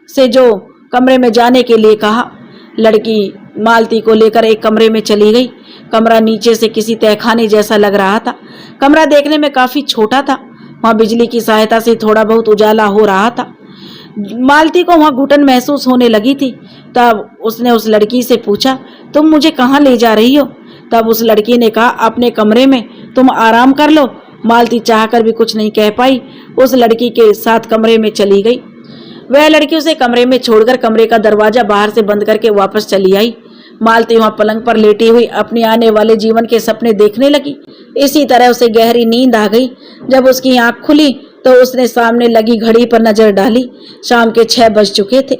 से जो कमरे में जाने के लिए कहा। लड़की मालती को लेकर एक कमरे में चली गई। कमरा नीचे से किसी तहखाने जैसा लग रहा था। कमरा देखने में काफी छोटा था। वहां बिजली की सहायता से थोड़ा बहुत उजाला हो रहा था। मालती को वहां घुटन महसूस होने लगी थी। तब उसने उस लड़की से पूछा, तुम मुझे कहाँ ले जा रही हो। तब उस लड़की ने कहा, अपने कमरे में, तुम आराम कर लो। मालती चाहकर भी कुछ नहीं कह पाई, उस लड़की के साथ कमरे में चली गई। वह लड़की उसे कमरे में छोड़कर कमरे का दरवाजा बाहर से बंद करके वापस चली आई। मालती वहां पलंग पर लेटी हुई अपने आने वाले जीवन के सपने देखने लगी। इसी तरह उसे गहरी नींद आ गई। जब उसकी आंख खुली तो उसने सामने लगी घड़ी पर नजर डाली। शाम के 6 बज चुके थे।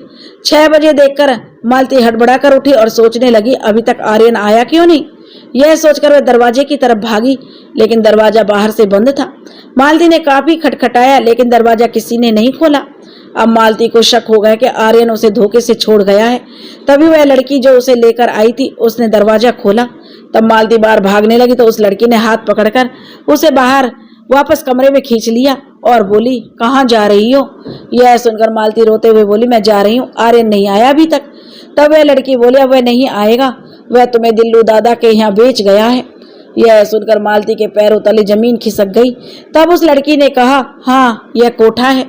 6 बजे देखकर मालती हड़बड़ा कर उठी और सोचने लगी, अभी तक आर्यन आया क्यों नहीं। यह सोचकर वह दरवाजे की तरफ भागी, लेकिन दरवाजा बाहर से बंद था। मालती ने काफी खटखटाया, लेकिन दरवाजा किसी ने नहीं खोला। अब मालती को शक हो गया कि आर्यन उसे धोखे से छोड़ गया है। तभी वह लड़की जो उसे लेकर आई थी उसने दरवाजा खोला। तब मालती बाहर भागने लगी तो उस लड़की ने हाथ पकड़कर उसे बाहर वापस कमरे में खींच लिया और बोली, कहाँ जा रही हो। यह सुनकर मालती रोते हुए बोली, मैं जा रही हूँ, आर्यन नहीं आया अभी तक। तब वह लड़की बोली, अब वह नहीं आएगा, वह तुम्हें दिल्लू दादा के यहाँ बेच गया है। यह सुनकर मालती के पैरों तले जमीन खिसक गई। तब उस लड़की ने कहा, हाँ यह कोठा है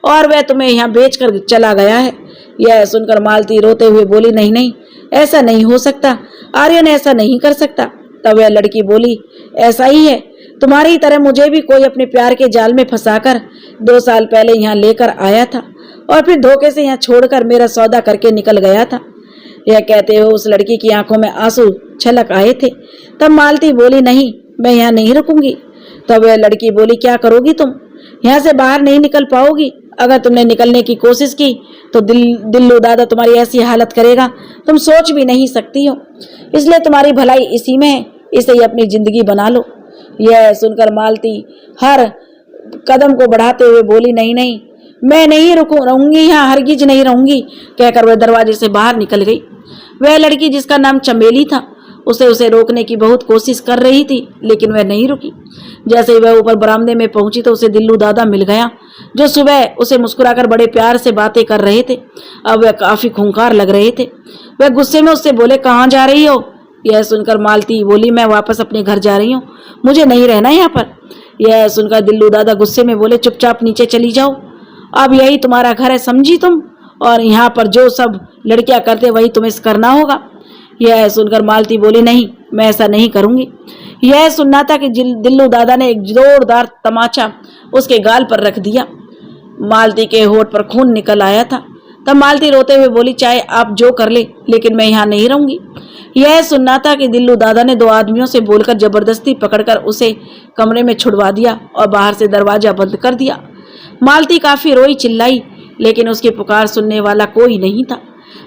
और वह तुम्हें यहाँ बेच कर चला गया है। यह सुनकर मालती रोते हुए बोली, नहीं नहीं, ऐसा नहीं हो सकता, आर्यन ऐसा नहीं कर सकता। तब वह लड़की बोली, ऐसा ही है, तुम्हारी तरह मुझे भी कोई अपने प्यार के जाल में फंसाकर 2 साल पहले यहाँ लेकर आया था और फिर धोखे से यहाँ छोड़कर मेरा सौदा करके निकल गया था। यह कहते हुए उस लड़की की आंखों में आंसू छलक आए थे। तब मालती बोली, नहीं, मैं यहाँ नहीं रुकूंगी। तब वह लड़की बोली, क्या करोगी तुम, यहाँ से बाहर नहीं निकल पाओगी। अगर तुमने निकलने की कोशिश की तो दिल्लू दादा तुम्हारी ऐसी हालत करेगा तुम सोच भी नहीं सकती हो। इसलिए तुम्हारी भलाई इसी में है, इसे ही अपनी जिंदगी बना लो। यह सुनकर मालती हर कदम को बढ़ाते हुए बोली, नहीं नहीं, मैं नहीं रहूंगी यहाँ, हरगिज नहीं रहूंगी। कहकर वह दरवाजे से बाहर निकल गई। वह लड़की जिसका नाम चमेली था उसे रोकने की बहुत कोशिश कर रही थी, लेकिन वह नहीं रुकी। जैसे ही वह ऊपर बरामदे में पहुंची तो उसे दिल्लू दादा मिल गया, जो सुबह उसे मुस्कुराकर बड़े प्यार से बातें कर रहे थे। अब वह काफी खूंखार लग रहे थे। वह गुस्से में उससे बोले, कहाँ जा रही हो। यह सुनकर मालती बोली, मैं वापस अपने घर जा रही हूँ, मुझे नहीं रहना यहाँ पर। यह सुनकर दिल्लू दादा गुस्से में बोले, चुपचाप नीचे चली जाओ, अब यही तुम्हारा घर है, समझी तुम, और यहाँ पर जो सब लड़कियां करते वही तुम्हें करना होगा। यह सुनकर मालती बोली, नहीं, मैं ऐसा नहीं करूंगी। यह सुनना था कि दिल्लू दादा ने एक जोरदार तमाचा उसके गाल पर रख दिया। मालती के होठ पर खून निकल आया था। तब मालती रोते हुए बोली, चाहे आप जो कर ले, लेकिन मैं यहाँ नहीं रहूंगी। यह सुनना था कि दिल्लू दादा ने 2 आदमियों से बोलकर जबरदस्ती पकड़कर उसे कमरे में छुड़वा दिया और बाहर से दरवाजा बंद कर दिया। मालती काफी रोई चिल्लाई, लेकिन उसकी पुकार सुनने वाला कोई नहीं था।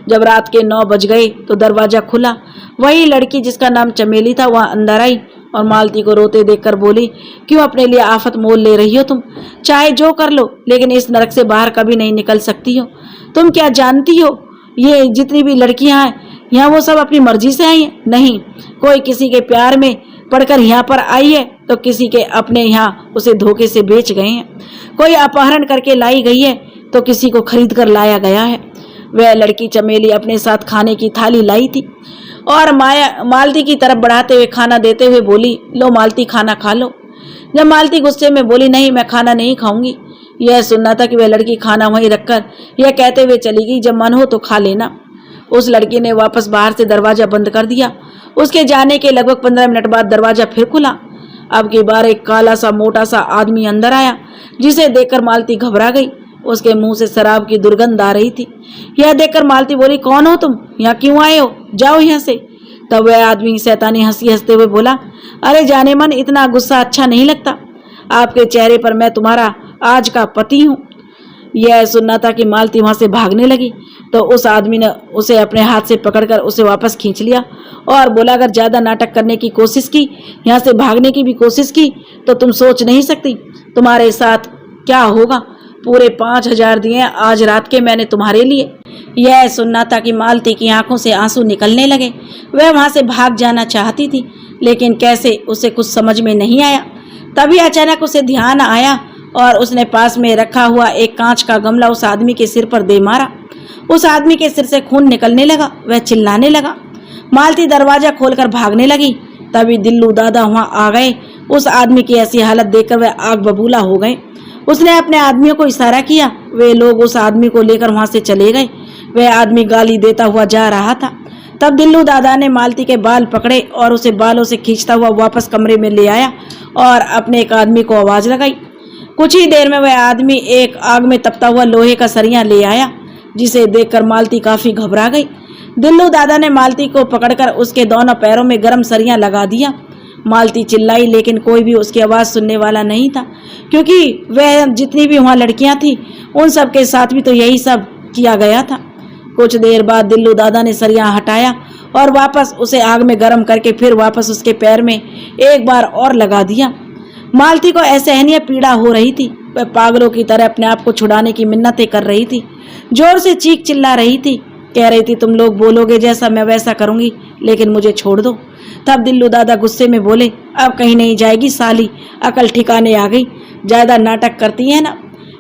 जब रात के 9 बज गए तो दरवाजा खुला। वही लड़की जिसका नाम चमेली था वह अंदर आई और मालती को रोते देखकर बोली, क्यों अपने लिए आफत मोल ले रही हो तुम, चाहे जो कर लो, लेकिन इस नरक से बाहर कभी नहीं निकल सकती हो। तुम क्या जानती हो, ये जितनी भी लड़कियां हैं यहाँ वो सब अपनी मर्जी से आई हैं? नहीं, कोई किसी के प्यार में पड़कर यहाँ पर आई है तो किसी के अपने यहाँ उसे धोखे से बेच गए हैं। कोई अपहरण करके लाई गई है तो किसी को खरीद कर लाया गया है। वह लड़की चमेली अपने साथ खाने की थाली लाई थी और मालती की तरफ बढ़ाते हुए खाना देते हुए बोली, लो मालती, खाना खा लो। जब मालती गुस्से में बोली, नहीं, मैं खाना नहीं खाऊंगी। यह सुनना था कि वह लड़की खाना वहीं रखकर यह कहते हुए चली गई, जब मन हो तो खा लेना। उस लड़की ने वापस बाहर से दरवाजा बंद कर दिया। उसके जाने के लगभग 15 मिनट बाद दरवाजा फिर खुला। अब की बार एक काला सा मोटा सा आदमी अंदर आया, जिसे देखकर मालती घबरा गई। उसके मुंह से शराब की दुर्गंध आ रही थी। यह देखकर मालती बोली, कौन हो तुम, यहाँ क्यों आए हो, जाओ यहाँ से। तब वह आदमी शैतानी हंसी हंसते हुए बोला, अरे जाने मन, इतना गुस्सा अच्छा नहीं लगता। आपके चेहरे पर मैं तुम्हारा आज का पति हूँ। यह सुनना था कि मालती वहां से भागने लगी तो उस आदमी ने उसे अपने हाथ से पकड़कर उसे वापस खींच लिया और बोला, अगर ज्यादा नाटक करने की कोशिश की, यहाँ से भागने की भी कोशिश की, तो तुम सोच नहीं सकती तुम्हारे साथ क्या होगा। पूरे 5000 दिए आज रात के मैंने तुम्हारे लिए। यह सुनना था कि मालती की आंखों से आंसू निकलने लगे। वह वहां से भाग जाना चाहती थी, लेकिन कैसे उसे कुछ समझ में नहीं आया। तभी अचानक उसे ध्यान आया और उसने पास में रखा हुआ एक कांच का गमला उस आदमी के सिर पर दे मारा। उस आदमी के सिर से खून निकलने लगा। वह चिल्लाने लगा। मालती दरवाजा खोलकर भागने लगी। तभी दिल्लू दादा वहां आ गए। उस आदमी की ऐसी हालत देखकर वह आग बबूला हो गए। उसने अपने आदमियों को इशारा किया। वे लोग उस आदमी को लेकर वहां से चले गए। वह आदमी गाली देता हुआ जा रहा था। तब दिल्लू दादा ने मालती के बाल पकड़े और उसे बालों से खींचता हुआ वापस कमरे में ले आया और अपने एक आदमी को आवाज लगाई। कुछ ही देर में वह आदमी एक आग में तपता हुआ लोहे का सरिया ले आया, जिसे देखकर मालती काफी घबरा गई। दिल्लू दादा ने मालती को पकड़कर उसके दोनों पैरों में गर्म सरियां लगा दिया। मालती चिल्लाई, लेकिन कोई भी उसकी आवाज़ सुनने वाला नहीं था, क्योंकि वह जितनी भी वहाँ लड़कियाँ थीं उन सब के साथ भी तो यही सब किया गया था। कुछ देर बाद दिल्लू दादा ने सरियां हटाया और वापस उसे आग में गर्म करके फिर वापस उसके पैर में एक बार और लगा दिया। मालती को असहनीय पीड़ा हो रही थी। वह पागलों की तरह अपने आप को छुड़ाने की मिन्नतें कर रही थी, जोर से चीख चिल्ला रही थी, कह रही थी, तुम लोग बोलोगे जैसा मैं वैसा करूंगी, लेकिन मुझे छोड़ दो। तब दिल्लू दादा गुस्से में बोले, अब कहीं नहीं जाएगी साली, अकल ठिकाने आ गई, ज्यादा नाटक करती है ना।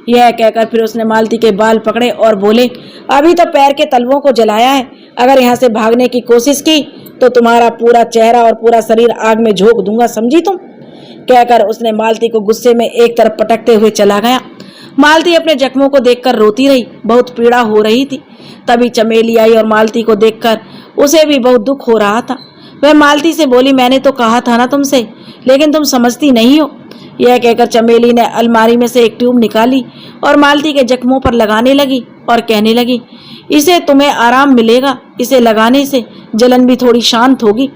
यह कहकर फिर उसने मालती के बाल पकड़े और बोले, अभी तो पैर के तलवों को जलाया है, अगर यहाँ से भागने की कोशिश की तो तुम्हारा पूरा चेहरा और पूरा शरीर आग में झोंक दूंगा, समझी तुम। कहकर उसने मालती को गुस्से में एक तरफ पटकते हुए चला गया। मालती अपने जख्मों को देखकर रोती रही, बहुत पीड़ा हो रही थी। तभी चमेली आई और मालती को देखकर उसे भी बहुत दुख हो रहा था। वह मालती से बोली, मैंने तो कहा था ना तुमसे, लेकिन तुम समझती नहीं हो। यह कहकर चमेली ने अलमारी में से एक ट्यूब निकाली और मालती के जख्मों पर लगाने लगी और कहने लगी, इसे तुम्हें आराम मिलेगा, इसे लगाने से जलन भी थोड़ी शांत होगी।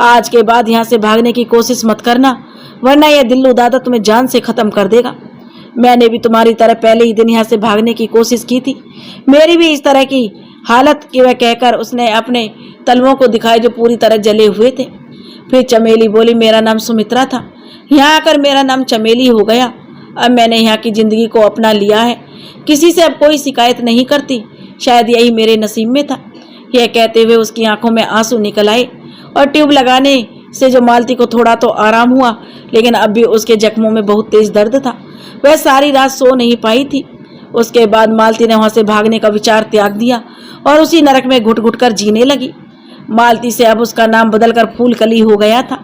आज के बाद यहाँ से भागने की कोशिश मत करना, वरना यह दिल्लू दादा तुम्हें जान से खत्म कर देगा। मैंने भी तुम्हारी तरह पहले ही दिन यहाँ से भागने की कोशिश की थी, मेरी भी इस तरह की हालत की। वह कहकर उसने अपने तलवों को दिखाए जो पूरी तरह जले हुए थे। फिर चमेली बोली, मेरा नाम सुमित्रा था, यहाँ आकर मेरा नाम चमेली हो गया। अब मैंने यहाँ की जिंदगी को अपना लिया है, किसी से अब कोई शिकायत नहीं करती, शायद यही मेरे नसीब में था। यह कहते हुए उसकी आंखों में आंसू निकल आए और ट्यूब लगाने से जो मालती को थोड़ा तो आराम हुआ, लेकिन अब भी उसके जख्मों में बहुत तेज दर्द था। वह सारी रात सो नहीं पाई थी। उसके बाद मालती ने वहां से भागने का विचार त्याग दिया और उसी नरक में घुट घुट कर जीने लगी। मालती से अब उसका नाम बदलकर फूलकली हो गया था।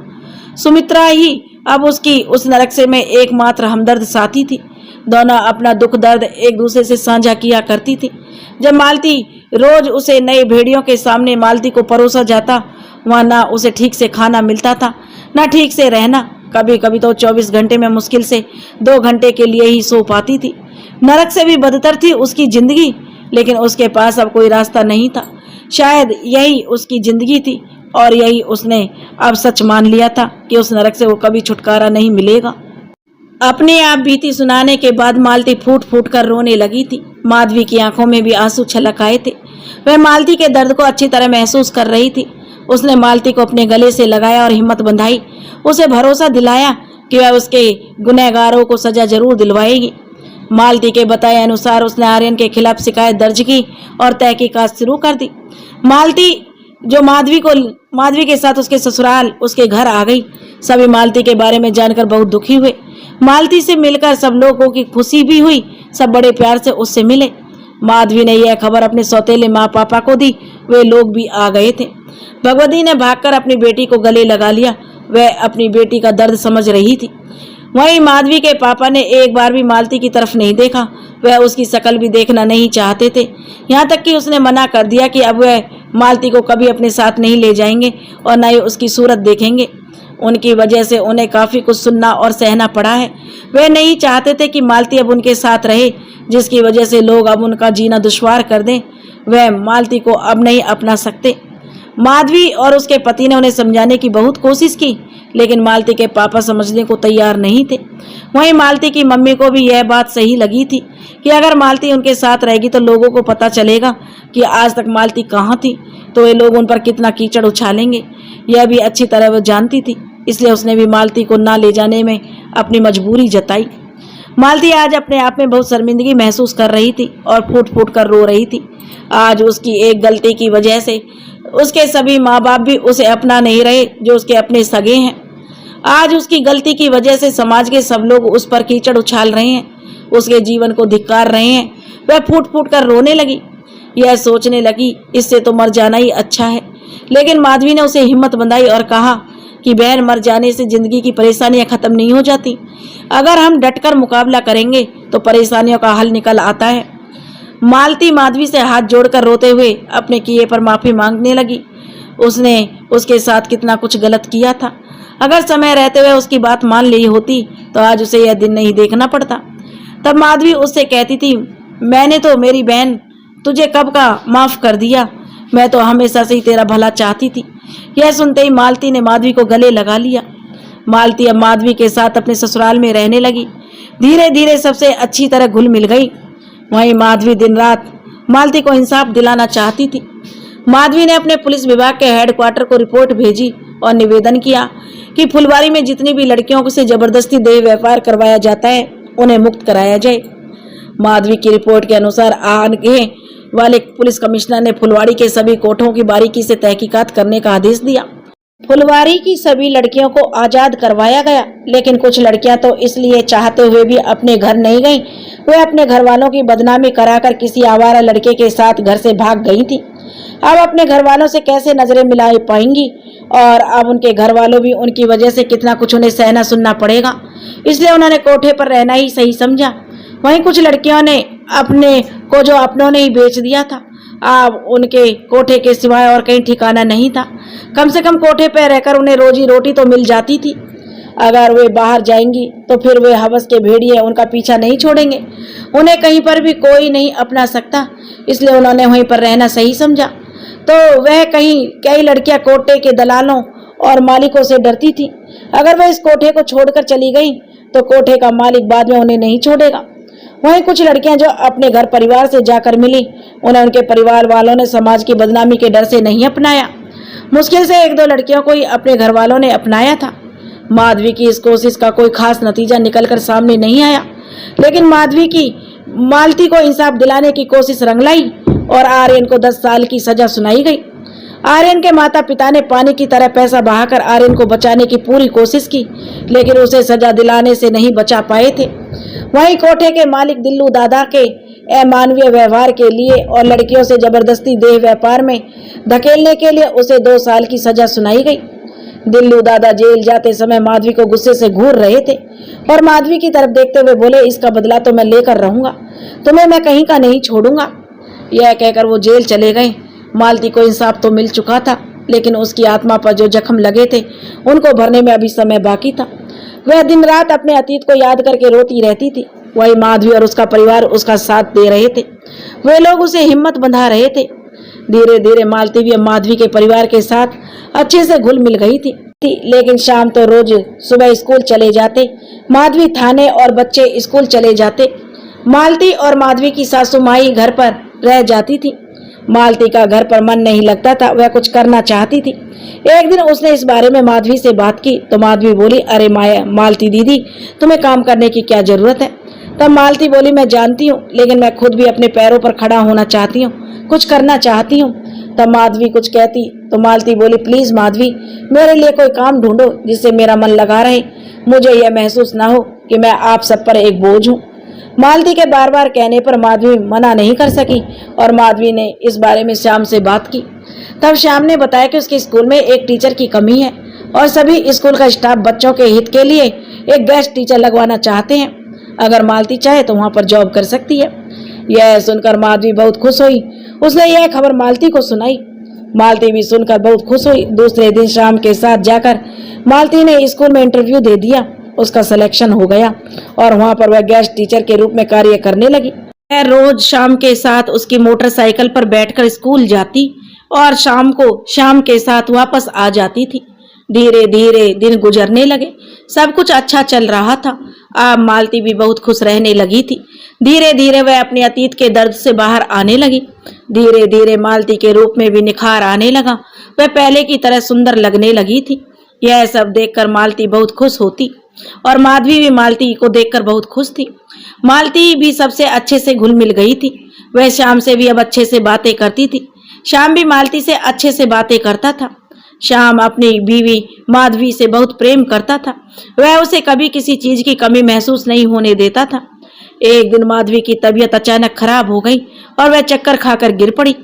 सुमित्रा ही अब उसकी उस नरक से में एकमात्र हमदर्द साथी थी। दोनों अपना दुख दर्द एक दूसरे से साझा किया करती थी। जब मालती रोज उसे नए भेड़ियों के सामने मालती को परोसा जाता, वहाँ ना उसे ठीक से खाना मिलता था, ना ठीक से रहना। कभी कभी तो 24 घंटे में मुश्किल से 2 घंटे के लिए ही सो पाती थी। नरक से भी बदतर थी उसकी जिंदगी, लेकिन उसके पास अब कोई रास्ता नहीं था। शायद यही उसकी जिंदगी थी और यही उसने अब सच मान लिया था कि उस नरक से वो कभी छुटकारा नहीं मिलेगा। अपने आप बीती सुनाने के बाद मालती फूट फूट कर रोने लगी थी। माधवी की आंखों में भी आंसू छलक आए थे। वह मालती के दर्द को अच्छी तरह महसूस कर रही थी। उसने मालती को अपने गले से लगाया और हिम्मत बंधाई, उसे भरोसा दिलाया कि वह उसके गुनहगारों को सजा जरूर दिलवाएगी। मालती के बताए अनुसार उसने आर्यन के खिलाफ शिकायत दर्ज की और तहकीकात शुरू कर दी। मालती जो माधवी के साथ उसके ससुराल उसके घर आ गई। सभी मालती के बारे में जानकर बहुत दुखी हुए। मालती से मिलकर सब लोगों की खुशी भी हुई, सब बड़े प्यार से उससे मिले। माधवी ने यह खबर अपने सौतेले माँ पापा को दी, वे लोग भी आ गए थे। भगवती ने भागकर अपनी बेटी को गले लगा लिया, वह अपनी बेटी का दर्द समझ रही थी। वहीं माधवी के पापा ने एक बार भी मालती की तरफ नहीं देखा, वह उसकी शक्ल भी देखना नहीं चाहते थे। यहाँ तक कि उसने मना कर दिया कि अब वह मालती को कभी अपने साथ नहीं ले जाएंगे और न ही उसकी सूरत देखेंगे। उनकी वजह से उन्हें काफ़ी कुछ सुनना और सहना पड़ा है। वे नहीं चाहते थे कि मालती अब उनके साथ रहे, जिसकी वजह से लोग अब उनका जीना दुश्वार कर दें। वह मालती को अब नहीं अपना सकते। माधवी और उसके पति ने उन्हें समझाने की बहुत कोशिश की, लेकिन मालती के पापा समझने को तैयार नहीं थे। वहीं मालती की मम्मी को भी यह बात सही लगी थी कि अगर मालती उनके साथ रहेगी तो लोगों को पता चलेगा कि आज तक मालती कहाँ थी, तो वे लोग उन पर कितना कीचड़ उछालेंगे। यह भी अच्छी तरह वो जानती थी, इसलिए उसने भी मालती को ना ले जाने में अपनी मजबूरी जताई। मालती आज अपने आप में बहुत शर्मिंदगी महसूस कर रही थी और फूट फूट कर रो रही थी। आज उसकी एक गलती की वजह से उसके सभी माँ बाप भी उसे अपना नहीं रहे जो उसके अपने सगे हैं। आज उसकी गलती की वजह से समाज के सब लोग उस पर कीचड़ उछाल रहे हैं, उसके जीवन को धिक्कार रहे हैं। वह फूट फूट कर रोने लगी। यह सोचने लगी, इससे तो मर जाना ही अच्छा है। लेकिन माधवी ने उसे हिम्मत बंधाई और कहा कि बहन, मर जाने से जिंदगी की परेशानियां खत्म नहीं हो जाती। अगर हम डटकर मुकाबला करेंगे तो परेशानियों का हल निकल आता है। मालती माधवी से हाथ जोड़कर रोते हुए अपने किए पर माफी मांगने लगी। उसने उसके साथ कितना कुछ गलत किया था। अगर समय रहते हुए उसकी बात मान ली होती तो आज उसे यह दिन नहीं देखना पड़ता। तब माधवी उससे कहती थी, मैंने तो मेरी बहन तुझे कब का माफ कर दिया, मैं तो हमेशा से ही तेरा भला चाहती थी। यह सुनते ही मालती ने माधवी को गले लगा लिया। मालती अब माधवी के साथ अपने ससुराल में रहने लगी। धीरे धीरे सबसे अच्छी तरह घुल मिल गई। वहीं माधवी दिन रात मालती को इंसाफ दिलाना चाहती थी। माधवी ने अपने पुलिस विभाग के हेडक्वार्टर को रिपोर्ट भेजी और निवेदन किया कि फुलवारी में जितनी भी लड़कियों से जबरदस्ती देह व्यापार करवाया जाता है उन्हें मुक्त कराया जाए। माधवी की रिपोर्ट के अनुसार आगे वाले पुलिस कमिश्नर ने फुलवारी के सभी कोठों की बारीकी से तहकीकात करने का आदेश दिया। फुलवारी की सभी लड़कियों को आजाद करवाया गया, लेकिन कुछ लड़कियां तो इसलिए चाहते हुए भी अपने घर नहीं गईं। वे अपने घर वालों की बदनामी कराकर किसी आवारा लड़के के साथ घर से भाग गई थी। अब अपने घर वालों से कैसे नजरें मिला पाएंगी और अब उनके घर वालों भी उनकी वजह से कितना कुछ उन्हें सहना सुनना पड़ेगा, इसलिए उन्होंने कोठे पर रहना ही सही समझा। वहीं कुछ लड़कियों ने अपने को जो अपनों ने ही बेच दिया था। अब उनके कोठे के सिवाय और कहीं ठिकाना नहीं था। कम से कम कोठे पर रहकर उन्हें रोजी रोटी तो मिल जाती थी। अगर वे बाहर जाएंगी तो फिर वे हवस के भेड़िए उनका पीछा नहीं छोड़ेंगे। उन्हें कहीं पर भी कोई नहीं अपना सकता, इसलिए उन्होंने वहीं पर रहना सही समझा। तो वह कई लड़कियां कोठे के दलालों और मालिकों से डरती थी। अगर वह इस कोठे को छोड़कर चली गई तो कोठे का मालिक बाद में उन्हें नहीं छोड़ेगा। वहीं कुछ लड़कियां जो अपने घर परिवार से जाकर मिली, उन्हें उनके परिवार वालों ने समाज की बदनामी के डर से नहीं अपनाया। मुश्किल से 1-2 लड़कियों को ही अपने घर वालों ने अपनाया था। माधवी की इस कोशिश का कोई खास नतीजा निकलकर सामने नहीं आया, लेकिन माधवी की मालती को इंसाफ दिलाने की कोशिश रंग लाई और आर्यन को 10 साल की सजा सुनाई गई। आर्यन के माता पिता ने पानी की तरह पैसा बहाकर आर्यन को बचाने की पूरी कोशिश की, लेकिन उसे सजा दिलाने से नहीं बचा पाए थे। वहीं कोठे के मालिक दिल्लू दादा के अमानवीय व्यवहार के लिए और लड़कियों से जबरदस्ती देह व्यापार में धकेलने के लिए उसे 2 साल की सजा सुनाई गई। दिल्लू दादा जेल जाते समय माधवी को गुस्से से घूर रहे थे और माधवी की तरफ देखते हुए बोले, इसका बदला तो मैं लेकर रहूंगा, तुम्हें मैं कहीं का नहीं छोड़ूंगा। यह कहकर वो जेल चले गए। मालती को इंसाफ तो मिल चुका था, लेकिन उसकी आत्मा पर जो जख्म लगे थे उनको भरने में अभी समय बाकी था। वह दिन रात अपने अतीत को याद करके रोती रहती थी। वही माधवी और उसका परिवार उसका साथ दे रहे थे। वे लोग उसे हिम्मत बंधा रहे थे। धीरे धीरे मालती भी अब माधवी के परिवार के साथ अच्छे से घुल मिल गई थी। लेकिन शाम तो रोज सुबह स्कूल चले जाते, माधवी थाने और बच्चे स्कूल चले जाते। मालती और माधवी की सासू माई घर पर रह जाती थी। मालती का घर पर मन नहीं लगता था, वह कुछ करना चाहती थी। एक दिन उसने इस बारे में माधवी से बात की तो माधवी बोली, अरे मालती दीदी, तुम्हें काम करने की क्या जरूरत है। तब मालती बोली, मैं जानती हूँ, लेकिन मैं खुद भी अपने पैरों पर खड़ा होना चाहती हूँ, कुछ करना चाहती हूँ। तब माधवी कुछ कहती तो मालती बोली, प्लीज माधवी, मेरे लिए कोई काम ढूंढो जिससे मेरा मन लगा रहे, मुझे यह महसूस ना हो कि मैं आप सब पर एक बोझ हूँ। मालती के बार बार कहने पर माधवी मना नहीं कर सकी और माधवी ने इस बारे में श्याम से बात की। तब श्याम ने बताया कि उसके स्कूल में एक टीचर की कमी है और सभी स्कूल का स्टाफ बच्चों के हित के लिए एक गेस्ट टीचर लगवाना चाहते हैं। अगर मालती चाहे तो वहां पर जॉब कर सकती है। यह सुनकर माधवी बहुत खुश हुई। उसने यह खबर मालती को सुनाई। मालती भी सुनकर बहुत खुश हुई। दूसरे दिन शाम के साथ जाकर मालती ने स्कूल में इंटरव्यू दे दिया। उसका सिलेक्शन हो गया और वहां पर वह गेस्ट टीचर के रूप में कार्य करने लगी। वह रोज शाम के साथ उसकी मोटरसाइकिल पर बैठकर स्कूल जाती और शाम को शाम के साथ वापस आ जाती थी। धीरे धीरे दिन गुजरने लगे। सब कुछ अच्छा चल रहा था। अब मालती भी बहुत खुश रहने लगी थी। धीरे धीरे वह अपने अतीत के दर्द से बाहर आने लगी। धीरे धीरे मालती के रूप में भी निखार आने लगा। वह पहले की तरह सुंदर लगने लगी थी। यह सब देखकर मालती बहुत खुश होती और माधवी भी मालती को देखकर बहुत खुश थी। मालती भी सबसे अच्छे से घुल मिल गई थी। वह शाम से भी अब अच्छे से बातें करती थी। शाम भी मालती से अच्छे से बातें करता था। शाम अपनी बीवी माधवी से बहुत प्रेम करता था। वह उसे कभी किसी चीज की कमी महसूस नहीं होने देता था। एक दिन माधवी की तबीयत अचानक खराब हो गई और वह चक्कर खाकर गिर पड़ी।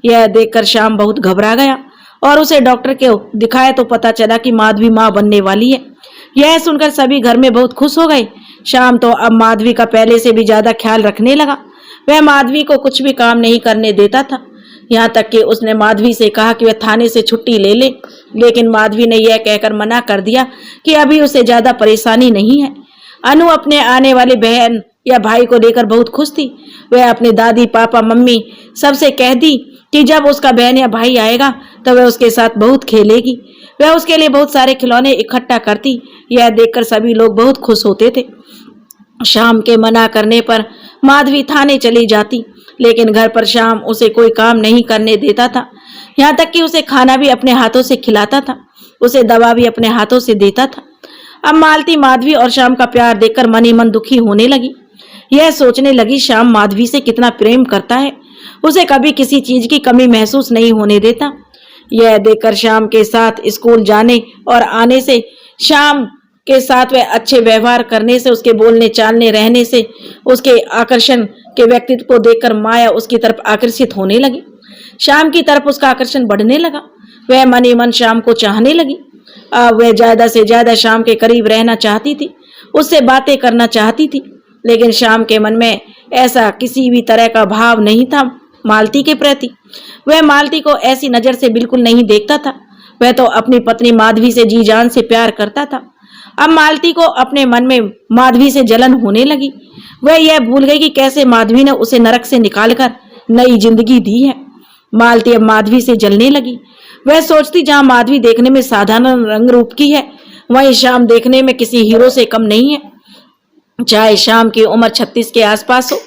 यह देखकर शाम बहुत घबरा गया और उसे डॉक्टर को दिखाया तो पता चला कि माधवी मां बनने वाली है। यह सुनकर सभी घर में बहुत खुश हो गए। शाम तो अब माधवी का पहले से भी ज्यादा ख्याल रखने लगा। वह माधवी को कुछ भी काम नहीं करने देता था। यहाँ तक कि उसने माधवी से कहा कि वह थाने से छुट्टी ले ले, लेकिन माधवी ने यह कहकर मना कर दिया कि अभी उसे ज्यादा परेशानी नहीं है। अनु अपने आने वाली बहन या भाई को लेकर बहुत खुश थी। वह अपने दादी पापा मम्मी सबसे कह दी कि जब उसका बहन या भाई आएगा तो वह उसके साथ बहुत खेलेगी। वह उसके लिए बहुत सारे खिलौने इकट्ठा करती। यह देखकर सभी लोग बहुत खुश होते थे। शाम के मना करने पर माधवी थाने चली जाती, लेकिन घर पर शाम उसे कोई काम नहीं करने देता था। यहाँ तक कि उसे खाना भी अपने हाथों से खिलाता था, उसे दवा भी अपने हाथों से देता था। अब मालती माधवी और शाम का प्यार देखकर मन ही मन दुखी होने लगी। यह सोचने लगी शाम माधवी से कितना प्रेम करता है, उसे कभी किसी चीज की कमी महसूस नहीं होने देता। यह देखकर शाम के साथ स्कूल जाने और आने से, शाम के साथ वह अच्छे व्यवहार करने से, उसके बोलने चालने रहने से, उसके आकर्षण के व्यक्तित्व को देखकर माया उसकी तरफ आकर्षित होने लगी। शाम की तरफ उसका आकर्षण बढ़ने लगा। वह मन ही मन शाम को चाहने लगी। अब वह ज्यादा से ज्यादा शाम के करीब रहना चाहती थी, उससे बातें करना चाहती थी, लेकिन शाम के मन में ऐसा किसी भी तरह का भाव नहीं था मालती के प्रति। वह मालती को ऐसी नजर से बिल्कुल नहीं देखता था। वह तो अपनी पत्नी माधवी से जी जान से प्यार करता था। अब मालती को अपने मन में माधवी से जलन होने लगी। वह यह भूल गई कि कैसे माधवी ने उसे नरक से निकालकर नई जिंदगी दी है। मालती अब माधवी से जलने लगी। वह सोचती, जहां माधवी देखने में साधारण रंग रूप की है, वहीं शाम देखने में किसी हीरो से कम नहीं है। चाहे शाम की उम्र 36 के आसपास हो,